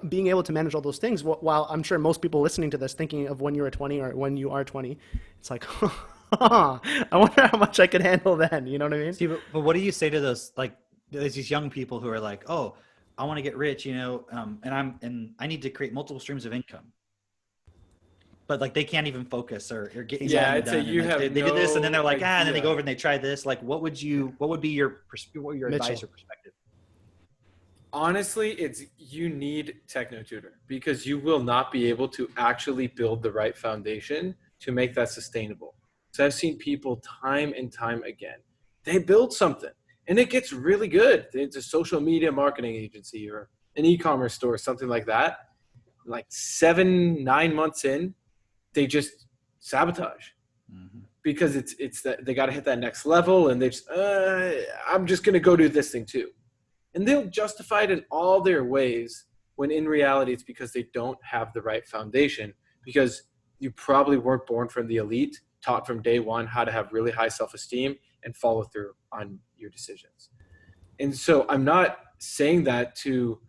being able to manage all those things. While I'm sure most people listening to this thinking of when you were 20 or when you are 20, it's like, I wonder how much I could handle then. You know what I mean? See, but what do you say to those like? There's these young people who are like, oh, I want to get rich, and I need to create multiple streams of income, but like they can't even focus or get I'd say you have they do this and then they're like, idea. and then they go over and they try this. Like, what would be your advice or perspective? Honestly, you need TechnoTutor because you will not be able to actually build the right foundation to make that sustainable. So I've seen people time and time again, they build something. And it gets really good. It's a social media marketing agency or an e-commerce store, something like that. Like 7-9 months in, they just sabotage because it's that they got to hit that next level, and they just I'm just gonna go do this thing too, and they'll justify it in all their ways when in reality it's because they don't have the right foundation. Because you probably weren't born from the elite, taught from day one how to have really high self-esteem and follow through on your decisions. And so I'm not saying that to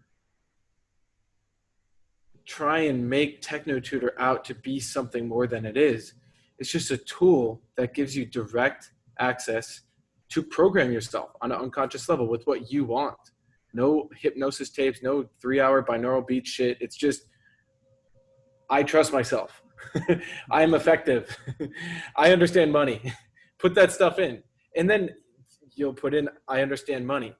try and make TechnoTutor out to be something more than it is. It's just a tool that gives you direct access to program yourself on an unconscious level with what you want. No hypnosis tapes, no 3-hour binaural beat shit. It's just, I trust myself. I am effective. I understand money. Put that stuff in. And then you'll put in, I understand money.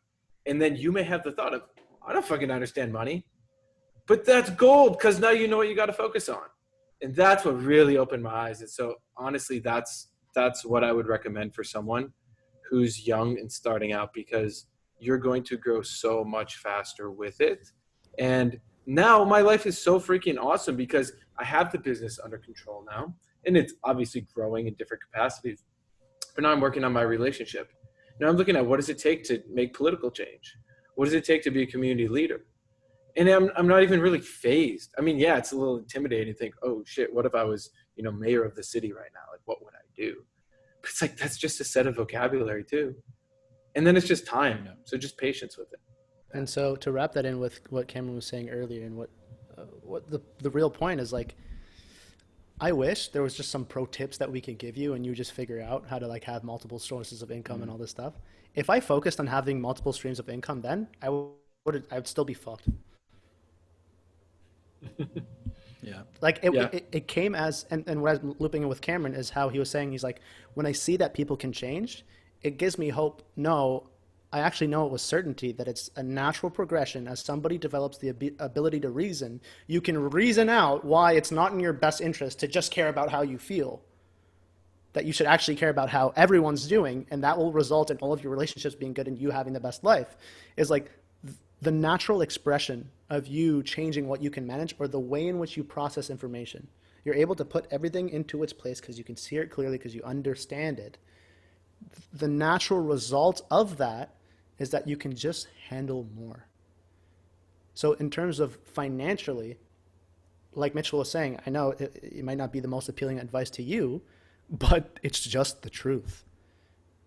And then you may have the thought of, I don't fucking understand money. But that's gold, because now you know what you got to focus on. And that's what really opened my eyes. And so honestly, that's what I would recommend for someone who's young and starting out, because you're going to grow so much faster with it. And now my life is so freaking awesome because I have the business under control now. And it's obviously growing in different capacities. But now I'm working on my relationship. Now I'm looking at what does it take to make political change? What does it take to be a community leader? And I'm not even really phased. I mean, yeah, it's a little intimidating to think, oh shit, what if I was, mayor of the city right now? Like, what would I do? But it's like, that's just a set of vocabulary too. And then it's just time. So just patience with it. And so to wrap that in with what Cameron was saying earlier, and what the real point is, like, I wish there was just some pro tips that we could give you and you just figure out how to like have multiple sources of income and all this stuff. If I focused on having multiple streams of income, then I would still be fucked. Yeah. Like it came as, and what I was looping in with Cameron is how he was saying, he's like, when I see that people can change, it gives me hope. No, I actually know it with certainty that it's a natural progression. As somebody develops the ability to reason, you can reason out why it's not in your best interest to just care about how you feel, that you should actually care about how everyone's doing. And that will result in all of your relationships being good and you having the best life. Is like the natural expression of you changing what you can manage, or the way in which you process information. You're able to put everything into its place because you can see it clearly, because you understand it. the natural result of that is that you can just handle more. So in terms of financially, like Mitchell was saying, I know it might not be the most appealing advice to you, but it's just the truth.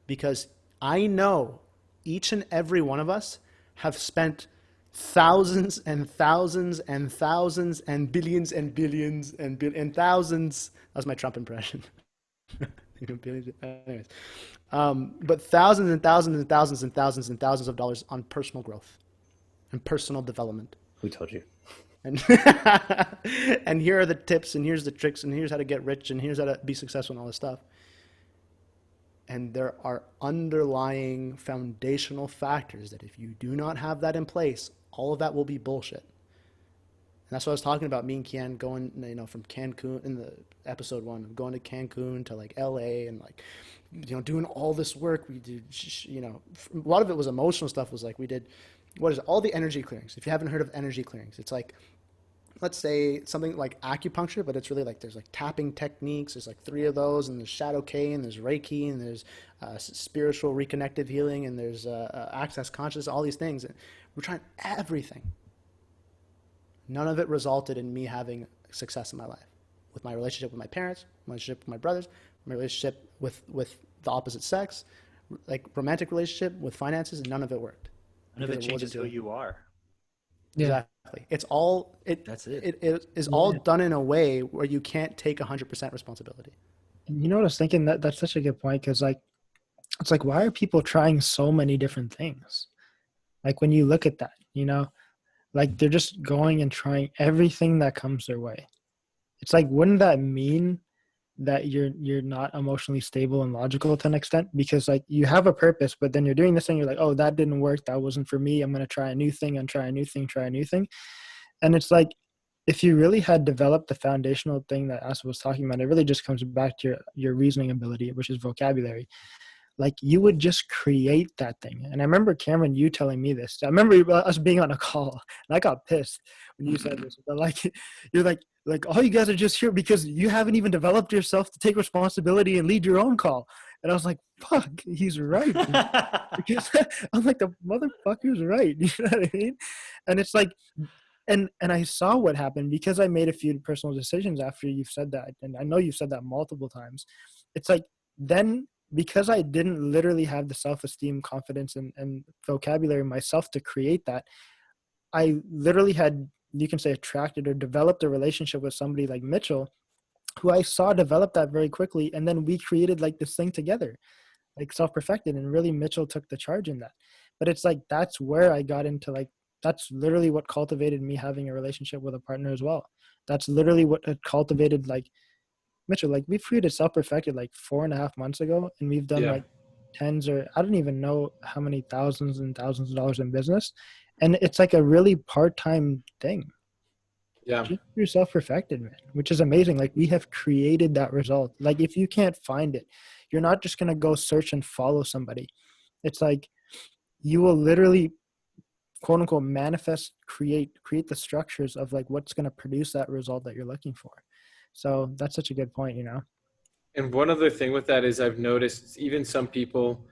Because I know each and every one of us have spent thousands and thousands and thousands and billions and billions and thousands. That was my Trump impression. Anyways. But thousands and thousands and thousands and thousands and thousands of dollars on personal growth and personal development. Who told you? And and here are the tips, and here's the tricks, and here's how to get rich, and here's how to be successful and all this stuff. And there are underlying foundational factors that if you do not have that in place, all of that will be bullshit. And that's what I was talking about, me and Kian going, from Cancun in the episode 1, going to Cancun to like LA and like, doing all this work. We did, a lot of it was emotional stuff. Was like, we did, all the energy clearings. If you haven't heard of energy clearings, it's like, let's say something like acupuncture, but it's really like there's like tapping techniques. There's like 3 of those, and there's Shadow K, and there's Reiki, and there's spiritual reconnected healing, and there's access consciousness, all these things. And we're trying everything. None of it resulted in me having success in my life, with my relationship with my parents, my relationship with my brothers, my relationship with the opposite sex, like romantic relationship with finances, and none of it worked. None of it changes who you are. Yeah. Exactly. It's all That's it. It is all done in a way where you can't take 100% responsibility. You know what I was thinking? That's such a good point, because it's like, why are people trying so many different things? Like when you look at that, like they're just going and trying everything that comes their way. It's like, wouldn't that mean that you're not emotionally stable and logical to an extent? Because like you have a purpose, but then you're doing this thing, you're like, oh, that didn't work, that wasn't for me, I'm going to try a new thing and try a new thing. And it's like, if you really had developed the foundational thing that Asa was talking about, it really just comes back to your reasoning ability, which is vocabulary. Like you would just create that thing. And I remember, Cameron, you telling me this. I remember us being on a call, and I got pissed when you said this. But like, you're like all you guys are just here because you haven't even developed yourself to take responsibility and lead your own call. And I was like, fuck, he's right. Because I'm like, the motherfucker's right. You know what I mean? And it's like, and I saw what happened because I made a few personal decisions after you've said that. And I know you've said that multiple times. It's like, then because I didn't literally have the self-esteem, confidence, and vocabulary myself to create that, I literally had, you can say, attracted or developed a relationship with somebody like Mitchell, who I saw develop that very quickly. And then we created like this thing together, like self-perfected. And really Mitchell took the charge in that. But it's like, that's where I got into, like, that's literally what cultivated me having a relationship with a partner as well. That's literally what had cultivated, like, Mitchell, like we've created self-perfected like 4.5 months ago, and we've done like tens, or I don't even know how many thousands and thousands of dollars in business. And it's like a really part-time thing. Yeah. Just you're self-perfected, man, which is amazing. Like we have created that result. Like if you can't find it, you're not just going to go search and follow somebody. It's like you will literally, quote unquote, manifest, create the structures of like what's going to produce that result that you're looking for. So that's such a good point, And one other thing with that is I've noticed even some people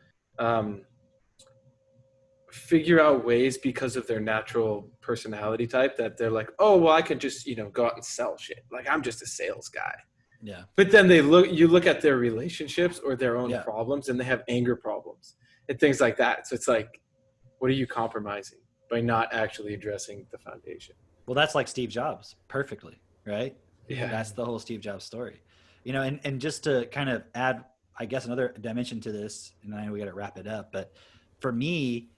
figure out ways because of their natural personality type that they're like, oh, well, I could just, go out and sell shit. Like I'm just a sales guy. Yeah. But then you look at their relationships or their own problems, and they have anger problems and things like that. So it's like, what are you compromising by not actually addressing the foundation? Well, that's like Steve Jobs perfectly, right? Yeah. That's the whole Steve Jobs story, and just to kind of add, I guess, another dimension to this, and I know we got to wrap it up, but for me,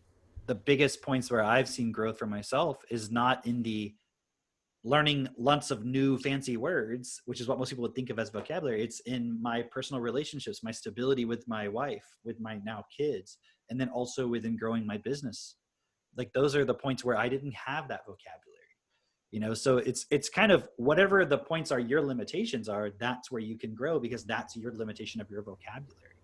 the biggest points where I've seen growth for myself is not in the learning lots of new fancy words, which is what most people would think of as vocabulary. It's in my personal relationships, my stability with my wife, with my now kids, and then also within growing my business. Like those are the points where I didn't have that vocabulary. So it's kind of whatever the points are, your limitations are, that's where you can grow, because that's your limitation of your vocabulary.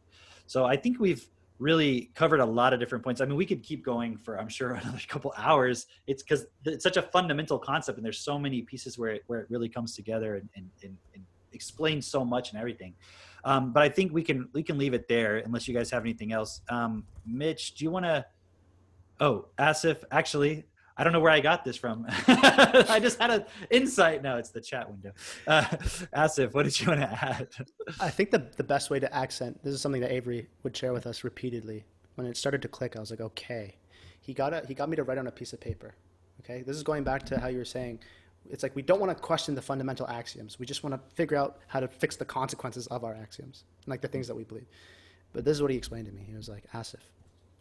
So I think we've really covered a lot of different points. I mean, we could keep going for, I'm sure, another couple hours. It's because it's such a fundamental concept, and there's so many pieces where it really comes together and explains so much and everything. But I think we can leave it there unless you guys have anything else. Mitch, do you want to? Oh, Asif, actually, I don't know where I got this from. I just had an insight. No, it's the chat window. Asif, what did you want to add? I think the best way to accent, this is something that Avery would share with us repeatedly. When it started to click, I was like, okay. He got me to write on a piece of paper. Okay, this is going back to how you were saying, it's like we don't want to question the fundamental axioms. We just want to figure out how to fix the consequences of our axioms, like the things that we believe. But this is what he explained to me. He was like, Asif,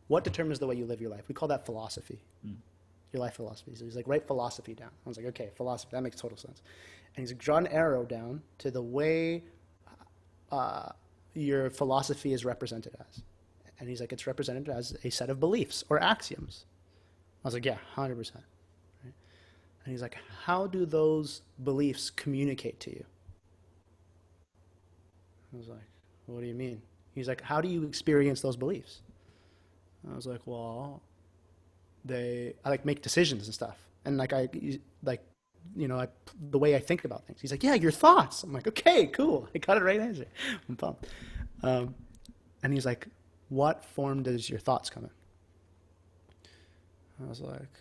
what determines the way you live your life? We call that philosophy. Your life philosophy. So he's like, write philosophy down. I was like, okay, philosophy, that makes total sense. And he's like, draw an arrow down to the way your philosophy is represented as. And he's like, it's represented as a set of beliefs or axioms. I was like, yeah, 100%. Right? And he's like, how do those beliefs communicate to you? I was like, what do you mean? He's like, how do you experience those beliefs? I was like, well, I like make decisions and stuff. And the way I think about things. He's like, yeah, your thoughts. I'm like, okay, cool. I got it right answer. I'm pumped. And he's like, what form does your thoughts come in? I was like,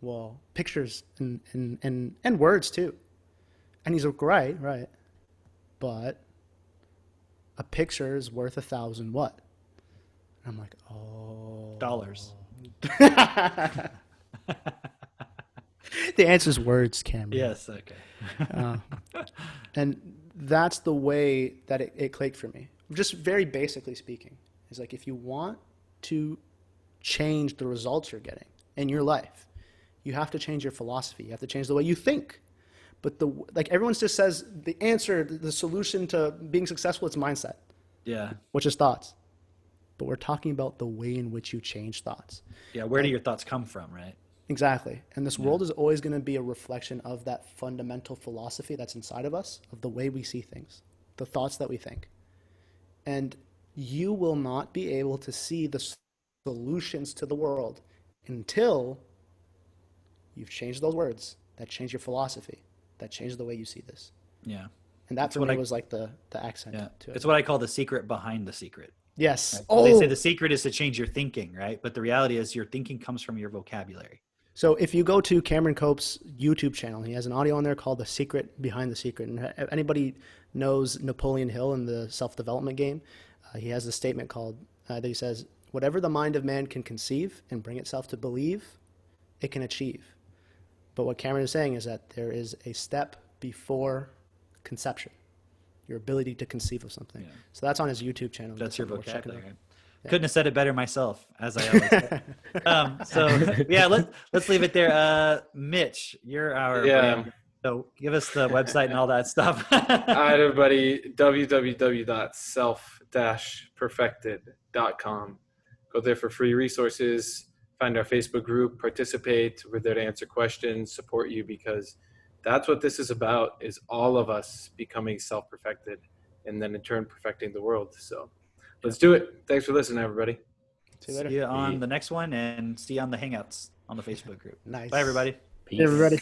well, pictures and words too. And he's like, right. But a picture is worth 1,000 what? And I'm like, oh. Dollars. The answer is words, Cameron. Yes. Okay. And that's the way that it clicked for me. Just very basically speaking, is like if you want to change the results you're getting in your life, you have to change your philosophy. You have to change the way you think. But everyone just says the answer, the solution to being successful, it's mindset. Yeah. Which is thoughts. But we're talking about the way in which you change thoughts. Yeah. Where do your thoughts come from, right? Exactly. And this world is always going to be a reflection of that fundamental philosophy that's inside of us, of the way we see things, the thoughts that we think. And you will not be able to see the solutions to the world until you've changed those words that change your philosophy, that change the way you see this. Yeah. And that for me was like the accent to it. It's what I call the secret behind the secret. Yes. Right? Oh. They say the secret is to change your thinking, right? But the reality is your thinking comes from your vocabulary. So if you go to Cameron Cope's YouTube channel, he has an audio on there called The Secret Behind the Secret. And if anybody knows Napoleon Hill in the self-development game, he has a statement called, that he says, whatever the mind of man can conceive and bring itself to believe, it can achieve. But what Cameron is saying is that there is a step before conception, your ability to conceive of something. Yeah. So that's on his YouTube channel. That's your Check it out. vocabulary. Couldn't have said it better myself, as I always say. So yeah, let's leave it there. Mitch, you're our brand. So give us the website and all that stuff. All right, everybody, www.self-perfected.com. Go there for free resources, find our Facebook group, participate. We're there to answer questions, support you, because that's what this is about, is all of us becoming self-perfected and then in turn perfecting the world. So let's do it. Thanks for listening, everybody. See you later. See you on the next one, and see you on the Hangouts on the Facebook group. Nice. Bye, everybody. Peace. Hey, everybody.